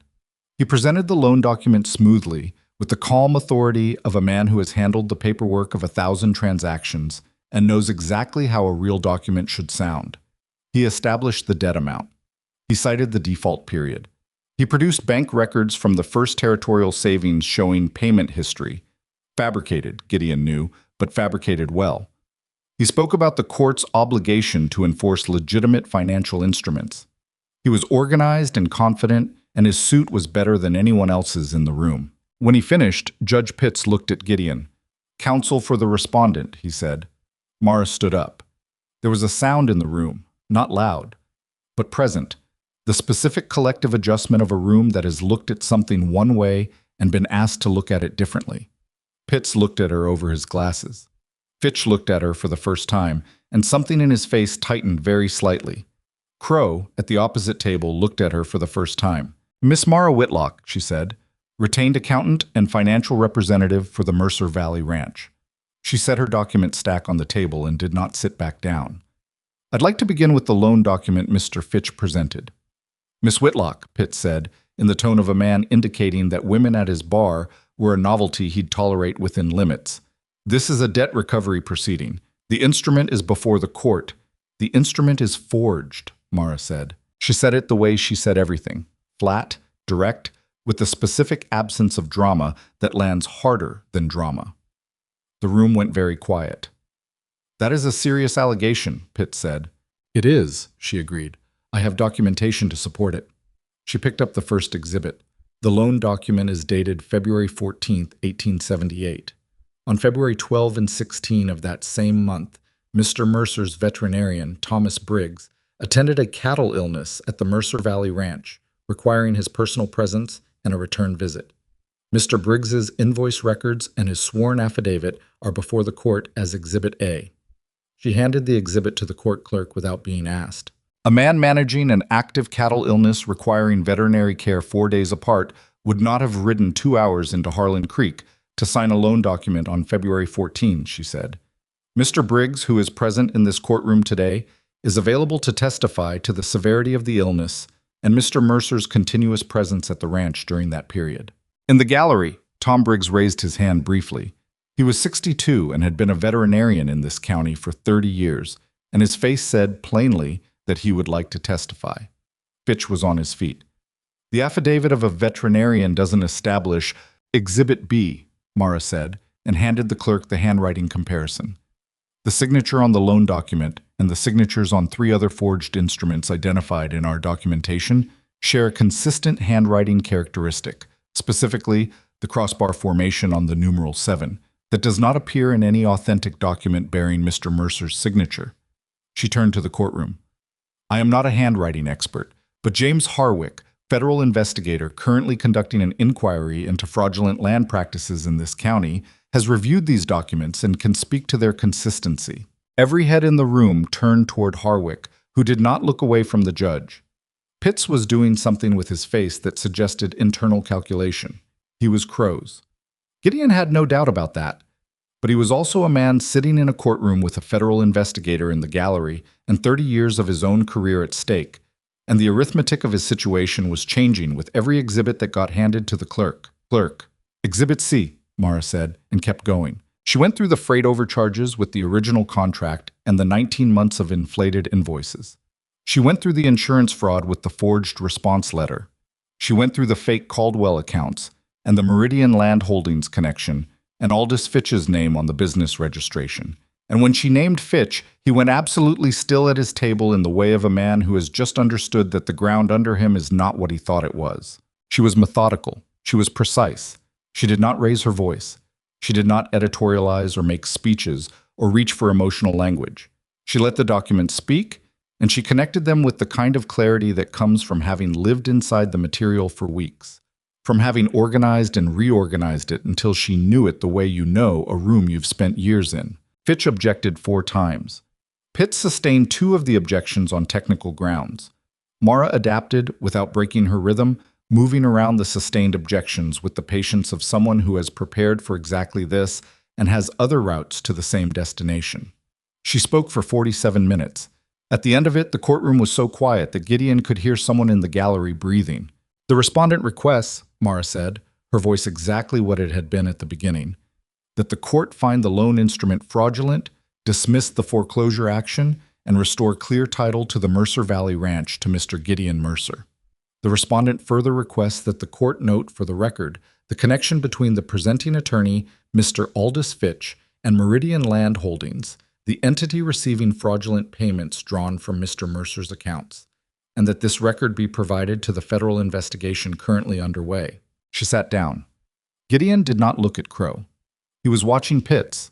He presented the loan document smoothly, with the calm authority of a man who has handled the paperwork of 1,000 transactions and knows exactly how a real document should sound. He established the debt amount. He cited the default period. He produced bank records from the First Territorial Savings showing payment history. Fabricated, Gideon knew, but fabricated well. He spoke about the court's obligation to enforce legitimate financial instruments. He was organized and confident, and his suit was better than anyone else's in the room. When he finished, Judge Pitts looked at Gideon. "Counsel for the respondent," he said. Mara stood up. There was a sound in the room, not loud, but present, the specific collective adjustment of a room that has looked at something one way and been asked to look at it differently. Pitts looked at her over his glasses. Fitch looked at her for the first time, and something in his face tightened very slightly. Crow, at the opposite table, looked at her for the first time. "Miss Mara Whitlock," she said, "retained accountant and financial representative for the Mercer Valley Ranch." She set her document stack on the table and did not sit back down. "I'd like to begin with the loan document Mr. Fitch presented." "Miss Whitlock," Pitt said, in the tone of a man indicating that women at his bar were a novelty he'd tolerate within limits. "This is a debt recovery proceeding. The instrument is before the court. The instrument is forged," Mara said. She said it the way she said everything, flat, direct, with the specific absence of drama that lands harder than drama. The room went very quiet. "That is a serious allegation," Pitt said. "It is," she agreed. "I have documentation to support it." She picked up the first exhibit. The loan document is dated February 14, 1878. On February 12 and 16 of that same month, Mr. Mercer's veterinarian, Thomas Briggs, attended a cattle illness at the Mercer Valley Ranch, requiring his personal presence and a return visit. Mr. Briggs's invoice records and his sworn affidavit are before the court as Exhibit A. She handed the exhibit to the court clerk without being asked. A man managing an active cattle illness requiring veterinary care 4 days apart would not have ridden 2 hours into Harlan Creek to sign a loan document on February 14, she said. Mr. Briggs, who is present in this courtroom today, is available to testify to the severity of the illness and Mr. Mercer's continuous presence at the ranch during that period. In the gallery, Tom Briggs raised his hand briefly. He was 62 and had been a veterinarian in this county for 30 years, and his face said plainly that he would like to testify. Fitch was on his feet. "The affidavit of a veterinarian doesn't establish Exhibit B," Mara said, and handed the clerk the handwriting comparison. The signature on the loan document and the signatures on 3 other forged instruments identified in our documentation share a consistent handwriting characteristic, specifically the crossbar formation on the numeral 7, that does not appear in any authentic document bearing Mr. Mercer's signature. She turned to the courtroom. "I am not a handwriting expert, but James Harwick, federal investigator currently conducting an inquiry into fraudulent land practices in this county, has reviewed these documents and can speak to their consistency." Every head in the room turned toward Harwick, who did not look away from the judge. Pitts was doing something with his face that suggested internal calculation. He was Crow's. Gideon had no doubt about that. But he was also a man sitting in a courtroom with a federal investigator in the gallery and 30 years of his own career at stake, and the arithmetic of his situation was changing with every exhibit that got handed to the clerk. "Clerk, Exhibit C," Mara said, and kept going. She went through the freight overcharges with the original contract and the 19 months of inflated invoices. She went through the insurance fraud with the forged response letter. She went through the fake Caldwell accounts and the Meridian Land Holdings connection and Aldous Fitch's name on the business registration. And when she named Fitch, he went absolutely still at his table in the way of a man who has just understood that the ground under him is not what he thought it was. She was methodical. She was precise. She did not raise her voice. She did not editorialize or make speeches or reach for emotional language. She let the documents speak, and she connected them with the kind of clarity that comes from having lived inside the material for weeks. from having organized and reorganized it until she knew it the way you know a room you've spent years in. Fitch objected 4 times. Pitts sustained 2 of the objections on technical grounds. Mara adapted without breaking her rhythm, moving around the sustained objections with the patience of someone who has prepared for exactly this and has other routes to the same destination. She spoke for 47 minutes. At the end of it, the courtroom was so quiet that Gideon could hear someone in the gallery breathing. The respondent requests, Mara said, her voice exactly what it had been at the beginning, that the court find the loan instrument fraudulent, dismiss the foreclosure action, and restore clear title to the Mercer Valley Ranch to Mr. Gideon Mercer. The respondent further requests that the court note for the record the connection between the presenting attorney, Mr. Aldous Fitch, and Meridian Land Holdings, the entity receiving fraudulent payments drawn from Mr. Mercer's accounts, and that this record be provided to the federal investigation currently underway. She sat down. Gideon did not look at Crow. He was watching Pitts.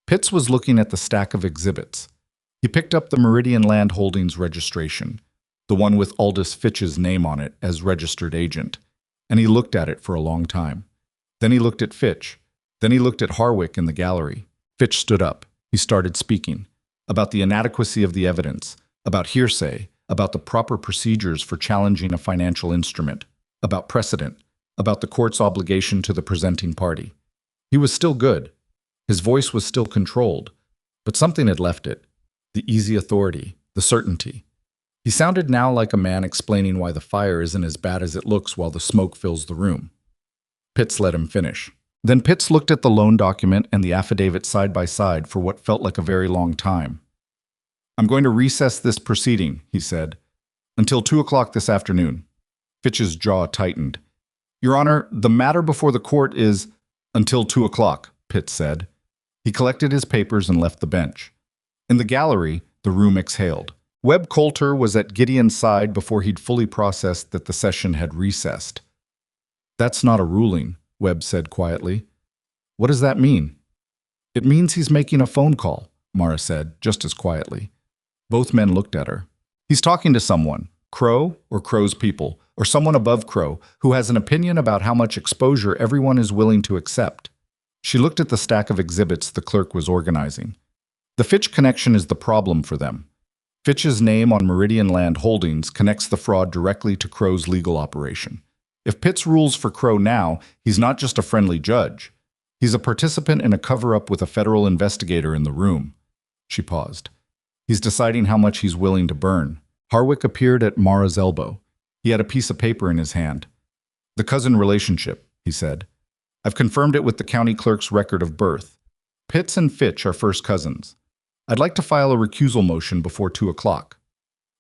Pitts was looking at the stack of exhibits. He picked up the Meridian Land Holdings registration, the one with Aldous Fitch's name on it as registered agent, and he looked at it for a long time. Then he looked at Fitch. Then he looked at Harwick in the gallery. Fitch stood up. He started speaking about the inadequacy of the evidence, about hearsay, about the proper procedures for challenging a financial instrument, about precedent, about the court's obligation to the presenting party. He was still good. His voice was still controlled, but something had left it. The easy authority, the certainty. He sounded now like a man explaining why the fire isn't as bad as it looks while the smoke fills the room. Pitts let him finish. Then Pitts looked at the loan document and the affidavit side by side for what felt like a very long time. "I'm going to recess this proceeding," he said, "until 2 o'clock this afternoon." Fitch's jaw tightened. "Your Honor, the matter before the court is—" "Until 2 o'clock, Pitts said. He collected his papers and left the bench. In the gallery, the room exhaled. Webb Coulter was at Gideon's side before he'd fully processed that the session had recessed. "That's not a ruling," Webb said quietly. "What does that mean?" "It means he's making a phone call," Mara said, just as quietly. Both men looked at her. "He's talking to someone, Crow or Crow's people, or someone above Crow, who has an opinion about how much exposure everyone is willing to accept." She looked at the stack of exhibits the clerk was organizing. The Fitch connection is the problem for them. Fitch's name on Meridian Land Holdings connects the fraud directly to Crow's legal operation. If Pitts rules for Crow now, he's not just a friendly judge. He's a participant in a cover-up with a federal investigator in the room. She paused. He's deciding how much he's willing to burn. Harwick appeared at Mara's elbow. He had a piece of paper in his hand. "The cousin relationship," he said. "I've confirmed it with the county clerk's record of birth. Pitts and Fitch are first cousins. I'd like to file a recusal motion before 2 o'clock.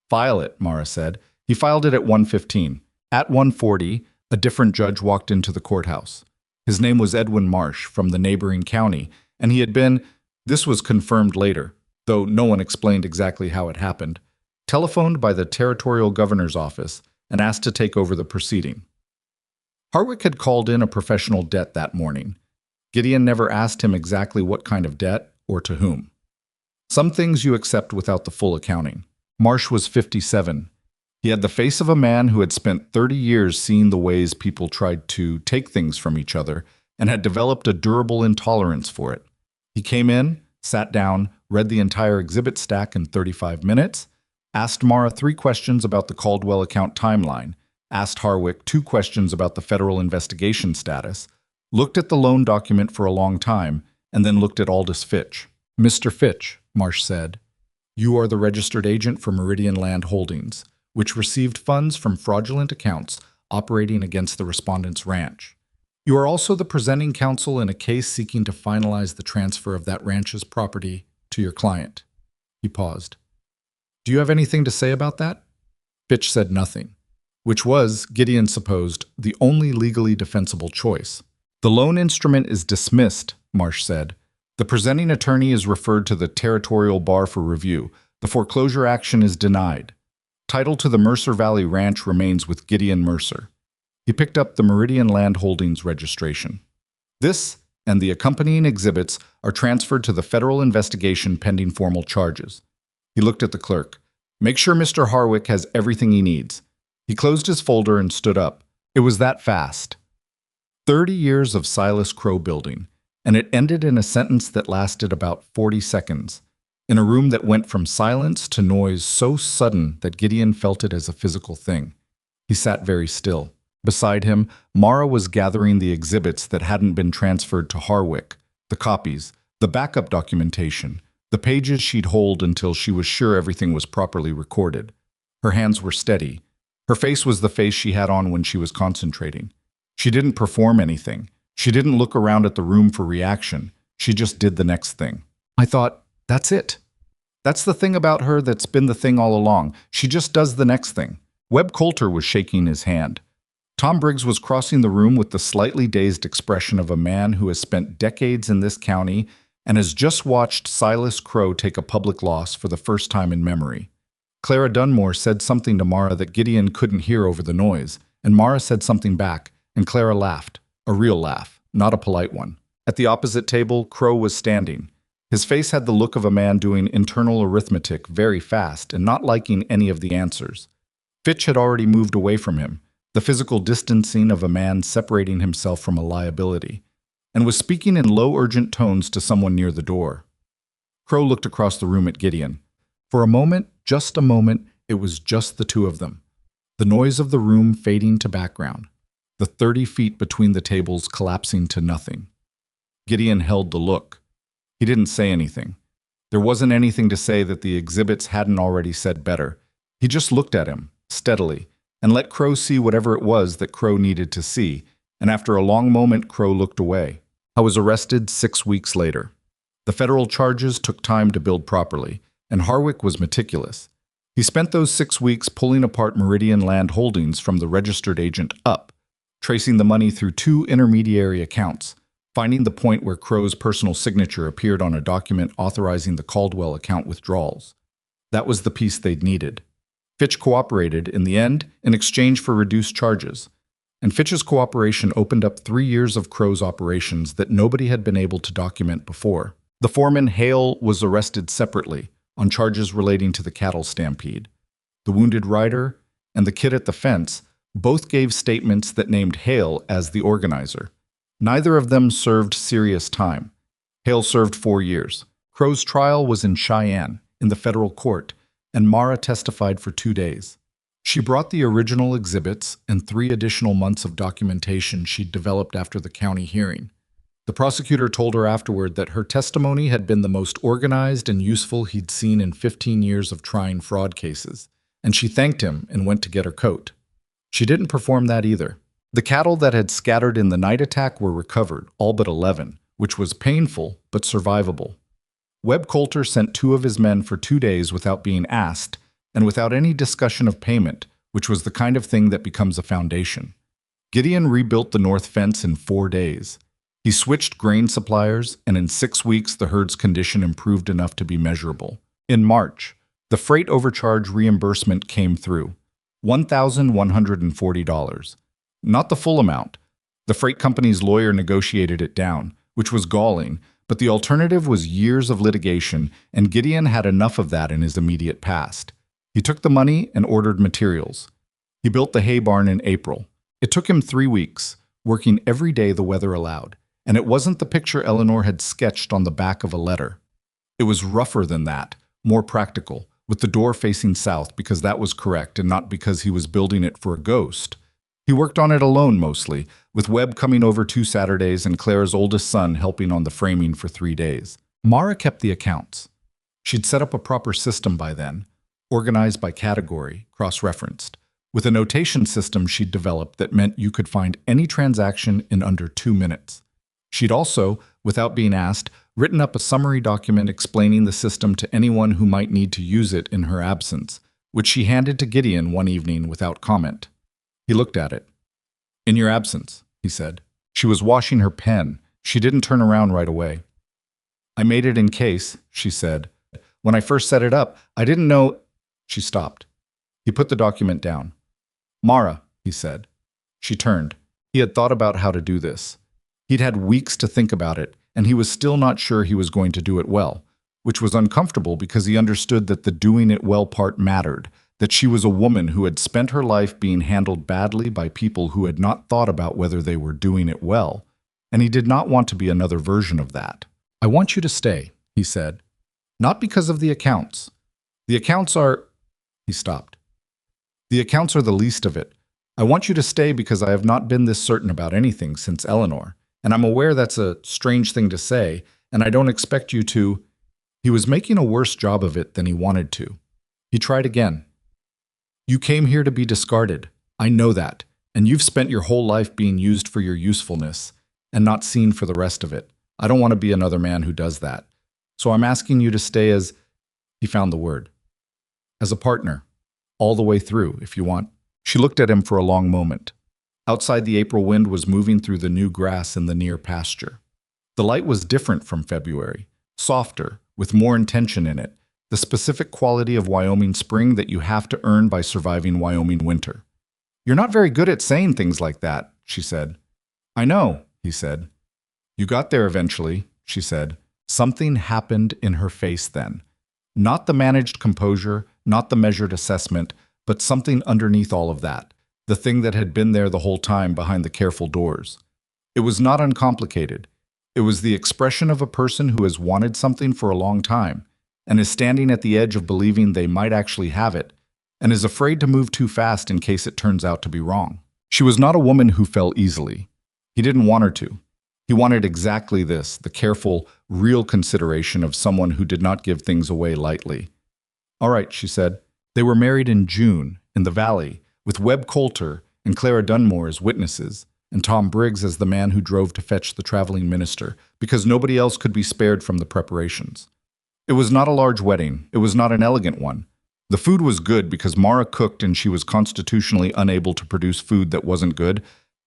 "File it," Mara said. He filed it at 1:15. At 1:40, a different judge walked into the courthouse. His name was Edwin Marsh from the neighboring county, and he had been, this was confirmed later, though no one explained exactly how it happened, telephoned by the territorial governor's office and asked to take over the proceeding. Harwick had called in a professional debt that morning. Gideon never asked him exactly what kind of debt or to whom. Some things you accept without the full accounting. Marsh was 57. He had the face of a man who had spent 30 years seeing the ways people tried to take things from each other and had developed a durable intolerance for it. He came in, sat down, read the entire exhibit stack in 35 minutes, asked Mara 3 questions about the Caldwell account timeline, asked Harwick 2 questions about the federal investigation status, looked at the loan document for a long time, and then looked at Aldous Fitch. "Mr. Fitch," Marsh said, "you are the registered agent for Meridian Land Holdings, which received funds from fraudulent accounts operating against the respondent's ranch. You are also the presenting counsel in a case seeking to finalize the transfer of that ranch's property to your client." He paused. "Do you have anything to say about that?" Fitch said nothing, which was, Gideon supposed, the only legally defensible choice. "The loan instrument is dismissed," Marsh said. "The presenting attorney is referred to the territorial bar for review. The foreclosure action is denied. Title to the Mercer Valley Ranch remains with Gideon Mercer." He picked up the Meridian Land Holdings registration. "This and the accompanying exhibits are transferred to the federal investigation pending formal charges." He looked at the clerk. "Make sure Mr. Harwick has everything he needs." He closed his folder and stood up. It was that fast. 30 years of Silas Crow building, and it ended in a sentence that lasted about 40 seconds, in a room that went from silence to noise so sudden that Gideon felt it as a physical thing. He sat very still. Beside him, Mara was gathering the exhibits that hadn't been transferred to Harwick, the copies, the backup documentation, the pages she'd hold until she was sure everything was properly recorded. Her hands were steady. Her face was the face she had on when she was concentrating. She didn't perform anything. She didn't look around at the room for reaction. She just did the next thing. I thought, that's it. That's the thing about her that's been the thing all along. She just does the next thing. Webb Coulter was shaking his hand. Tom Briggs was crossing the room with the slightly dazed expression of a man who has spent decades in this county and has just watched Silas Crow take a public loss for the first time in memory. Clara Dunmore said something to Mara that Gideon couldn't hear over the noise, and Mara said something back, and Clara laughed, a real laugh, not a polite one. At the opposite table, Crow was standing. His face had the look of a man doing internal arithmetic very fast and not liking any of the answers. Fitch had already moved away from him, the physical distancing of a man separating himself from a liability, and was speaking in low, urgent tones to someone near the door. Crow looked across the room at Gideon. For a moment, just a moment, it was just the two of them. The noise of the room fading to background, the 30 feet between the tables collapsing to nothing. Gideon held the look. He didn't say anything. There wasn't anything to say that the exhibits hadn't already said better. He just looked at him, steadily, and let Crow see whatever it was that Crow needed to see, and after a long moment, Crow looked away. I was arrested 6 weeks later. The federal charges took time to build properly, and Harwick was meticulous. He spent those 6 weeks pulling apart Meridian Land Holdings from the registered agent up, tracing the money through 2 intermediary accounts, finding the point where Crow's personal signature appeared on a document authorizing the Caldwell account withdrawals. That was the piece they'd needed. Fitch cooperated, in the end, in exchange for reduced charges, and Fitch's cooperation opened up 3 years of Crow's operations that nobody had been able to document before. The foreman, Hale, was arrested separately on charges relating to the cattle stampede. The wounded rider and the kid at the fence both gave statements that named Hale as the organizer. Neither of them served serious time. Hale served 4 years. Crow's trial was in Cheyenne, in the federal court, and Mara testified for 2 days. She brought the original exhibits and 3 additional months of documentation she'd developed after the county hearing. The prosecutor told her afterward that her testimony had been the most organized and useful he'd seen in 15 years of trying fraud cases, and she thanked him and went to get her coat. She didn't perform that either. The cattle that had scattered in the night attack were recovered, all but 11, which was painful but survivable. Webb Coulter sent 2 of his men for 2 days without being asked, and without any discussion of payment, which was the kind of thing that becomes a foundation. Gideon rebuilt the north fence in 4 days. He switched grain suppliers, and in 6 weeks the herd's condition improved enough to be measurable. In March, the freight overcharge reimbursement came through, $1,140. Not the full amount. The freight company's lawyer negotiated it down, which was galling, but the alternative was years of litigation, and Gideon had enough of that in his immediate past. He took the money and ordered materials. He built the hay barn in April. It took him 3 weeks, working every day the weather allowed, and it wasn't the picture Eleanor had sketched on the back of a letter. It was rougher than that, more practical, with the door facing south because that was correct and not because he was building it for a ghost. He worked on it alone mostly, with Webb coming over 2 Saturdays and Clara's oldest son helping on the framing for 3 days. Mara kept the accounts. She'd set up a proper system by then, organized by category, cross-referenced, with a notation system she'd developed that meant you could find any transaction in under 2 minutes. She'd also, without being asked, written up a summary document explaining the system to anyone who might need to use it in her absence, which she handed to Gideon one evening without comment. He looked at it. "In your absence," he said. She was washing her pen. She didn't turn around right away. "I made it in case," she said. "When I first set it up, I didn't know—" She stopped. He put the document down. "Mara," he said. She turned. He had thought about how to do this. He'd had weeks to think about it, and he was still not sure he was going to do it well, which was uncomfortable because he understood that the doing it well part mattered, that she was a woman who had spent her life being handled badly by people who had not thought about whether they were doing it well, and he did not want to be another version of that. "I want you to stay," he said. "Not because of the accounts. The accounts are—" He stopped. "The accounts are the least of it. I want you to stay because I have not been this certain about anything since Eleanor, and I'm aware that's a strange thing to say, and I don't expect you to—" He was making a worse job of it than he wanted to. He tried again. "You came here to be discarded. I know that, and you've spent your whole life being used for your usefulness and not seen for the rest of it. I don't want to be another man who does that. So I'm asking you to stay as—" He found the word. "As a partner. All the way through, if you want." She looked at him for a long moment. Outside, the April wind was moving through the new grass in the near pasture. The light was different from February, softer, with more intention in it, the specific quality of Wyoming spring that you have to earn by surviving Wyoming winter. "You're not very good at saying things like that," she said. "I know," he said. "You got there eventually," she said. Something happened in her face then. Not the managed composure, not the measured assessment, but something underneath all of that, the thing that had been there the whole time behind the careful doors. It was not uncomplicated. It was the expression of a person who has wanted something for a long time, and is standing at the edge of believing they might actually have it, and is afraid to move too fast in case it turns out to be wrong. She was not a woman who fell easily. He didn't want her to. He wanted exactly this, the careful, real consideration of someone who did not give things away lightly. "All right," she said. They were married in June, in the valley, with Webb Coulter and Clara Dunmore as witnesses, and Tom Briggs as the man who drove to fetch the traveling minister, because nobody else could be spared from the preparations. It was not a large wedding. It was not an elegant one. The food was good because Mara cooked and she was constitutionally unable to produce food that wasn't good,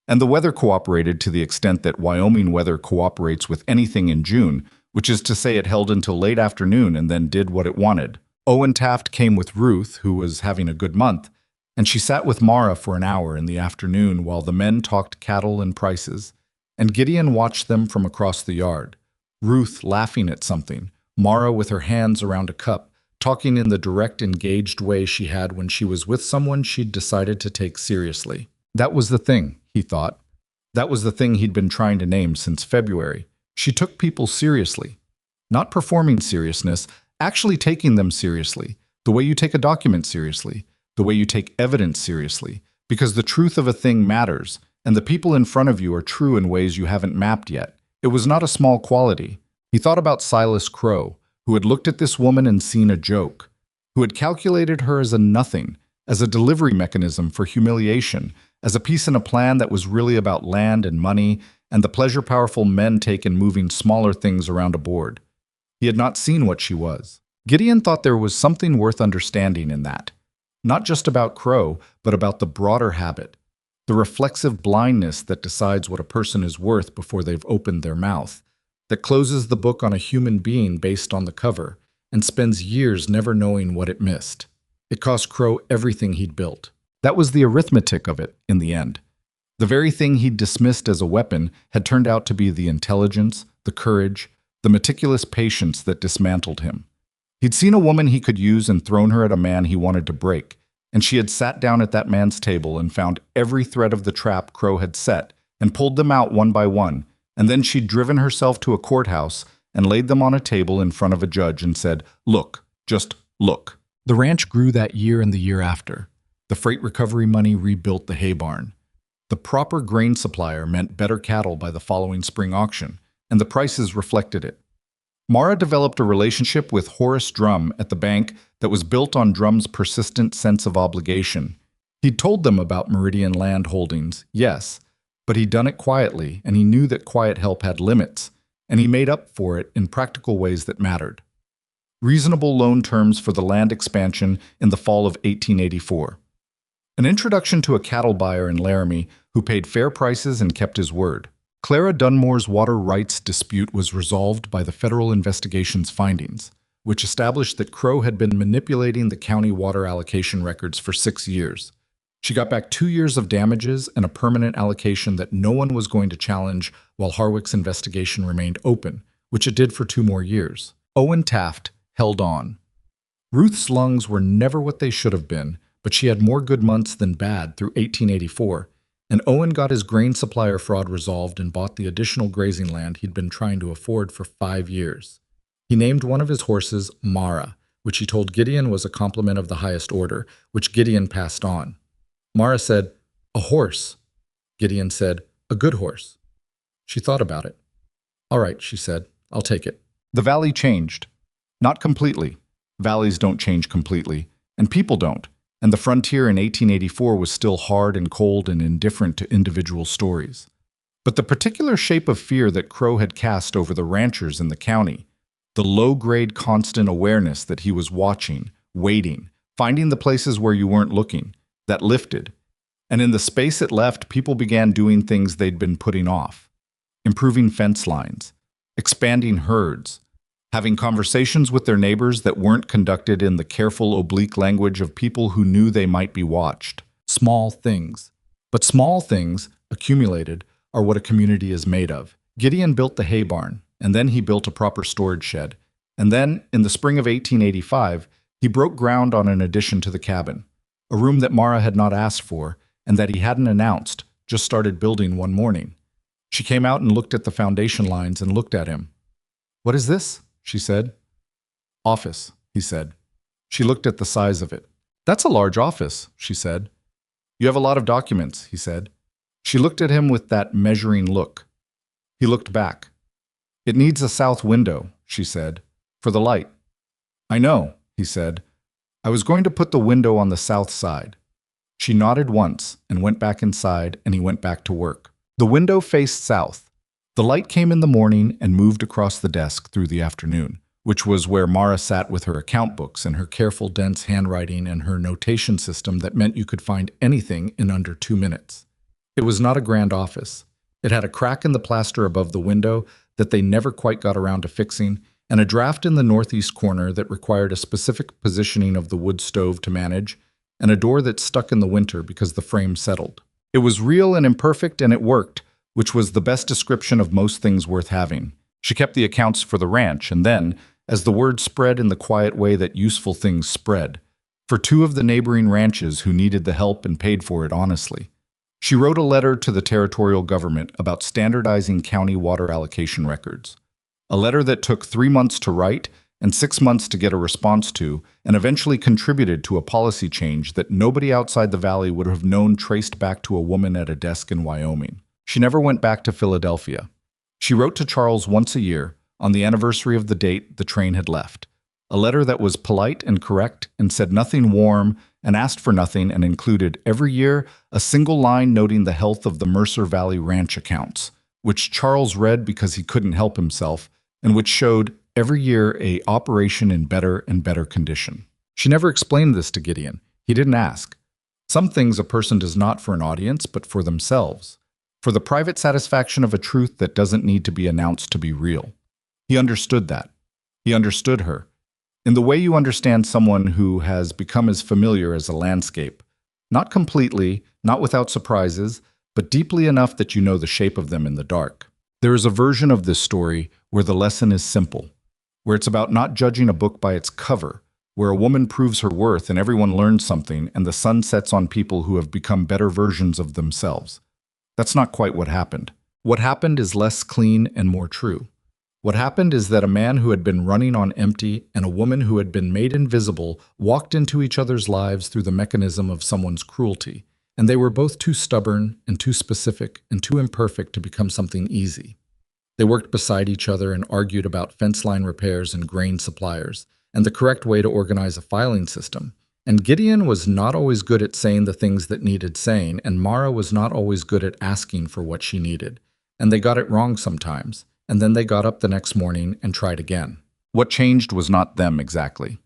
and the weather cooperated to the extent that Wyoming weather cooperates with anything in June, which is to say it held until late afternoon and then did what it wanted. Owen Taft came with Ruth, who was having a good month, and she sat with Mara for an hour in the afternoon while the men talked cattle and prices, and Gideon watched them from across the yard, Ruth laughing at something, Mara with her hands around a cup, talking in the direct, engaged way she had when she was with someone she'd decided to take seriously. That was the thing, he thought. That was the thing he'd been trying to name since February. She took people seriously. Not performing seriousness, actually taking them seriously, the way you take a document seriously, the way you take evidence seriously, because the truth of a thing matters, and the people in front of you are true in ways you haven't mapped yet. It was not a small quality. He thought about Silas Crow, who had looked at this woman and seen a joke, who had calculated her as a nothing, as a delivery mechanism for humiliation, as a piece in a plan that was really about land and money and the pleasure powerful men take in moving smaller things around a board. He had not seen what she was. Gideon thought there was something worth understanding in that. Not just about Crow, but about the broader habit, the reflexive blindness that decides what a person is worth before they've opened their mouth, that closes the book on a human being based on the cover, and spends years never knowing what it missed. It cost Crow everything he'd built. That was the arithmetic of it, in the end. The very thing he'd dismissed as a weapon had turned out to be the intelligence, the courage, the meticulous patience that dismantled him. He'd seen a woman he could use and thrown her at a man he wanted to break, and she had sat down at that man's table and found every thread of the trap Crow had set and pulled them out one by one, and then she'd driven herself to a courthouse and laid them on a table in front of a judge and said, "Look, just look." The ranch grew that year and the year after. The freight recovery money rebuilt the hay barn. The proper grain supplier meant better cattle by the following spring auction, and the prices reflected it. Mara developed a relationship with Horace Drum at the bank that was built on Drum's persistent sense of obligation. He'd told them about Meridian land holdings, yes, but he'd done it quietly, and he knew that quiet help had limits, and he made up for it in practical ways that mattered. Reasonable loan terms for the land expansion in the fall of 1884. An introduction to a cattle buyer in Laramie who paid fair prices and kept his word. Clara Dunmore's water rights dispute was resolved by the federal investigation's findings, which established that Crow had been manipulating the county water allocation records for 6 years. She got back 2 years of damages and a permanent allocation that no one was going to challenge while Harwick's investigation remained open, which it did for 2 more years. Owen Taft held on. Ruth's lungs were never what they should have been, But she had more good months than bad through 1884, and Owen got his grain supplier fraud resolved and bought the additional grazing land he'd been trying to afford for 5 years. He named one of his horses Mara, which he told Gideon was a compliment of the highest order, which Gideon passed on. Mara said, "A horse." Gideon said, "A good horse." She thought about it. "All right," she said, "I'll take it." The valley changed. Not completely. Valleys don't change completely, and people don't. And the frontier in 1884 was still hard and cold and indifferent to individual stories. But the particular shape of fear that Crow had cast over the ranchers in the county, the low-grade constant awareness that he was watching, waiting, finding the places where you weren't looking, that lifted. And in the space it left, people began doing things they'd been putting off. Improving fence lines, expanding herds, having conversations with their neighbors that weren't conducted in the careful oblique language of people who knew they might be watched. Small things. But small things, accumulated, are what a community is made of. Gideon built the hay barn, and then he built a proper storage shed. And then, in the spring of 1885, he broke ground on an addition to the cabin, a room that Mara had not asked for, and that he hadn't announced, just started building one morning. She came out and looked at the foundation lines and looked at him. "What is this?" she said. "Office," he said. She looked at the size of it. "That's a large office," she said. "You have a lot of documents," he said. She looked at him with that measuring look. He looked back. "It needs a south window," she said, "for the light." "I know," he said. "I was going to put the window on the south side." She nodded once and went back inside, and he went back to work. The window faced south. The light came in the morning and moved across the desk through the afternoon, which was where Mara sat with her account books and her careful, dense handwriting and her notation system that meant you could find anything in under 2 minutes. It was not a grand office. It had a crack in the plaster above the window that they never quite got around to fixing, and a draft in the northeast corner that required a specific positioning of the wood stove to manage, and a door that stuck in the winter because the frame settled. It was real and imperfect, and it worked, which was the best description of most things worth having. She kept the accounts for the ranch, and then, as the word spread in the quiet way that useful things spread, for 2 of the neighboring ranches who needed the help and paid for it honestly. She wrote a letter to the territorial government about standardizing county water allocation records. A letter that took 3 months to write and 6 months to get a response to, and eventually contributed to a policy change that nobody outside the valley would have known traced back to a woman at a desk in Wyoming. She never went back to Philadelphia. She wrote to Charles once a year, on the anniversary of the date the train had left. A letter that was polite and correct and said nothing warm and asked for nothing and included, every year, a single line noting the health of the Mercer Valley Ranch accounts, which Charles read because he couldn't help himself, and which showed, every year, a operation in better and better condition. She never explained this to Gideon. He didn't ask. Some things a person does not for an audience, but for themselves. For the private satisfaction of a truth that doesn't need to be announced to be real. He understood that. He understood her. In the way you understand someone who has become as familiar as a landscape. Not completely, not without surprises, but deeply enough that you know the shape of them in the dark. There is a version of this story where the lesson is simple, where it's about not judging a book by its cover, where a woman proves her worth and everyone learns something and the sun sets on people who have become better versions of themselves. That's not quite what happened. What happened is less clean and more true. What happened is that a man who had been running on empty and a woman who had been made invisible walked into each other's lives through the mechanism of someone's cruelty, and they were both too stubborn and too specific and too imperfect to become something easy. They worked beside each other and argued about fence line repairs and grain suppliers, and the correct way to organize a filing system. And Gideon was not always good at saying the things that needed saying, and Mara was not always good at asking for what she needed. And they got it wrong sometimes. And then they got up the next morning and tried again. What changed was not them exactly.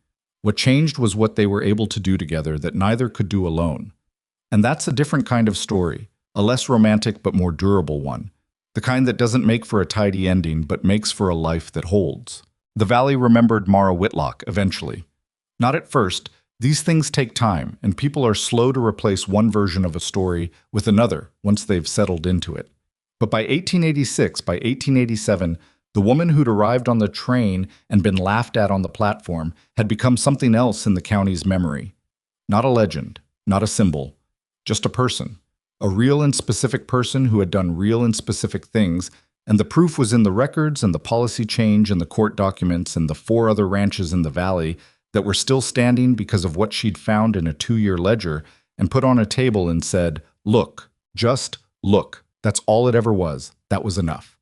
What changed was what they were able to do together that neither could do alone. And that's a different kind of story, a less romantic but more durable one, the kind that doesn't make for a tidy ending but makes for a life that holds. The Valley remembered Mara Whitlock eventually. Not at first. These things take time, and people are slow to replace one version of a story with another once they've settled into it. But by 1886, by 1887, the woman who'd arrived on the train and been laughed at on the platform had become something else in the county's memory. Not a legend, not a symbol, just a person. A real and specific person who had done real and specific things, and the proof was in the records and the policy change and the court documents and the 4 other ranches in the valley that were still standing because of what she'd found in a 2-year ledger and put on a table and said, "Look, just look." That's all it ever was. That was enough.